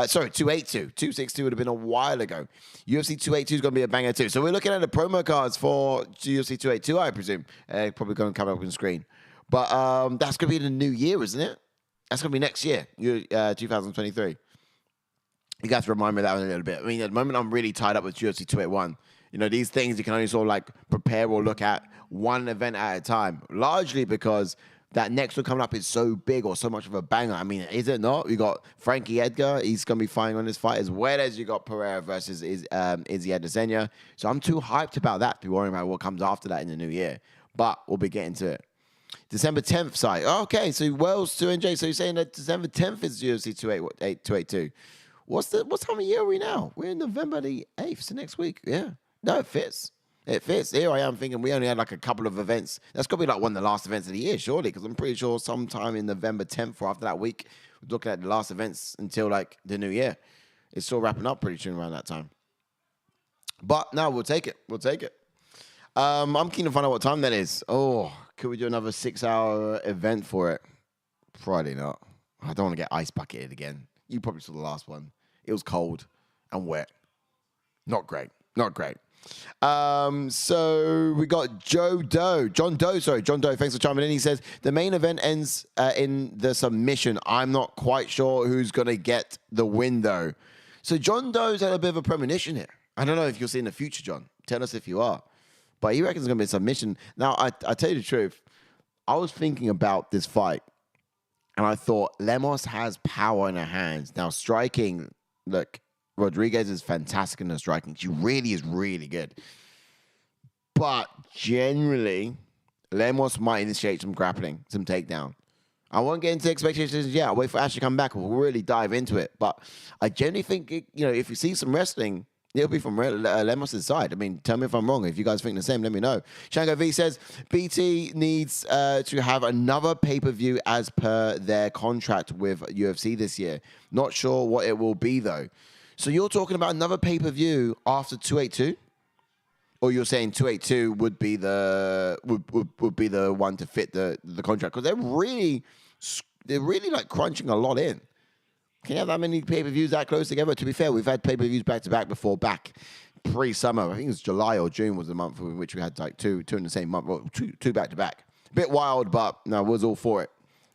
Sorry, 282. 262 would have been a while ago. UFC 282 is going to be a banger 2. So we're looking at the promo cards for UFC 282, I presume. Probably going to come up on the screen. But that's going to be in the new year, isn't it? That's going to be next year, 2023. You guys remind me of that one a little bit. I mean, at the moment, I'm really tied up with UFC 281. You know, these things you can only sort of like prepare or look at one event at a time, largely because that next one coming up is so big or so much of a banger. I mean, is it not? You got Frankie Edgar. He's going to be fighting on this fight, as well as you got Pereira versus Izzy Adesanya. So I'm too hyped about that to be worrying about what comes after that in the new year. But we'll be getting to it. December 10th site. Okay, so Wells to NJ. So you're saying that December 10th is UFC 282. What time of year are we now? We're in November the 8th, so next week. Yeah. No, it fits. It fits. Here I am thinking we only had like a couple of events. That's got to be like one of the last events of the year, surely, because I'm pretty sure sometime in November 10th or after that week, we're looking at the last events until like the new year. It's still wrapping up pretty soon around that time. But no, we'll take it. We'll take it. I'm keen to find out what time that is. Oh, could we do another 6-hour event for it? Probably not. I don't want to get ice bucketed again. You probably saw the last one. It was cold and wet. Not great. Not great. So we got John Doe. Thanks for chiming in. He says the main event ends in the submission. I'm not quite sure who's going to get the win, though. So John Doe's had a bit of a premonition here. I don't know if you'll see in the future, John. Tell us if you are. But he reckons it's going to be a submission. Now, I tell you the truth. I was thinking about this fight, and I thought Lemos has power in her hands. Now, striking, look, Rodriguez is fantastic in her striking. She really is really good. But generally, Lemos might initiate some grappling, some takedown. I won't get into expectations yet. I'll wait for Ash to come back. We'll really dive into it. But I generally think, if you see some wrestling, it'll be from Lemos' side. I mean, tell me if I'm wrong. If you guys think the same, let me know. Shango V says, BT needs to have another pay-per-view as per their contract with UFC this year. Not sure what it will be, though. So you're talking about another pay-per-view after 282? Or you're saying 282 would be the one to fit the contract? Because they're really like crunching a lot in. Can you have that many pay-per-views that close together? To be fair, we've had pay-per-views back-to-back before, back pre-summer. I think it was July or June was the month in which we had like two in the same month. Well, two back-to-back. A bit wild, but no, was all for it.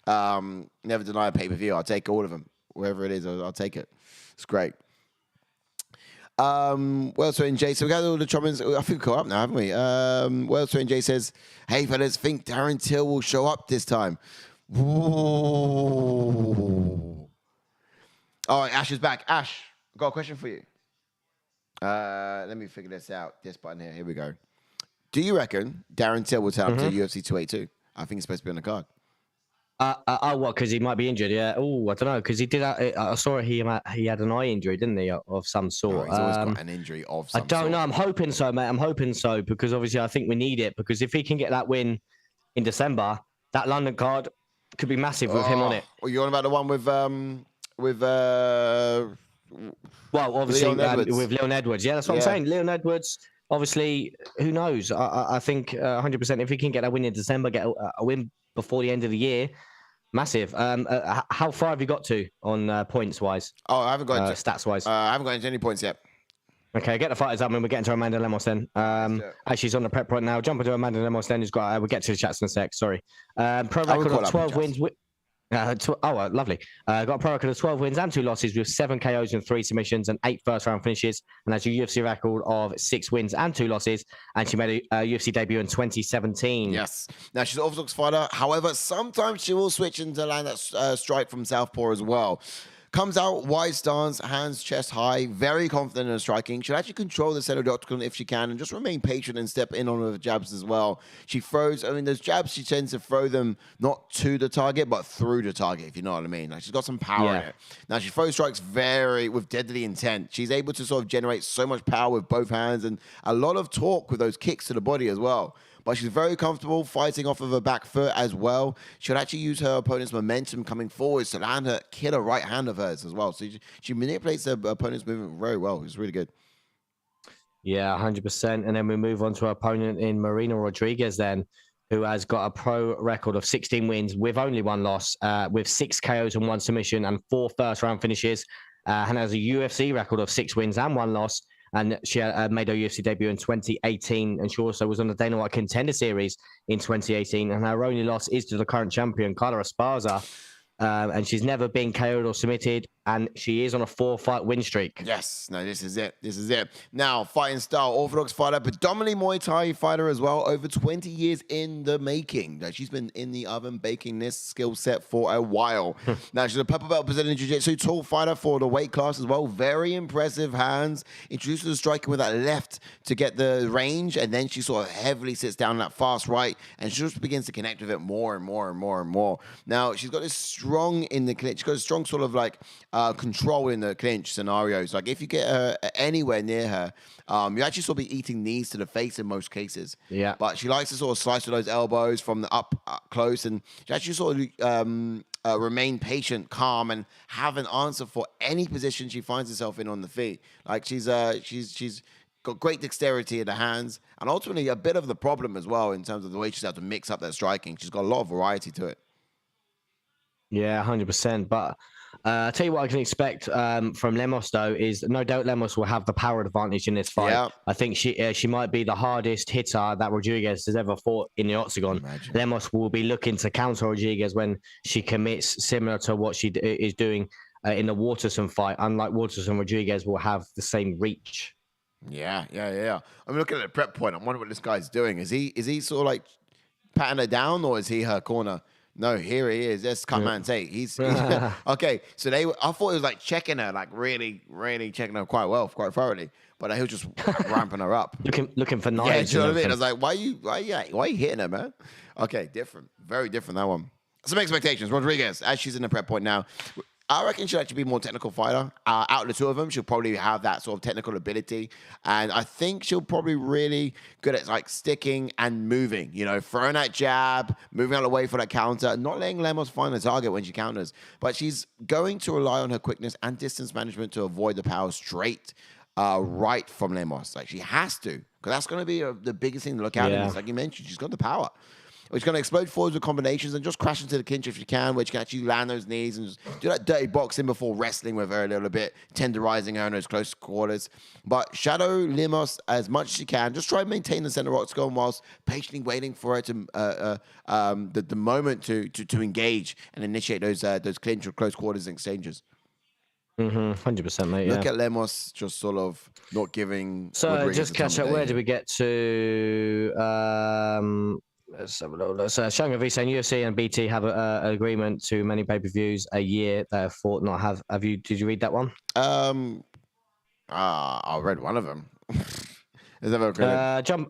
Never deny a pay-per-view. I'll take all of them. Wherever it is, I'll take it. It's great. Well, so NJ, so we got all the comments. I think we caught up now, haven't we? Well, so NJ says, "Hey fellas, think Darren Till will show up this time." Ooh. All right, Ash is back. Ash, I've got a question for you. Let me figure this out. This button here. Here we go. Do you reckon Darren Till will turn up to UFC 282? I think he's supposed to be on the card. What? Because he might be injured. Yeah. Oh, I don't know. Because he did. I saw he had an eye injury, didn't he, of some sort? Oh, he's always got an injury of some I don't sort. know. I'm hoping so, mate. I'm hoping so because obviously I think we need it. Because if he can get that win in December, that London card could be massive with him on it. Well, you're on about the one with well, obviously Leon with Leon Edwards. Yeah, that's what I'm saying. Leon Edwards. Obviously, who knows? I think 100% if he can get that win in December, get a win before the end of the year. Massive. How far have you got to on points wise? Oh, I haven't got stats wise. I haven't got into any points yet. Okay, get the fighters up, and we're getting to Amanda Lemos then. Actually, she's on the prep point now. Jump into Amanda Lemos then. Who's got? We'll get to the chats in a sec. Sorry. Pro record of 12 wins. Lovely. Got a pro record of 12 wins and 2 losses with 7 KOs and 3 submissions and 8 first-round finishes. And has a UFC record of 6 wins and 2 losses. And she made a UFC debut in 2017. Yes. Now, she's an orthodox fighter. However, sometimes she will switch into land that strike from southpaw as well. Comes out, wide stance, hands chest high, very confident in her striking. She'll actually control the center of the octagon if she can and just remain patient and step in on her jabs as well. She throws, those jabs, she tends to throw them not to the target, but through the target, if you know what I mean. Like, she's got some power in it. Now, she throws strikes with deadly intent. She's able to sort of generate so much power with both hands and a lot of torque with those kicks to the body as well. But she's very comfortable fighting off of her back foot as well. She'll actually use her opponent's momentum coming forwards to land a killer right hand of hers as well. So she manipulates her opponent's movement very well. It's really good. Yeah, 100%. And then we move on to our opponent in Marina Rodriguez then, who has got a pro record of 16 wins with only 1 loss, with 6 KOs and 1 submission and 4 first-round finishes, and has a UFC record of 6 wins and 1 loss. And she made her UFC debut in 2018. And she also was on the Dana White Contender Series in 2018. And her only loss is to the current champion, Carla Esparza. And she's never been KO'd or submitted. And she is on a 4-fight win streak. Yes. No, this is it. This is it. Now, fighting style, orthodox fighter, predominantly Muay Thai fighter as well. Over 20 years in the making. Like, she's been in the oven baking this skill set for a while. Now, she's a purple belt presenting jiu-jitsu, tall fighter for the weight class as well. Very impressive hands. Introduces the striking with that left to get the range. And then she sort of heavily sits down that fast right. And she just begins to connect with it more and more and more and more. Now, she's got this strong in the clinch. She's got a strong sort of like control in the clinch scenarios. Like if you get her anywhere near her, you actually sort of be eating knees to the face in most cases. Yeah. But she likes to sort of slice with those elbows from the up close, and she actually sort of remain patient, calm, and have an answer for any position she finds herself in on the feet. Like she's got great dexterity in the hands, and ultimately a bit of the problem as well in terms of the way she's able to mix up that striking. She's got a lot of variety to it. Yeah, 100%. But I'll tell you what I can expect from Lemos, though, is no doubt Lemos will have the power advantage in this fight. Yeah. I think she might be the hardest hitter that Rodriguez has ever fought in the octagon. Imagine. Lemos will be looking to counter Rodriguez when she commits, similar to what she is doing in the Waterson fight. Unlike Waterson, Rodriguez will have the same reach. Yeah. I'm looking at the prep point. I'm wondering what this guy's doing. Is he sort of like patting her down, or is he her corner? No, here he is. That's Cutman Tate. He's okay. So I thought he was like checking her, like really, really checking her quite well, quite thoroughly. But he was just ramping her up, looking for knives. Yeah, you know what I mean? I was like, why are you hitting her, man? Okay, different, very different that one. Some expectations. Rodriguez, as she's in the prep point now, I reckon she'll actually be a more technical fighter. Out of the two of them, she'll probably have that sort of technical ability. And I think she'll probably really good at like sticking and moving, throwing that jab, moving out of the way for that counter, not letting Lemos find the target when she counters. But she's going to rely on her quickness and distance management to avoid the power straight right from Lemos. Like she has to, because that's going to be the biggest thing to look out in this. Like you mentioned, she's got the power. She's going to explode forwards with combinations and just crash into the clinch if you can, where you can actually land those knees and just do that dirty boxing before wrestling with her a little bit, tenderizing her in those close quarters. But shadow Lemos as much as you can. Just try and maintain the center octagon whilst patiently waiting for her to the moment to engage and initiate those clinch or close quarters and exchanges. 100%, mate. Look Yeah. at Lemos just sort of not giving. So Rodriguez just the time catch of up. day Where here. did we get to? Let's have a look. So Shanga V saying UFC and BT have an agreement to many pay-per-views a year. They have thought not have. Have you? Did you read that one? I read one of them. Is that okay? Jump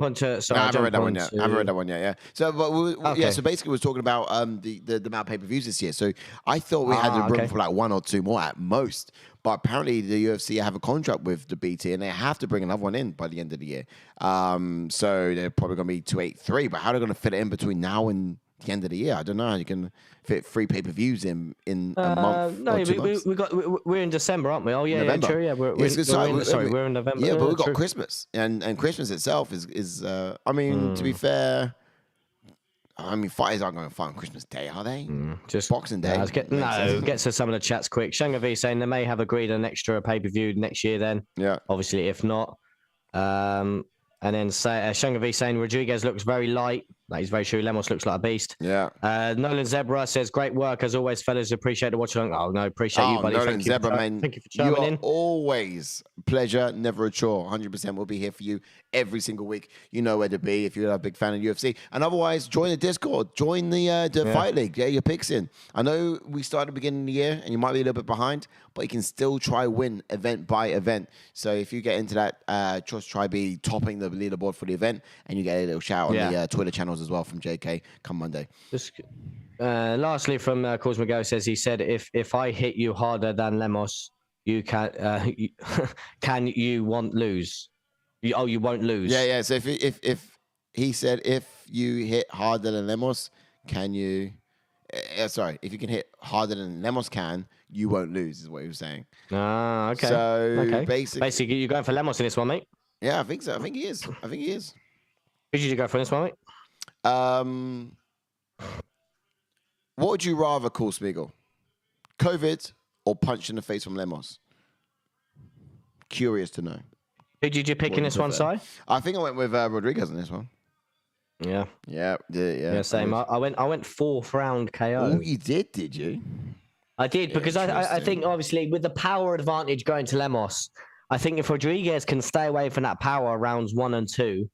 onto. Sorry, No, I haven't jump read that one yet. onto- I haven't read that one yet. Yeah. So, but Okay. yeah. So basically, we're talking about the amount of pay-per-views this year. So I thought we had the room okay. for like one or two more at most. But apparently, the UFC have a contract with the BT, and they have to bring another one in by the end of the year. So they're probably going to be 283. But how are they going to fit it in between now and the end of the year? I don't know how you can fit 3 pay-per-views in a month. No, or 2 months. we're in December, aren't we? Oh yeah, November. yeah, true. Yeah, we're in November. Yeah, but we've got true. Christmas, and Christmas itself is. I mean, to be fair, I mean, fighters aren't going to fight on Christmas Day, are they? Just Boxing Day. Get to some of the chats quick. Shanga V saying they may have agreed an extra pay-per-view next year. Then, Yeah. obviously, if not, and then Shanga V saying Rodriguez looks very light. That is very true. Lemos looks like a beast. Yeah. Nolan Zebra says great work as always, fellas. Appreciate the watch along. Oh no, appreciate you, buddy. Nolan Zebra, man. Thank you for chiming in. Always pleasure, never a chore. 100% we'll be here for you every single week. You know where to be if you're a big fan of UFC. And otherwise, join the Discord, join the Fight League. Get your picks in. I know we started at the beginning of the year and you might be a little bit behind, but you can still try win event by event. So if you get into that, just try be topping the leaderboard for the event, and you get a little shout on the Twitter channels as well from JK come Monday. Lastly, from Cause Miguel says he said if I hit you harder than Lemos, you can you won't lose. You won't lose. Yeah. So if he said if you hit harder than Lemos, can you? Sorry, if you can hit harder than Lemos can, you won't lose. Is what he was saying. Okay. So basically, you're going for Lemos in this one, mate. Yeah, I think so. I think he is. Who did you go for this one, mate? What would you rather call Spiegel? COVID or punch in the face from Lemos? Curious to know. Who did you pick in this one, Si? I think I went with Rodriguez in this one. Yeah. Yeah. Same. I went 4th round KO. Oh, you did you? I did because I think obviously with the power advantage going to Lemos, I think if Rodriguez can stay away from that power rounds 1 and 2,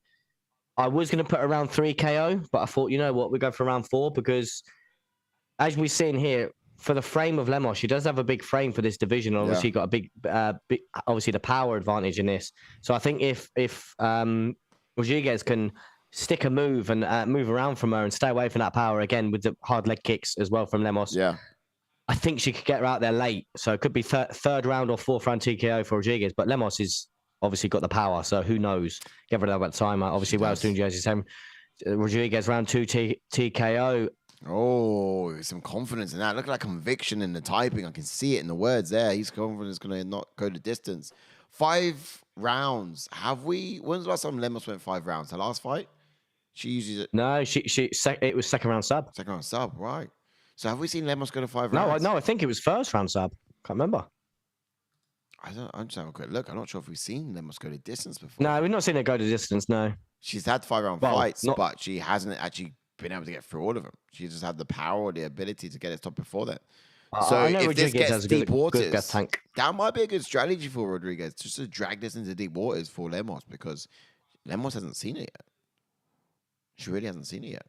I was going to put around 3 KO, but I thought, you know what, we go for round 4 because as we've seen here, for the frame of Lemos, she does have a big frame for this division. Obviously, got a big, obviously the power advantage in this. So I think if Rodriguez can stick a move and move around from her and stay away from that power again with the hard leg kicks as well from Lemos. Yeah. I think she could get her out there late. So it could be 3rd round or 4th round TKO for Rodriguez. But Lemos is obviously got the power. So who knows? Give her another time. Obviously, Wales doing Jersey same. Rodriguez round 2 TKO. Oh, some confidence in that. Look at that conviction in the typing. I can see it in the words there. He's confident it's going to not go the distance. 5 rounds. When's the last time Lemos went 5 rounds? Her last fight? She usually... No, it was 2nd round sub. 2nd round sub, right. So have we seen Lemos go to 5 rounds? No, I think it was 1st round sub. Can't remember. I'm just having a quick look. I'm not sure if we've seen Lemos go the distance before. No, we've not seen her go the distance, no. She's had 5-round fights, but she hasn't actually been able to get through all of them. She just had the power or the ability to get it top before that. So if this gets deep waters, that might be a good strategy for Rodriguez, just to drag this into deep waters for Lemos, because Lemos hasn't seen it yet. She really hasn't seen it yet.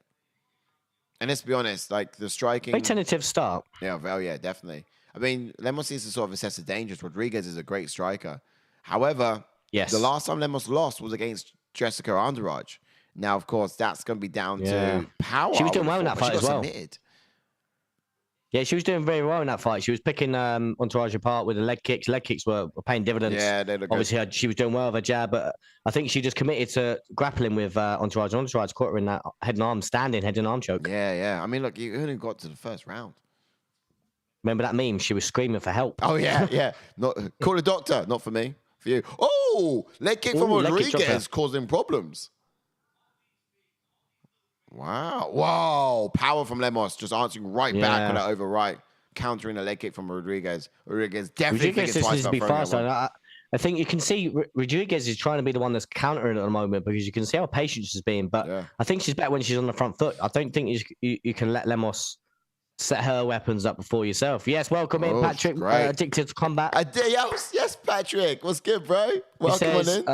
And let's be honest, like the striking... Very tentative start. Yeah, definitely. I mean, Lemos needs to sort of assess the dangers. Rodriguez is a great striker. However, the last time Lemos lost was against Jessica Andrade. Now, of course, that's going to be down to power. She was doing well in that fight as well. Submitted. Yeah, she was doing very well in that fight. She was picking Entourage apart with the leg kicks. Leg kicks were paying dividends. Yeah, they look obviously she was doing well with her jab, but I think she just committed to grappling with Entourage. Entourage caught her in that head and arm choke. Yeah. I mean, look, you only got to the 1st round. Remember that meme? She was screaming for help. Oh, yeah. Not call a doctor, not for me, for you. Oh, leg kick from Rodriguez causing problems. Wow. Power from Lemos, just answering right back with that over right, countering a leg kick from Rodriguez. Rodriguez definitely thinking twice about throwing that one. I think you can see Rodriguez is trying to be the one that's countering at the moment because you can see how patient she's being. But I think she's better when she's on the front foot. I don't think you can let Lemos set her weapons up before yourself. Yes, welcome in, Patrick. Addicted to Combat. Yes, Patrick. What's good, bro? Welcome on in.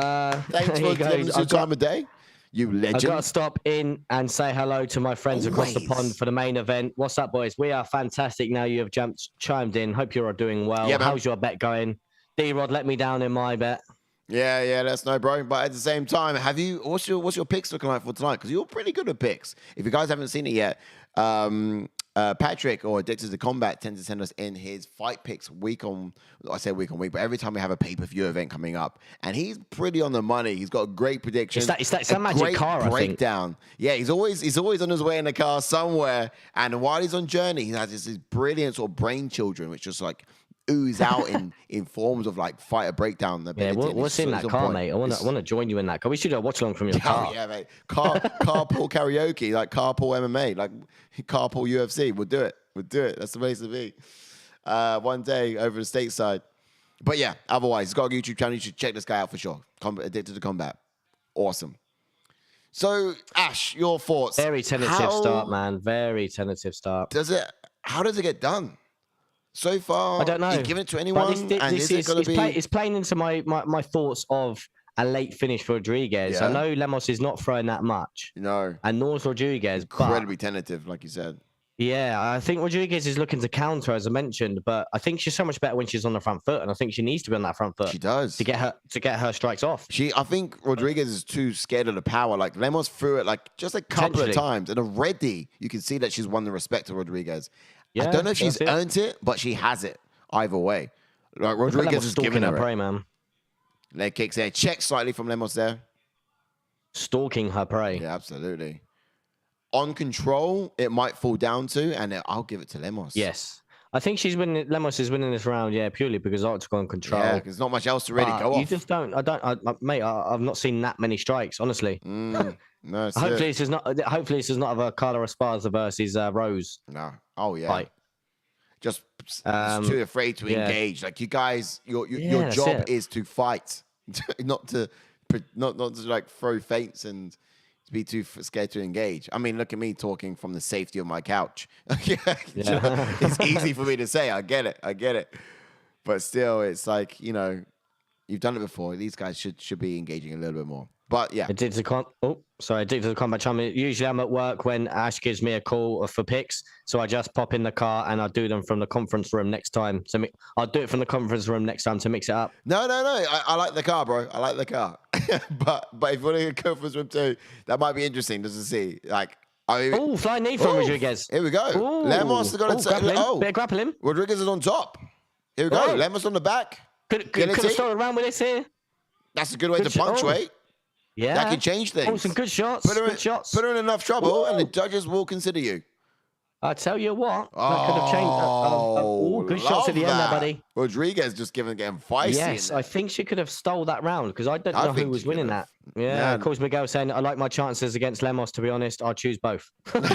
Thanks for giving us your time of day. You legend. I've got to stop in and say hello to my friends across the pond for the main event. What's up, boys? We are fantastic now. You have chimed in. Hope you're all doing well. Yeah, how's your bet going? D-Rod let me down in my bet. Yeah, that's no, bro. But at the same time, what's your picks looking like for tonight? Because you're pretty good at picks. If you guys haven't seen it yet, Patrick or Addicted to Combat tends to send us in his fight picks week on week, but every time we have a pay-per-view event coming up, and he's pretty on the money. He's got a great prediction. It's that magic car, breakdown. I think. Yeah, he's always on his way in the car somewhere, and while he's on journey, he has this brilliant sort of brain children, which just like ooze out in forms of like fighter breakdown. Yeah, what's in that car, mate? I want to join you in that car. We should do a watch along from your car. Oh, yeah, mate. Carpool karaoke, like carpool MMA, like carpool UFC. We'll do it. That's the place to be. One day over the stateside. But yeah, otherwise, he's got a YouTube channel. You should check this guy out for sure. Addicted to Combat. Awesome. So, Ash, your thoughts? Very tentative start, man. Very tentative start. How does it get done? So far, I don't know. You give it to anyone, it's playing into my thoughts of a late finish for Rodriguez. Yeah. I know Lemos is not throwing that much. No. And nor's Rodriguez. Incredibly tentative, like you said. Yeah, I think Rodriguez is looking to counter, as I mentioned, but I think she's so much better when she's on the front foot, and I think she needs to be on that front foot. She does. To get her strikes off. I think Rodriguez is too scared of the power. Like Lemos threw it like just a couple of times, and already you can see that she's won the respect of Rodriguez. Yeah, I don't know if she's earned it, but she has it either way. Like Rodriguez is giving her prey, man. Leg kicks there. Check slightly from Lemos there. Stalking her prey. Yeah, absolutely. On control, it might fall down to, and I'll give it to Lemos. Yes. I think Lemos is winning this round, because octagon control. Yeah, there's not much else to really go off. You just don't. Mate, I've not seen that many strikes, honestly. No, hopefully this is not of a Carla Esparza versus Rose. No. Oh yeah. Fight. Just too afraid to engage. Like you guys, your job is to fight, not to like throw feints and to be too scared to engage. I mean, look at me talking from the safety of my couch. It's easy for me to say. I get it. But still, it's like, you've done it before. These guys should be engaging a little bit more. But yeah. Addicted to the Combat channel. Usually I'm at work when Ash gives me a call for picks. So I just pop in the car and I'll do them from the conference room next time. So I'll do it from the conference room next time to mix it up. No. I like the car, bro. I like the car. but if you want to go conference room too, that might be interesting just to see. Like, flying knee from Rodriguez. Here we go. Lemos has got to better grapple him. Rodriguez is on top. Here we go. Lemos on the back. Could have started around with this here. That's a good way to punctuate. Yeah. That can change things. Some good shots. Put her in enough trouble, and the judges will consider you. I tell you what, that could have changed. Good shots at the end there, buddy. Rodriguez just getting feisty. Yes, I think she could have stole that round because I don't know who was winning that. Yeah, of course, Miguel saying, I like my chances against Lemos, to be honest. I'll choose both. That's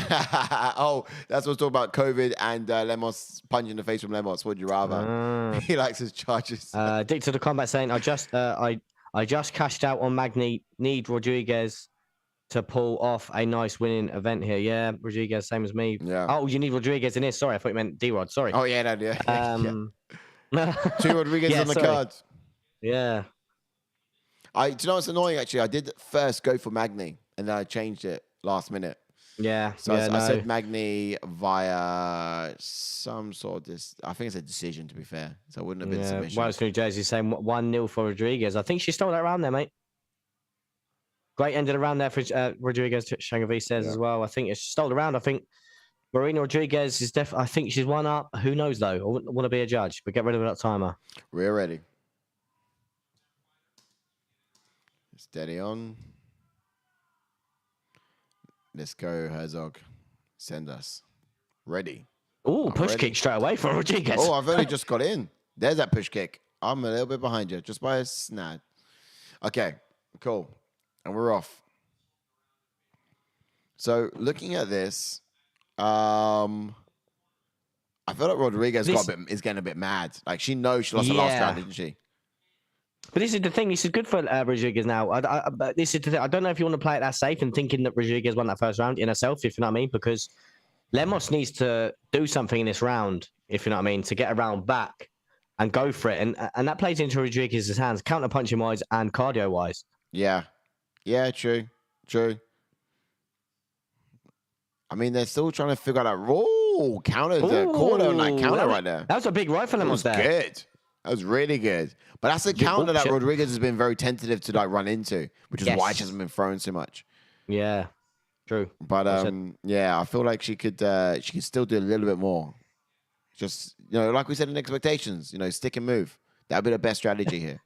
what's talking about COVID and Lemos punching the face from Lemos. Would you rather? He likes his charges. Addicted to the Combat saying, I just cashed out on Magny. Need Rodriguez to pull off a nice winning event here. Yeah, Rodriguez, same as me. Yeah. Oh, you need Rodriguez in this. Sorry, I thought you meant D-Rod. Sorry. Oh, yeah, no, yeah. Two Rodriguez on the cards. Yeah. Do you know what's annoying, actually? I did first go for Magny, and then I changed it last minute. Yeah. So I said Magny via some sort of I think it's a decision, to be fair. So it wouldn't have been submission. Wales, New Jersey saying 1-0 for Rodriguez. I think she stole that round there, mate. Great end of the round there for Rodriguez, Shangavi says as well. I think she stole the round. I think Marina Rodriguez is I think she's one up. Who knows, though? I wouldn't want to be a judge, but get rid of that timer. We're ready. Steady on. Let's go, Herzog. Send us. Ready. Oh, push kick straight away from Rodriguez. Oh, I've only just got in. There's that push kick. I'm a little bit behind you, just by a snag. Okay, cool. And we're off. So, looking at this, I feel like Rodriguez is getting a bit mad. Like, she knows she lost the last round, didn't she? But this is the thing. This is good for Rodriguez now. But this is the thing. I don't know if you want to play it that safe and thinking that Rodriguez won that first round in herself, if you know what I mean, because Lemos needs to do something in this round, if you know what I mean, to get a round back and go for it. And that plays into Rodriguez's hands, counter punching wise and cardio wise. Yeah. Yeah, true. True. I mean, they're still trying to figure out that. Oh, counter the corner, like counter right there. That was a big right for Lemos there. Good. That was really good. But that's a counter that Rodriguez has been very tentative to like run into, which is why she hasn't been thrown so much. Yeah, true. But yeah, I feel like she could still do a little bit more. Just, you know, like we said in expectations, you know, stick and move. That would be the best strategy here.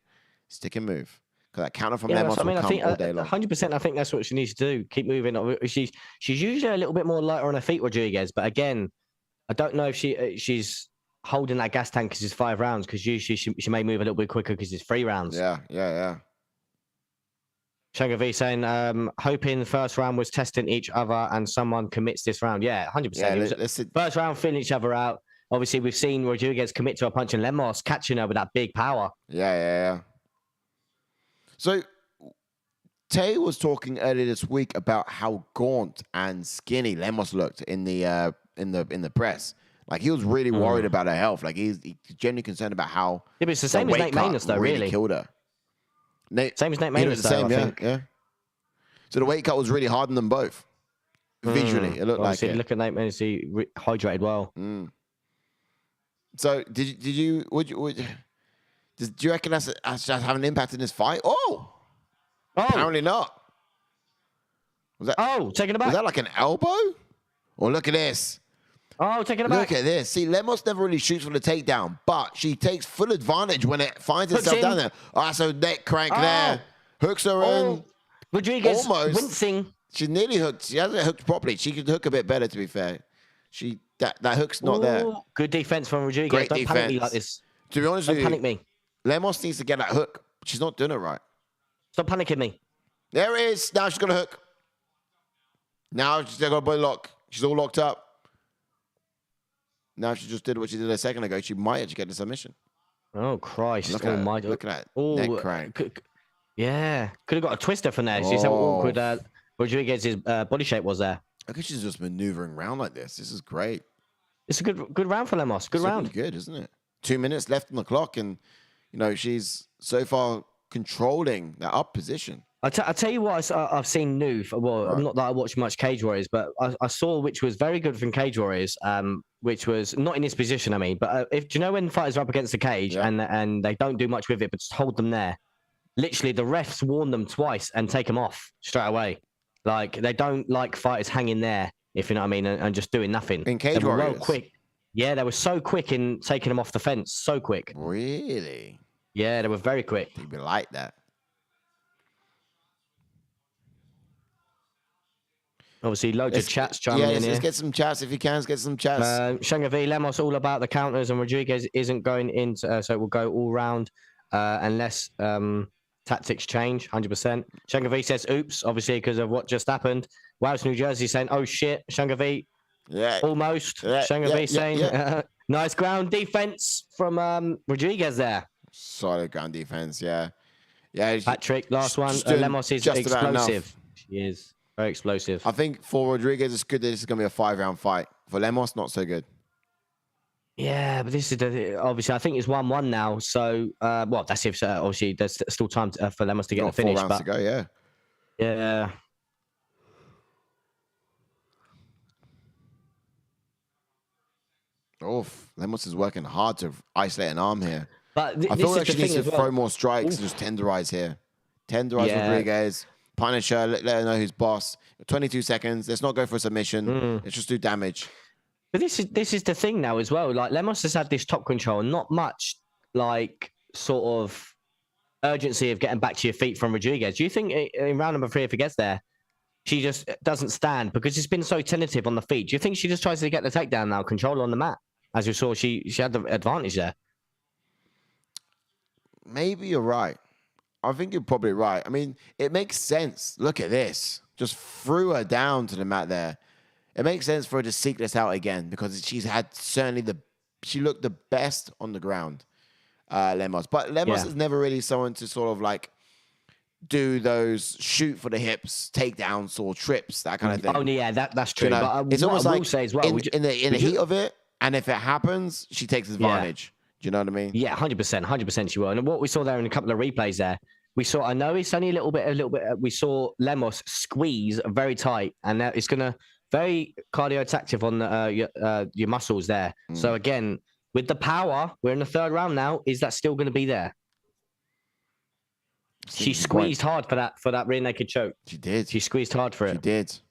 Stick and move. Because that counter from Lemos will come all day long. 100%, I think that's what she needs to do. Keep moving. She's usually a little bit more lighter on her feet, Rodriguez. But again, I don't know if she's holding that gas tank because it's 5 rounds. Because usually she may move a little bit quicker because it's 3 rounds. Yeah. Shanga V saying, hoping the first round was testing each other and someone commits this round. Yeah, 100%. First round, feeling each other out. Obviously, we've seen Rodriguez commit to a punch and Lemos catching her with that big power. Yeah. So, Tay was talking earlier this week about how gaunt and skinny Lemos looked in the press. Like he was really worried about her health. Like he's genuinely concerned about how. Yeah, but it's the same as Nate Maness, though. Really killed her. Same as Nate Maness, though. I think. Yeah. So the weight cut was really hard on them both. Visually, it looked like it. Look at Nate Maness. He hydrated well. So did you reckon that's have an impact in this fight? Oh, apparently not. Was that? Taking it back. Was that like an elbow? Or look at this. Taking it back. Look at this. See, Lemos never really shoots for the takedown, but she takes full advantage when it finds itself down there. So neck crank there. Hooks her in. Rodriguez almost wincing. She's nearly hooked. She hasn't hooked properly. She could hook a bit better, to be fair. That hook's not there. Good defense from Rodriguez. Great Don't defense. panic me like this. To be honest with you, panic me. Lemos needs to get that hook. She's not doing it right. Stop panicking me. There it is. Now she's got a hook. Now she's got a body lock. She's all locked up. Now she just did what she did a second ago. She might actually get the submission. Oh, Christ. Look at that. Neck crank. Yeah. Could have got a twister from there. See how awkward Rodriguez's body shape was there. I guess she's just maneuvering around like this. This is great. It's a good round for Lemos. Good round. Good, isn't it? 2 minutes left on the clock, and you know she's so far controlling that up position. I tell you what I've seen new. Not that I watch much Cage Warriors, but I saw which was very good from Cage Warriors. Which was not in this position. I mean, but do you know when fighters are up against the cage and they don't do much with it, but just hold them there? Literally, the refs warn them twice and take them off straight away. Like they don't like fighters hanging there, if you know what I mean, and just doing nothing. In Cage Warriors, real quick. Yeah, they were so quick in taking them off the fence. So quick. Really? Yeah, they were very quick. They'd be like that. Obviously, loads of chats chiming in here. Let's get some chats if you can. Let's get some chats. Shanga V, Lemos all about the counters, and Rodriguez isn't going into, so it will go all round unless tactics change. 100%. Shanga V says, "Oops," obviously because of what just happened. Wales, New Jersey saying, "Oh shit." Shanga V, almost. Shanga V saying, "Nice ground defense from Rodriguez there." Solid ground defense, yeah. Patrick, last one. Lemos is explosive. She is. Very explosive. I think for Rodriguez, it's good that this is going to be a 5-round fight. For Lemos, not so good. Yeah, but this is obviously, I think it's 1-1 now. So, that's if obviously there's still time for Lemos to get the finish. 4 rounds to go, yeah. Yeah. Lemos is working hard to isolate an arm here. But I feel like she needs to throw more strikes and just tenderize here. Tenderize Rodriguez. Punish her, let her know who's boss. 22 seconds. Let's not go for a submission. Let's just do damage. But this is the thing now as well. Like Lemos has had this top control, not much like sort of urgency of getting back to your feet from Rodriguez. Do you think in round number 3, if it gets there, she just doesn't stand because it's been so tentative on the feet? Do you think she just tries to get the takedown now, control on the mat? As you saw, she had the advantage there. Maybe you're right. I think you're probably right. I mean, it makes sense. Look at this. Just threw her down to the mat there. It makes sense for her to seek this out again because she's had she looked the best on the ground, Lemos. But Lemos is never really someone to sort of like do those shoot for the hips, takedowns or trips, that kind of thing. Oh yeah, that's true. You know, But it's almost I like will say as well, in the heat of it, and if it happens, she takes advantage. Do you know what I mean? Yeah, 100% she will. And what we saw there in a couple of replays there, we saw, I know it's only a little bit, we saw Lemos squeeze very tight, and that it's going to very cardioactive on your muscles there. So again, with the power, we're in the third round now. Is that still going to be there? She squeezed hard for that rear naked choke. She did. She squeezed hard for it.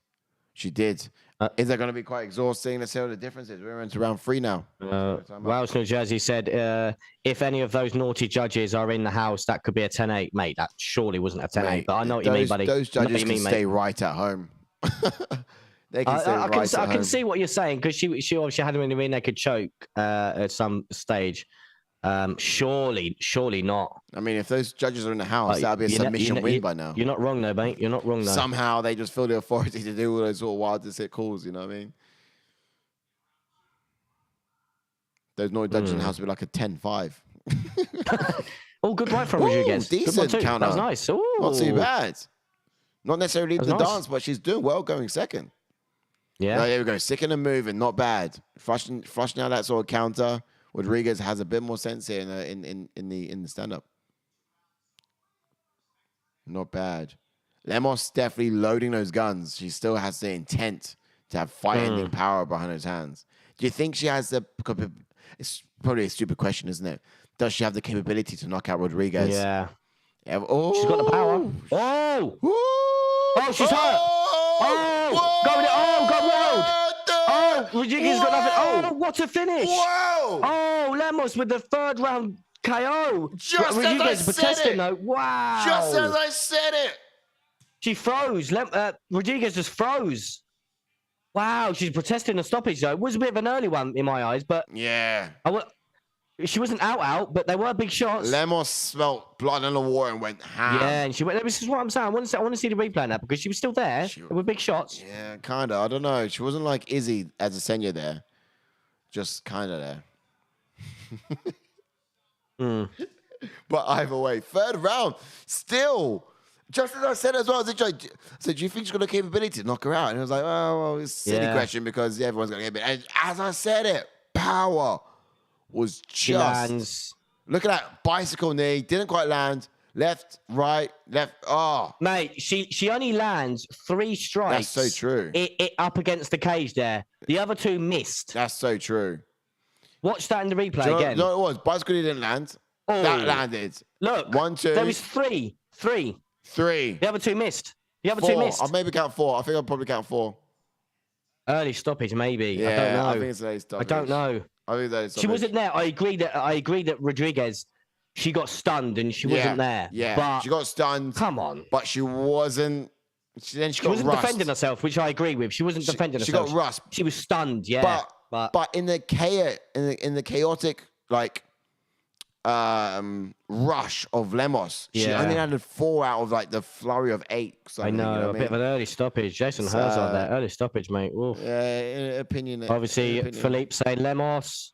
She did. Is that going to be quite exhausting? Let's see what the difference is. We're into round 3 now. Wales, New Jersey said, if any of those naughty judges are in the house, that could be a 10-8. Mate, that surely wasn't a 10-8, but I know what you mean, buddy. Those judges can stay right at home. They can stay right at home. I can see what you're saying, because she obviously had him in the rear naked choke at some stage. Surely not. I mean, if those judges are in the house, that'd be a submission win by now. You're not wrong, though, mate. You're not wrong, though. Somehow they just feel the authority to do all those sort of wild to sit calls. You know what I mean? Those no judges in the house would be like a 10-5. Oh, good right from Rodriguez. Decent counter. That was nice. Ooh. Not too bad. Not necessarily the nice. dance, but she's doing well going second. Yeah. There we go. Sticking and moving, not bad. Flushing out that sort of counter. Rodriguez has a bit more sense here in the stand-up. Not bad. Lemos definitely loading those guns. She still has the intent to have fighting power behind his hands. Do you think she has the... It's probably a stupid question, isn't it? Does she have the capability to knock out Rodriguez? Yeah. Oh. She's got the power. Oh! Woo! Oh, she's hurt! Oh! Go with it! Oh, got rolled! Oh, Rodriguez got nothing. Oh, what a finish! Whoa! Oh, Lemos with the third round KO. Just Rodriguez as I said it. Though. Wow! Just as I said it. She froze. Rodriguez just froze. Wow, she's protesting the stoppage though. It was a bit of an early one in my eyes, but yeah, she wasn't out, but they were big shots. Lemos smelt blood in the water and went ham. Yeah, and she went. This is what I'm saying. I want to see the replay now because she was still there with big shots. Yeah, kind of. I don't know. She wasn't like Izzy as a senior there. Just kind of there. But either way, third round, still. Just as I said as well, I said, do you think she's got the capability to knock her out? And I was like, oh, well, it's a silly question because everyone's going to get it. And as I said it, power was just... Look at that bicycle knee. Didn't quite land. Left, right, left. Oh. Mate, she only lands 3 strikes. That's so true. It up against the cage there. The other 2 missed. That's so true. Watch that in the replay again. No, it was. Bicycle knee didn't land. Oh. That landed. Look. 1, 2. There was 3. 3. The other 2 missed. The other 2 missed. I'll maybe count 4. I think I'll probably count 4. Early stoppage, maybe. Yeah, I don't know. I think it's early stoppage. I don't know. I think that is stoppage. She wasn't there. I agree that Rodriguez, she got stunned and she wasn't there. Yeah, but she got stunned. Come on. But she wasn't. She wasn't defending herself, which I agree with. She wasn't defending herself. She got rust. She was stunned. Yeah. But in the chaotic like rush of Lemos, she only landed 4 out of like the flurry of 8. I know, a bit of an early stoppage. Jason Herzog there, early stoppage, mate. Oof. Yeah, opinion. Obviously, Philippe saying Lemos.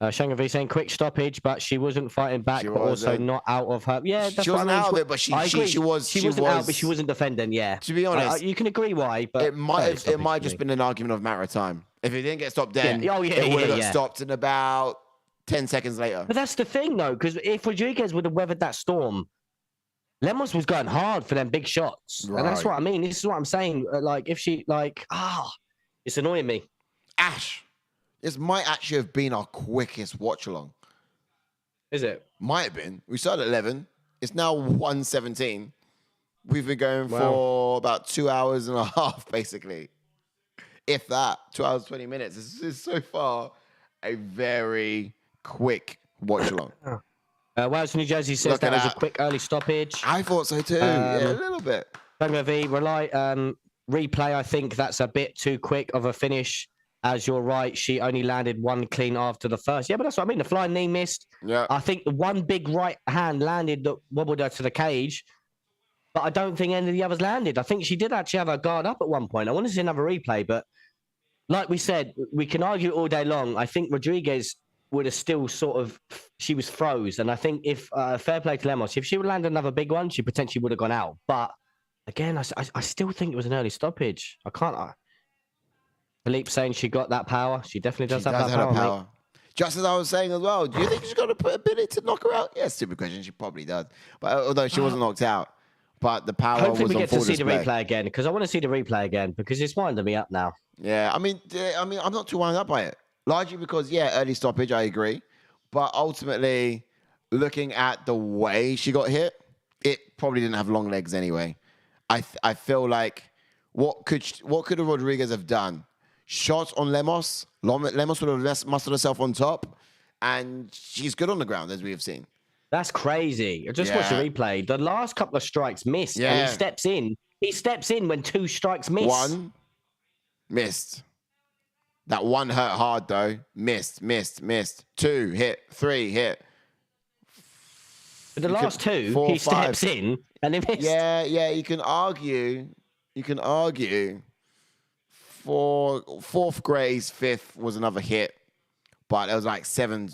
Shangavi saying quick stoppage, but she wasn't fighting back, but also not out of her. Yeah, that's she wasn't out of it, but she was. She wasn't out, but she wasn't defending. Yeah. To be honest, you can agree why, but it might just been an argument of matter of time. If it didn't get stopped then, it would have got stopped in about 10 seconds later. But that's the thing, though, because if Rodriguez would have weathered that storm, Lemos was going hard for them big shots. Right. And that's what I mean. This is what I'm saying. Like, if she, it's annoying me. Ash, this might actually have been our quickest watch along. Is it? Might have been. We started at 11. It's now 1:17. We've been going for about 2 hours and a half, basically. If that, 2 hours, 20 minutes. This is so far a very quick watch along. Wales, New Jersey says that was a quick early stoppage. I thought so too. Yeah, a little bit. Replay, I think that's a bit too quick of a finish. As you're right, she only landed 1 clean after the first. Yeah, but that's what I mean. The flying knee missed. Yeah. I think the one big right hand landed that wobbled her to the cage. But I don't think any of the others landed. I think she did actually have her guard up at one point. I want to see another replay, but like we said, we can argue all day long. I think Rodriguez would have still sort of, she was froze. And I think if, fair play to Lemos, if she would land another big one, she potentially would have gone out. But again, I still think it was an early stoppage. I can't. Philippe saying she got that power. She definitely does have that power. Mate. Just as I was saying as well, do you think she's going to put a bit in to knock her out? Yeah, stupid question. She probably does. But although she wasn't knocked out, but the power Hopefully was we on get full to see display. the replay again, because I want to see the replay again, because it's winding me up now. Yeah, I mean, I'm not too wound up by it. Largely because, yeah, early stoppage, I agree. But ultimately, looking at the way she got hit, it probably didn't have long legs anyway. I feel like what could Rodriguez have done? Shots on Lemos. Lemos would have mustered herself on top, and she's good on the ground, as we have seen. That's crazy. I just watched the replay. The last couple of strikes missed, and he steps in. He steps in when 2 strikes miss. 1 missed. That 1 hurt hard though. Missed. 2 hit. 3 hit. But the last 2, 4, he 5. steps in and he missed. Yeah. You can argue. Fourth graze, 5th was another hit, but it was like 7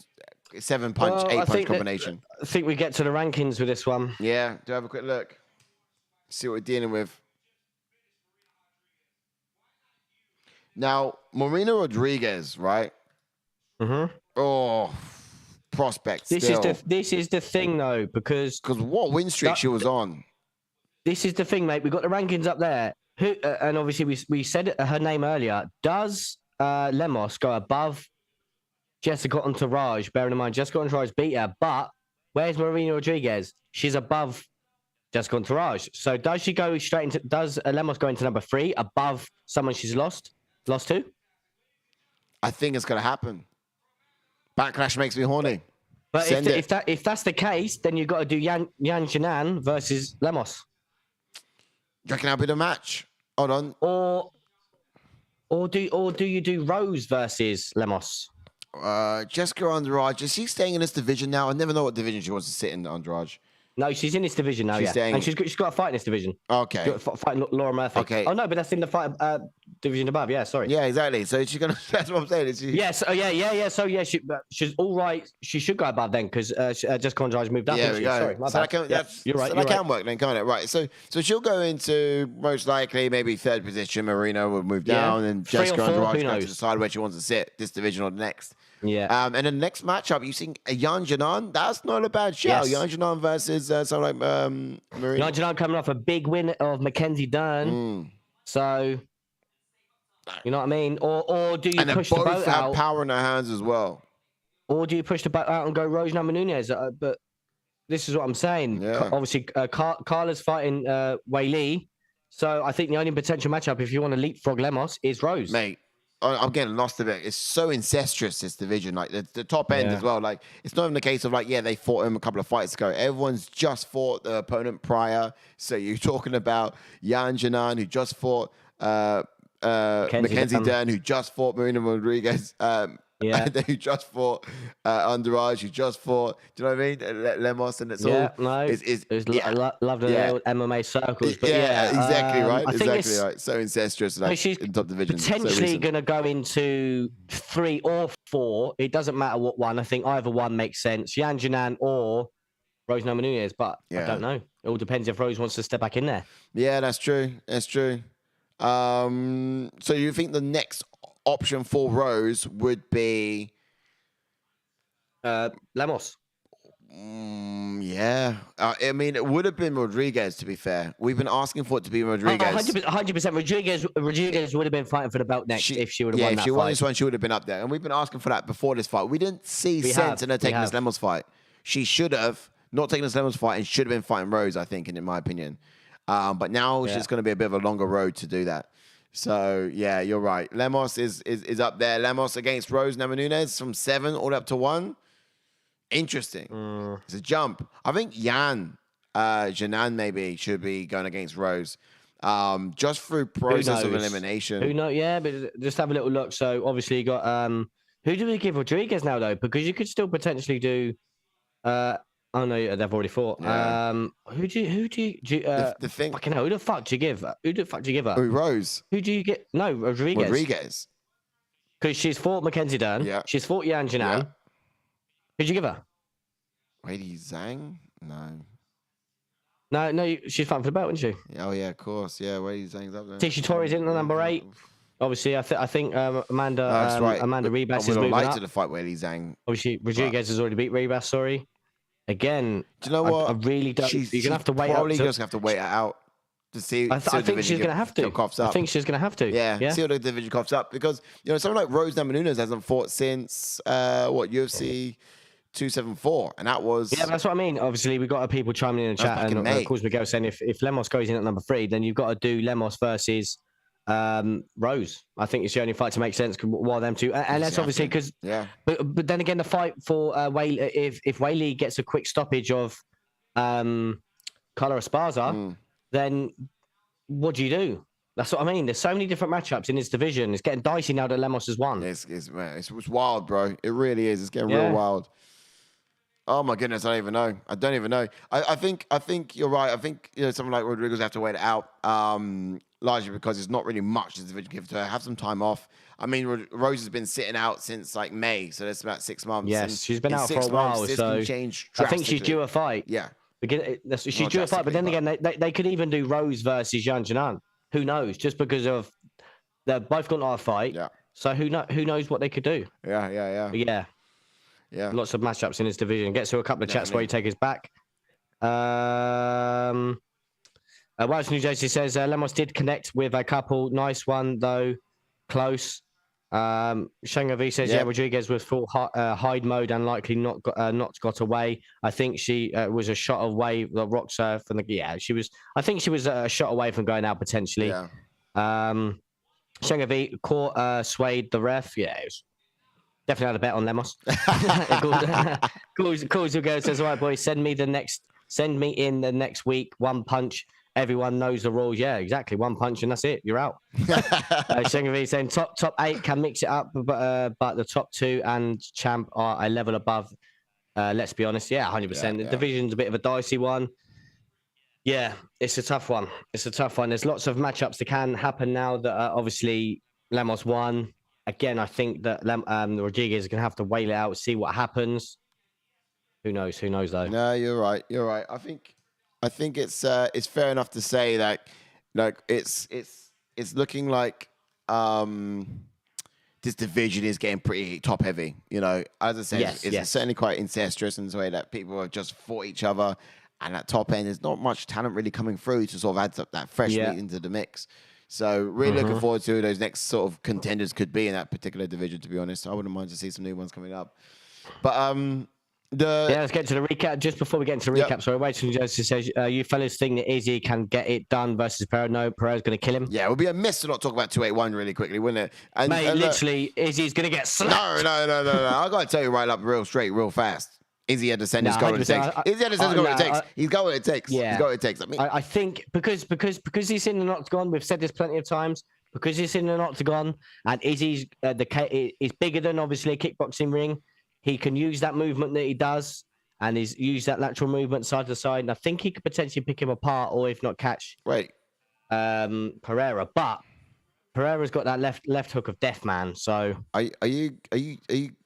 punch, 8 punch combination. I think we get to the rankings with this one. Yeah, do have a quick look. See what we're dealing with. Now, Marina Rodriguez, right? Mm-hmm. Oh, prospect. This is the thing though, because what win streak she was on. This is the thing, mate. We got the rankings up there. Who and obviously we said her name earlier. Does Lemos go above Jessica Entourage? Bearing in mind, Jessica Entourage beat her, but where's Marina Rodriguez? She's above Jessica Entourage. So does she go straight into? Does Lemos go into number 3 above someone she's lost to? I think it's gonna happen. Backlash makes me horny. But if that's the case, then you've got to do Yan Jinan versus Lemos. Do you reckon that'll be the match? Hold on. Or do you do Rose versus Lemos? Jessica Andrade, is she staying in this division now? I never know what division she wants to sit in, Andrade. No, she's in this division now, and she's got a fight in this division. Okay. Fight Laura Murphy. Okay. Oh, no, but that's in the fight division above. Yeah, sorry. Yeah, exactly. So she's going to... That's what I'm saying. Yes. Yeah. So, yeah, she's all right. She should go above then, because Jessica Andrade moved up. Yeah, we go. Sorry, my bad. You're right. So that can work then, can't it? Right. So she'll go into, most likely, maybe 3rd position. Marina will move down, and Jessica Andrade going to decide where she wants to sit, this division or the next. Yeah. And then the next matchup, you see Yan Jinan. That's not a bad show. Yes. Yan Jinan versus someone like Marina. Yan Jinan coming off a big win of Mackenzie Dern. So, you know what I mean? Or do you push the boat out? And both have power in their hands as well. Or do you push the boat out and go Rose Namajunas? But this is what I'm saying. Yeah. Obviously, Carla's fighting Wei Li. So I think the only potential matchup, if you want to leapfrog Lemos, is Rose. Mate. I'm getting lost of it. It's so incestuous, this division. Like the top end as well. Like it's not even the case of like, yeah, they fought him a couple of fights ago. Everyone's just fought the opponent prior. So you're talking about Yan Jinan, who just fought Mackenzie Dern, who just fought Marina Rodriguez. Who just fought Andrade, who just fought. Do you know what I mean? Lemos, and it's all. Loved the MMA circles. But exactly right. I think exactly right. So incestuous, like she's in top division. Potentially going to go into 3 or 4. It doesn't matter what one. I think either one makes sense. Yan Jinan or Rose Namajunas, but I don't know. It all depends if Rose wants to step back in there. Yeah, that's true. That's true. So you think the next option for Rose would be Lemos? Yeah. I mean, it would have been Rodriguez, to be fair. We've been asking for it to be Rodriguez. 100%. Rodriguez would have been fighting for the belt next if she would have won that fight. Yeah, if she won this one, she would have been up there. And we've been asking for that before this fight. We didn't see sense in her taking this Lemos fight. She should have not taken this Lemos fight and should have been fighting Rose, I think, in my opinion. But now she's going to be a bit of a longer road to do that. So, yeah, you're right. Lemos is up there. Lemos against Rose Namajunas from 7 all up to 1. Interesting. It's a jump. I think Yan Jinan maybe should be going against Rose. Just through process of elimination. Who knows? Yeah, but just have a little look. So, obviously, you got... who do we give Rodriguez now, though? Because you could still potentially do... Oh no, they've already fought. Yeah. Who do you the thing? Fucking hell, who the fuck do you give? Who the fuck do you give her? Who, Rose? Who do you get? No, Rodriguez. Rodriguez. Because she's fought Mackenzie Dern. Yeah. She's fought Yan Jinan. Who'd you give her? Weili Zhang? No. No, she's fighting for the belt, isn't she? Oh yeah, of course. Yeah, Weili Zhang's up there. Tisha Torres in at number 8. Obviously, I think Amanda That's right. Amanda Ribas is I would moving have liked up. her to fight Weili Zhang. Obviously, Rodriguez has already beat Ribas. Sorry. Again, do you know what? I really don't. You're gonna have to wait. Probably just have to wait it out to see. I think she's gonna have to. I think she's gonna have to. Yeah. See what the division coughs up because someone like Rose Namajunas hasn't fought since UFC 274, and that was that's what I mean. Obviously, we got people chiming in the chat, and of course Miguel saying if Lemos goes in at number 3, then you've got to do Lemos versus Rose. I think it's the only fight to make sense. While them two, and that's obviously because But then again, the fight for Weili, if Weili gets a quick stoppage of Carla Esparza, then what do you do? That's what I mean. There's so many different matchups in this division. It's getting dicey now that Lemos has won. It's wild, bro. It really is. It's getting real wild. Oh my goodness, I don't even know. I think you're right. I think someone like Rodriguez have to wait it out. Largely because there's not really much this division give to her. Have some time off. I mean, Rose has been sitting out since like May, so that's about 6 months. Yes, she's been out for a while, so I think she's due a fight. Yeah, she's due a fight. But then again, they could even do Rose versus Yan Jinan. Who knows? Just because of they're both got a fight. Yeah. So who knows what they could do? Yeah. Lots of matchups in this division. Get to a couple of chats where you take us back. Welsh New Jersey says Lemos did connect with a couple. Nice one though, close. Shangavi says Rodriguez was full hide mode and likely not got away. I think she was a shot away. The rock surf and she was. I think she was a shot away from going out potentially. Yeah. Shangavi caught swayed the ref. Yeah, it was definitely had a bet on Lemos. Calls who goes says, all right, boys, send me in the next week. One punch. Everyone knows the rules. Yeah, exactly. One punch and that's it. You're out. Shangavi saying top 8 can mix it up, but the top 2 and champ are a level above. Let's be honest. Yeah, 100%. The division's a bit of a dicey one. Yeah, it's a tough one. There's lots of matchups that can happen now that obviously Lemos won. Again, I think that Rodriguez is going to have to wait it out, see what happens. Who knows though? No, you're right. I think it's fair enough to say that it's looking like this division is getting pretty top heavy. As I said, it's certainly quite incestuous in the way that people have just fought each other, and at top end, there's not much talent really coming through to sort of add that fresh meat into the mix. So really looking forward to who those next sort of contenders could be in that particular division. To be honest, I wouldn't mind to see some new ones coming up. But let's get to the recap. Just before we get into the recap, sorry, Wade from Jersey says, you fellas think that Izzy can get it done versus Pereira? No, Pereira's going to kill him. Yeah, it would be a miss to not talk about 281 really quickly, wouldn't it? And, Mate, literally, Izzy's going to get slapped. No. I got to tell you right up real straight, real fast. Izzy had to send his goal what it takes. Izzy had to send his goal what it takes. He's got what it takes. Yeah. He's got what it takes. I think because he's in an octagon, we've said this plenty of times, because he's in an octagon and Izzy's is bigger than obviously a kickboxing ring, he can use that movement that he does. And he's used that lateral movement side to side. And I think he could potentially pick him apart, or if not catch Pereira. But Pereira's got that left hook of death, man. So are you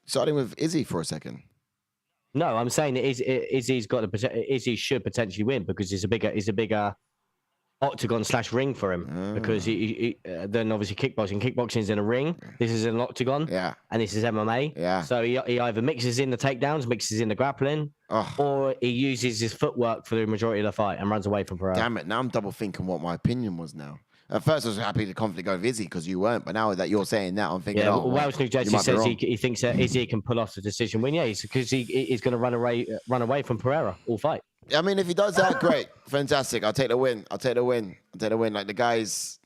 siding with Izzy for a second? No, I'm saying that Izzy should potentially win because he's a bigger octagon / ring for him because he then obviously kickboxing is in a ring. This is an octagon, and this is MMA. So he either mixes in the takedowns, mixes in the grappling, or he uses his footwork for the majority of the fight and runs away from Pereira. Damn it! Now I'm double thinking what my opinion was now. At first, I was happy to confidently go with Izzy because you weren't, but now that you're saying that, I'm thinking, Welsh New Jersey says he thinks that Izzy can pull off the decision win. Yeah, because he's going to run away from Pereira all fight. I mean, if he does that, great, fantastic. I'll take the win. Like the guys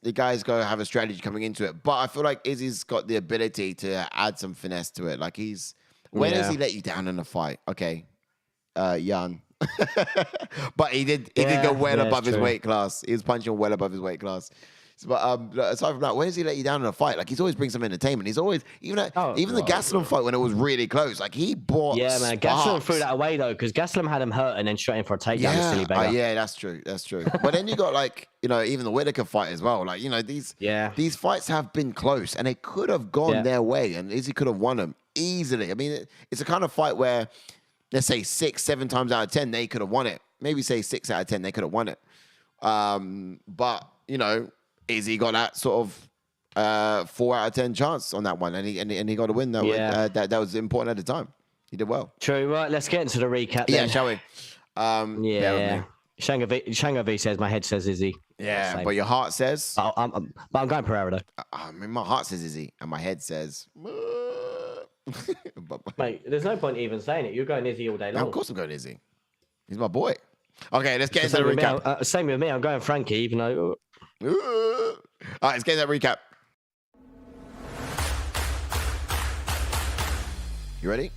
go have a strategy coming into it, but I feel like Izzy's got the ability to add some finesse to it. Like when has he let you down in a fight? Okay, Jan. But he did go well above his weight class. He was punching well above his weight class. But aside from that, where does he let you down in a fight? Like he's always brings some entertainment. He's always even the Gastelum fight when it was really close. Like he brought man. Gastelum threw that away though because Gastelum had him hurt and then straight in for a takedown. Yeah, Silly beggar. Yeah, that's true. But then you got like even the Whitaker fight as well. Like these fights have been close and they could have gone their way, and Izzy could have won them easily. I mean, it's a kind of fight where let's say 6, 7 times out of 10 they could have won it. Maybe say 6 out of 10 they could have won it. But Izzy got that sort of 4 out of 10 chance on that one, and he got a win that that was important at the time. He did well. True. Right, let's get into the recap. Then. Yeah, shall we? Shango V says my head says Izzy. Yeah, but your heart says. But I'm going Pereira though. I mean, my heart says Izzy, and my head says. Mate, there's no point even saying it. You're going Izzy all day long. Of course, I'm going Izzy. He's my boy. Okay, let's get into the recap. Same with me. I'm going Frankie, even though. All right, let's get into that recap. You ready?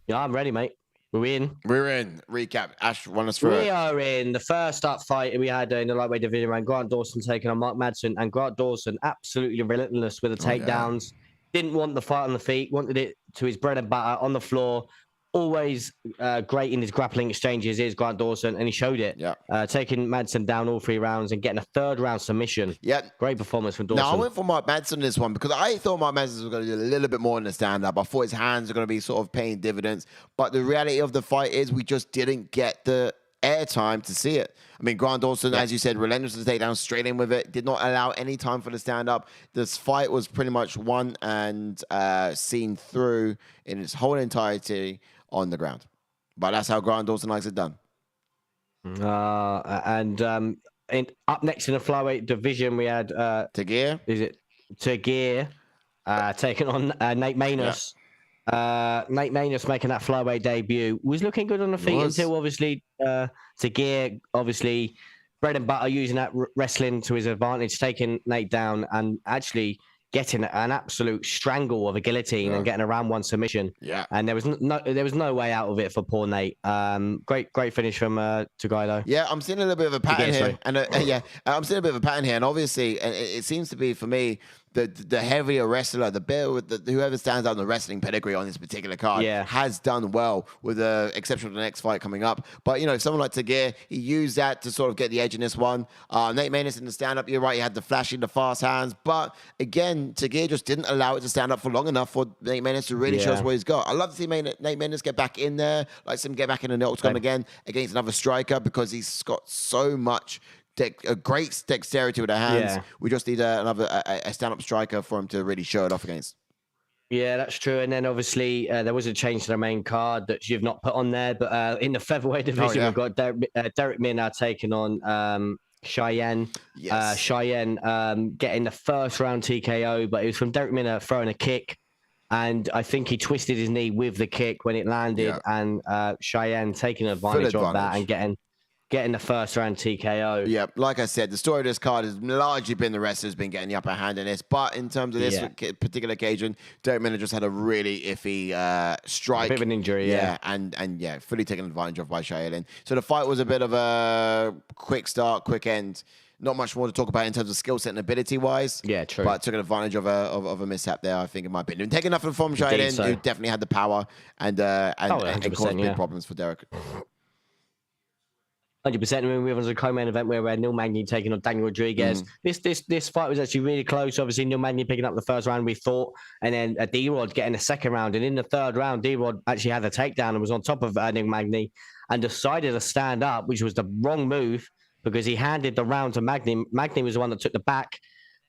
Yeah, I'm ready, mate. We're in. Recap. Ash, run us through it. We are in. The first up fight we had in the lightweight division around Grant Dawson taking on Mark Madsen, and Grant Dawson absolutely relentless with the takedowns. Didn't want the fight on the feet, wanted it to his bread and butter on the floor. Always great in his grappling exchanges is Grant Dawson, and he showed it. Yeah. Taking Madsen down all 3 rounds and getting a 3rd round submission. Yeah. Great performance from Dawson. Now, I went for Mark Madsen in this one because I thought Mark Madsen was going to do a little bit more in the stand-up. I thought his hands are going to be sort of paying dividends. But the reality of the fight is we just didn't get the airtime to see it. I mean, Grant Dawson, as you said, relentless to take down, straight in with it, did not allow any time for the stand-up. This fight was pretty much won and seen through in its whole entirety on the ground. But that's how Grant Dawson likes it done. Up next in the flyweight division, we had Tagir. Is it Tagir taking on Nate Maness? Yeah. Nate Maness making that flyweight debut was looking good on the feet until obviously Tagir obviously bread and butter using that wrestling to his advantage, taking Nate down and actually getting an absolute strangle of a guillotine and getting a round 1 submission. Yeah. And there was no way out of it for poor Nate. Great finish from Tagir though. Yeah, I'm seeing a little bit of a pattern here. And I'm seeing a bit of a pattern here. And obviously, it seems to be for me, the heavier wrestler, whoever stands out in the wrestling pedigree on this particular card has done well, with the exception of the next fight coming up. But, someone like Tagir, he used that to sort of get the edge in this one. Nate Maness in the stand-up, you're right, he had the flashy, the fast hands. But, again, Tagir just didn't allow it to stand up for long enough for Nate Maness to really show us what he's got. I love to see Nate Maness get back in there, like see him get back in the octagon again against another striker, because he's got so much a great dexterity with the hands. Yeah. We just need another stand-up striker for him to really show it off against. Yeah, that's true. And then obviously there was a change to the main card that you've not put on there. But in the featherweight division, we've got Derek Minner taking on Cheyenne. Yes. Cheyenne getting the 1st round TKO, but it was from Derek Minner throwing a kick. And I think he twisted his knee with the kick when it landed. Yeah. And Cheyenne taking advantage of that and getting the 1st round TKO. Yeah, like I said, the story of this card has largely been the wrestler's been getting the upper hand in this. But in terms of this particular occasion, Derek Minner just had a really iffy strike. A bit of an injury, and fully taken advantage of by Cheyenne. So the fight was a bit of a quick start, quick end. Not much more to talk about in terms of skill set and ability-wise. Yeah, true. But took advantage of a mishap there, I think, in my opinion. Taking nothing from Cheyenne, who definitely had the power and caused big problems for Derek. 100%. We move on to the co-main event where we had Neil Magny taking on Daniel Rodriguez. This fight was actually really close. Obviously, Neil Magny picking up the 1st round, we thought, and then D-Rod getting the 2nd round. And in the 3rd round, D-Rod actually had a takedown and was on top of Neil Magny and decided to stand up, which was the wrong move because he handed the round to Magny. Magny was the one that took the back,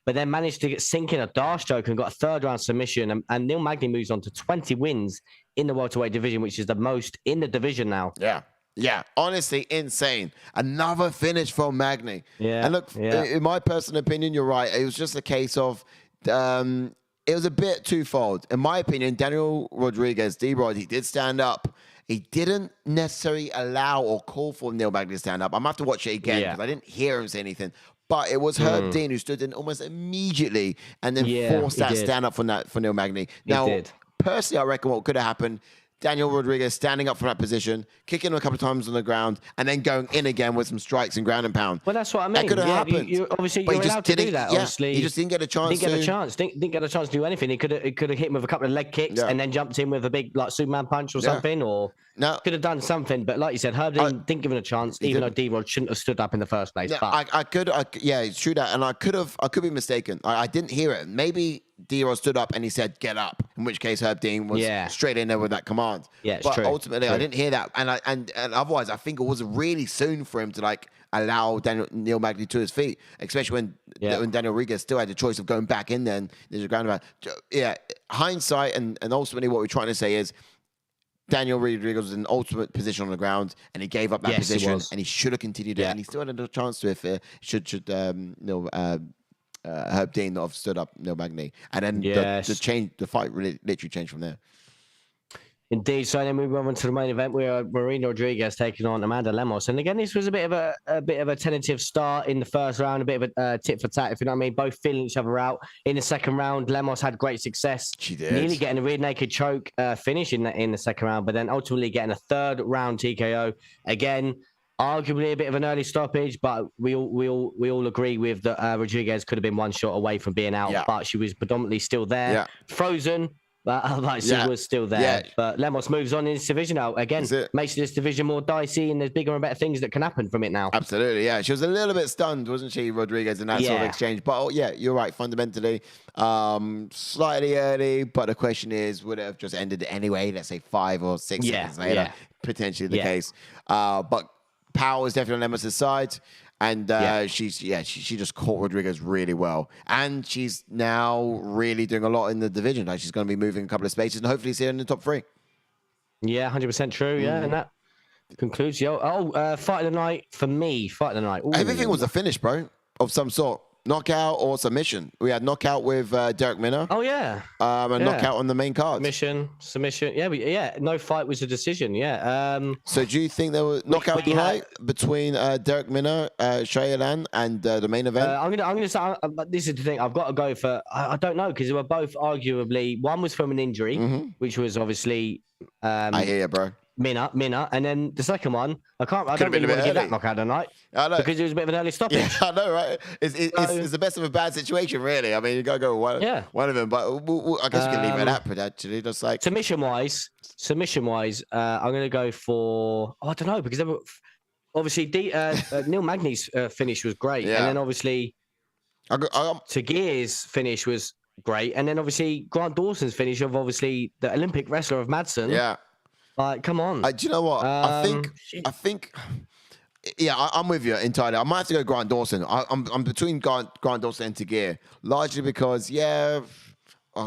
but then managed to sink in a dash choke and got a 3rd round submission. And Neil Magny moves on to 20 wins in the welterweight division, which is the most in the division now. Yeah. Yeah, honestly, insane. Another finish from Magny. Yeah. And look, in my personal opinion, you're right. It was just a case of, it was a bit twofold. In my opinion, Daniel Rodriguez, D-Rod, he did stand up. He didn't necessarily allow or call for Neil Magny to stand up. I'm going to have to watch it again because I didn't hear him say anything. But it was Herb Dean who stood in almost immediately and then forced that stand up for Neil Magny. Now, personally, I reckon what could have happened, Daniel Rodriguez standing up from that position, kicking him a couple of times on the ground, and then going in again with some strikes and ground and pound. Well, that's what I mean. That could have happened. Obviously, but you're allowed to do that. Obviously, he just didn't get a chance. Didn't get a chance to do anything. He could have hit him with a couple of leg kicks and then jumped in with a big like Superman punch or something, or could have done something. But like you said, Herb didn't give him a chance, even though D-Rod shouldn't have stood up in the first place. Yeah, but it's true that, and I could be mistaken. I didn't hear it. Maybe D-Rod stood up and he said, "Get up," in which case Herb Dean was straight in there with that command. Yeah, it's but true. Ultimately, I didn't hear that, and otherwise, I think it was really soon for him to like allow Neil Magny to his feet, especially when Daniel Rodriguez still had the choice of going back in. Then there's a ground about. Yeah, hindsight, and ultimately, what we're trying to say is Daniel Rodriguez was in ultimate position on the ground, and he gave up that position, and he should have continued it, and he still had a chance to Herb Dean not have stood up Neil Magny, and then the fight really literally changed from there. Indeed. So then we move on to the main event. We are Marina Rodriguez taking on Amanda Lemos, and again, this was a bit of a tentative start in the first round, a bit of a tit for tat, if you know what I mean. Both feeling each other out. In the second round, Lemos had great success. She did, nearly getting a rear naked choke finish in the second round, but then ultimately getting a third round TKO. Again, arguably a bit of an early stoppage, but we all agree with that Rodriguez could have been one shot away from being out, but she was predominantly still there, frozen. But she was still there. Yeah. But Lemos moves on in this division now. Again, makes this division more dicey, and there's bigger and better things that can happen from it now. Absolutely, yeah. She was a little bit stunned, wasn't she, Rodriguez, in that sort of exchange? But you're right. Fundamentally, slightly early. But the question is, would it have just ended anyway? Let's say 5 or 6 seconds later, potentially the case. But power is definitely on Lemos' side. And she just caught Rodriguez really well. And she's now really doing a lot in the division. Like, she's going to be moving a couple of spaces and hopefully see her in the top 3. Yeah, 100% true. Yeah, and that concludes. Fight of the night for me. Fight of the night. Ooh. Everything was a finish, bro, of some sort. Knockout or submission. We had knockout with Derek Minner. Oh, yeah. And knockout on the main card. Submission. Yeah, no fight was a decision. Yeah. So do you think there was knockout tonight between Derek Minner, Cheyenne, and the main event? I'm gonna say this is the thing. I've got to go for. I don't know, because they were both arguably. One was from an injury, which was obviously. I hear you, bro. Minner, and then the second one, I don't really want to give that knockout tonight. I know, because it was a bit of an early stoppage. Yeah, I know, right? It's the best of a bad situation, really. I mean, you gotta go with one of them, but I guess we can leave it at that. Actually, just like submission wise, I'm gonna go for. I don't know, because they were obviously Neil Magny's finish was great, and then obviously Tagir's finish was great, and then obviously Grant Dawson's finish of obviously the Olympic wrestler of Madsen. Yeah. Like, come on. Do you know what? I think. Yeah, I'm with you entirely. I might have to go Grant Dawson. I'm between Grant Dawson and Tagir, largely because or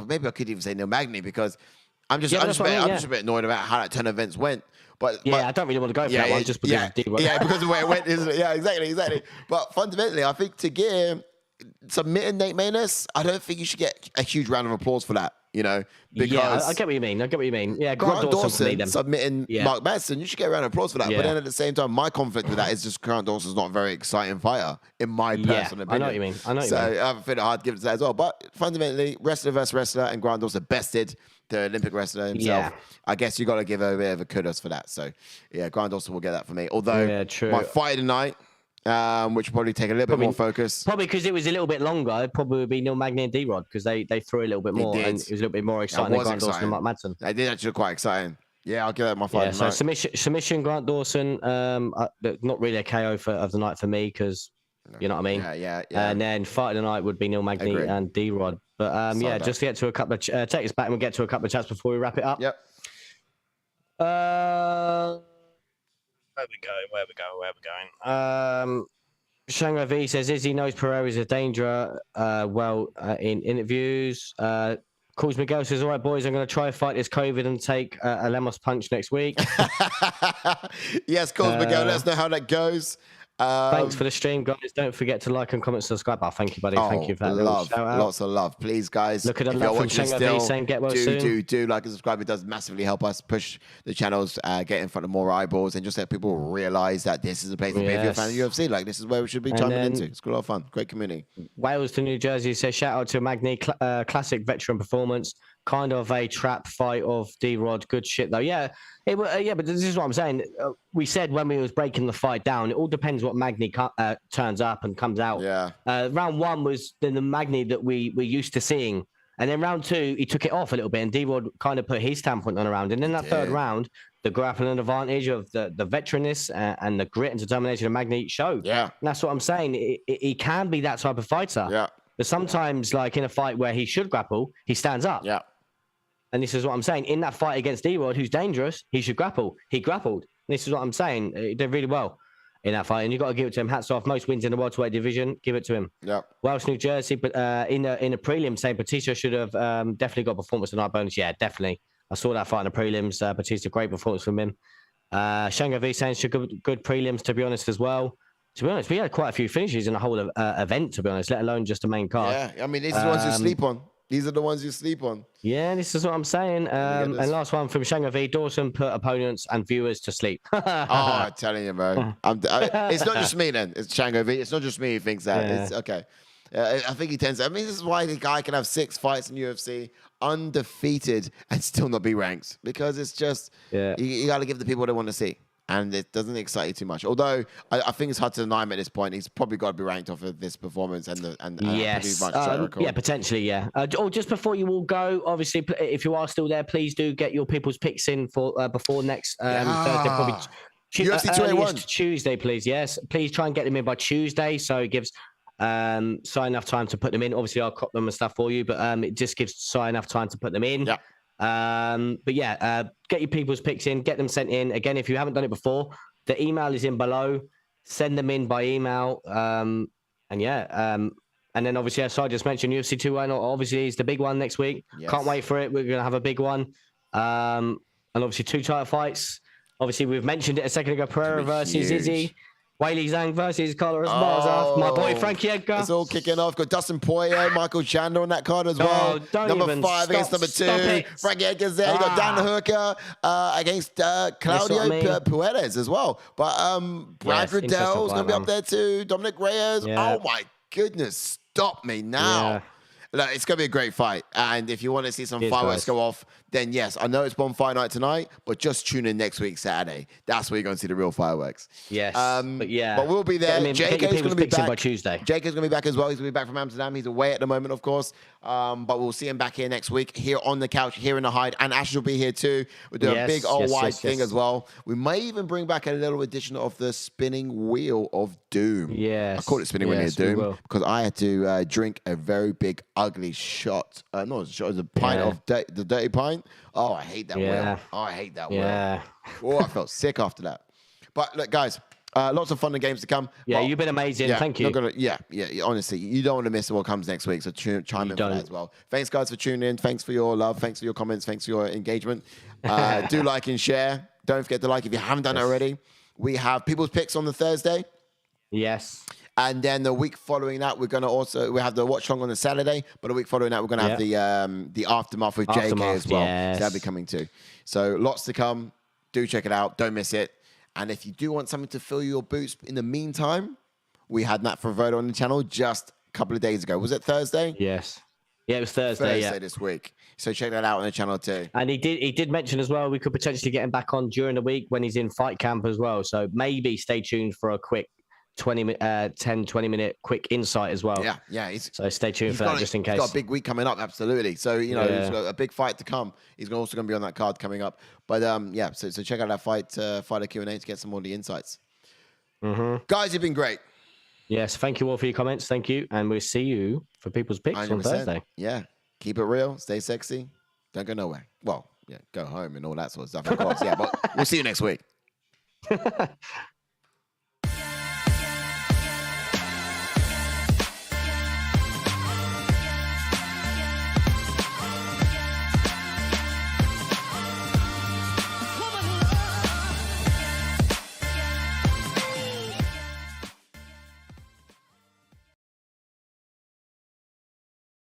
maybe I could even say Neil Magny, because I'm just a bit annoyed about how that 10 events went. But I don't really want to go for that one just because because of the way it went. Yeah, exactly. But fundamentally, I think Tagir submitting Nate Maness, I don't think you should get a huge round of applause for that. You know, because I get what you mean. Yeah, Grant Dawson submitting Mark Madsen, you should get a round of applause for that. But then at the same time, my conflict with that is just Grant Dawson's not a very exciting fighter, in my personal opinion. I know what you mean. So I find it hard to give it to that as well. But fundamentally, wrestler versus wrestler, and Grant Dawson bested the Olympic wrestler himself. I guess you got to give a bit of a kudos for that. So yeah, Grant Dawson will get that for me. Although my fight tonight, which will probably take a little bit more focus. Probably because it was a little bit longer. It probably would be Neil Magny and D-Rod, because they threw a little bit more. And it was a little bit more exciting than Grant Dawson and Mark Madsen. They did actually look quite exciting. Yeah, I'll give that my fight. So submission Grant Dawson. Not really a KO of the night for me, because you know what I mean. Yeah. And then fight of the night would be Neil Magny and D-Rod. But just to get to a couple of take us back, and we'll get to a couple of chats before we wrap it up. Yep. Where we going? Shanghai V says Izzy knows Pereira is a danger. In interviews. Calls Miguel, says, all right, boys, I'm going to try to fight this COVID and take a Lemos punch next week. Yes, Calls Miguel, let us know how that goes. Thanks for the stream, guys. Don't forget to like and comment, subscribe. Thank you, buddy. Thank you for that. Lots of love. Please, guys. Look at the love from Shanghai V saying get well soon. Do like and subscribe. It does massively help us push the channels, get in front of more eyeballs, and just let people realize that this is a place to be if you're a fan of UFC. Like, this is where we should be chiming into. It's a lot of fun. Great community. Wales to New Jersey says, shout out to Magny, classic veteran performance. kind of a trap fight of D-Rod. Good shit, though. Yeah, but this is what I'm saying. We said when we was breaking the fight down, it all depends what Magny turns up and comes out. Yeah. Round one was the Magny that we were used to seeing. And then round two, he took it off a little bit, and D-Rod kind of put his standpoint on a round. And then that third round, the grappling advantage of the veteranness and the grit and determination of Magny showed. Yeah. And that's what I'm saying. He can be that type of fighter. Yeah. But sometimes, like in a fight where he should grapple, he stands up. Yeah. And this is what I'm saying. In that fight against D-Rod, who's dangerous, he should grapple. He grappled. And this is what I'm saying. He did really well in that fight. And you've got to give it to him. Hats off. Most wins in the welterweight division. Give it to him. Yeah. Welsh, New Jersey, but in a prelim, saying Batista should have definitely got performance tonight bonus. Yeah, definitely. I saw that fight in the prelims. Batista, great performance from him. Shango V saying good prelims, to be honest, as well. To be honest, we had quite a few finishes in the whole event, to be honest, let alone just the main card. Yeah, I mean, these are the ones you sleep on. These are the ones you sleep on. Yeah, this is what I'm saying. And last one from Shango V. Dawson put opponents and viewers to sleep. I'm telling you, bro. It's not just me then. It's Shango V. It's not just me who thinks that. Yeah. It's okay. I think he tends to. I mean, this is why the guy can have 6 fights in UFC, undefeated, and still not be ranked. Because it's just, you got to give the people what they want to see. And it doesn't excite you too much. Although I think it's hard to deny him at this point. He's probably got to be ranked off of this performance and yes, much track record. Yeah, potentially, yeah. Just before you all go, obviously, if you are still there, please do get your people's picks in for before next Thursday, probably UFC 281 Tuesday, please. Yes, please try and get them in by Tuesday, so it gives Si enough time to put them in. Obviously, I'll crop them and stuff for you, but it just gives Si enough time to put them in. Yeah. But yeah, get your people's picks in, get them sent in. Again, if you haven't done it before, the email is in below. Send them in by email. And then obviously, as I just mentioned, UFC 2-1 obviously is the big one next week. Yes. Can't wait for it. We're going to have a big one. And obviously 2 title fights. Obviously, we've mentioned it a second ago. Pereira versus Izzy. Weili Zhang versus Carlos Esparza. My boy Frankie Edgar. It's all kicking off. Got Dustin Poirier, Michael Chandler on that card as well. Number 5 against number 2. Frankie Edgar's there. You got Dan Hooker against Claudio Puedes as well. But Brad Riddell's going to be up there too. Dominic Reyes. Yeah. Oh my goodness. Stop me now. Yeah. Look, it's going to be a great fight. And if you want to see some fireworks go off, then yes, I know it's one fight night tonight, but just tune in next week, Saturday. That's where you're going to see the real fireworks. Yes. But we'll be there. JK's going to be back by Tuesday. JK's going to be back as well. He's going to be back from Amsterdam. He's away at the moment, of course. But we'll see him back here next week, here on the couch, here in the hide. And Ash will be here too. We'll do a big old wide thing as well. We may even bring back a little edition of the spinning wheel of doom. Yes. I call it spinning wheel of doom because I had to drink a very big, ugly shot. Not a shot, it was a pint of the dirty pint. Oh, I hate that wheel. Oh, I hate that wheel. Oh, I felt sick after that. But look, guys, lots of fun and games to come. Yeah, you've been amazing. Thank you. Honestly, you don't want to miss what comes next week. So chime in for that as well. Thanks, guys, for tuning in. Thanks for your love. Thanks for your comments. Thanks for your engagement. Do like and share. Don't forget to like if you haven't done it already. We have people's picks on the Thursday. Yes. And then the week following that, we have the watch long on the Saturday. But the week following that, we're going to have the aftermath with JK as well. Yes. So that'll be coming too. So lots to come. Do check it out. Don't miss it. And if you do want something to fill your boots in the meantime, we had Matt Favoto on the channel just a couple of days ago. Was it Thursday? Yes. Yeah, it was Thursday. Thursday this week. So check that out on the channel too. And he did mention as well we could potentially get him back on during the week when he's in fight camp as well. So maybe stay tuned for a quick 20 minute quick insight as well. Yeah. So stay tuned for that just in case. He's got a big week coming up, absolutely. So, he's got a big fight to come. He's also going to be on that card coming up. But, so check out that fighter Q&A to get some more of the insights. Mm-hmm. Guys, you've been great. Yes, thank you all for your comments. Thank you. And we'll see you for people's picks 100%. On Thursday. Yeah. Keep it real. Stay sexy. Don't go nowhere. Well, go home and all that sort of stuff, of course. Yeah, but we'll see you next week.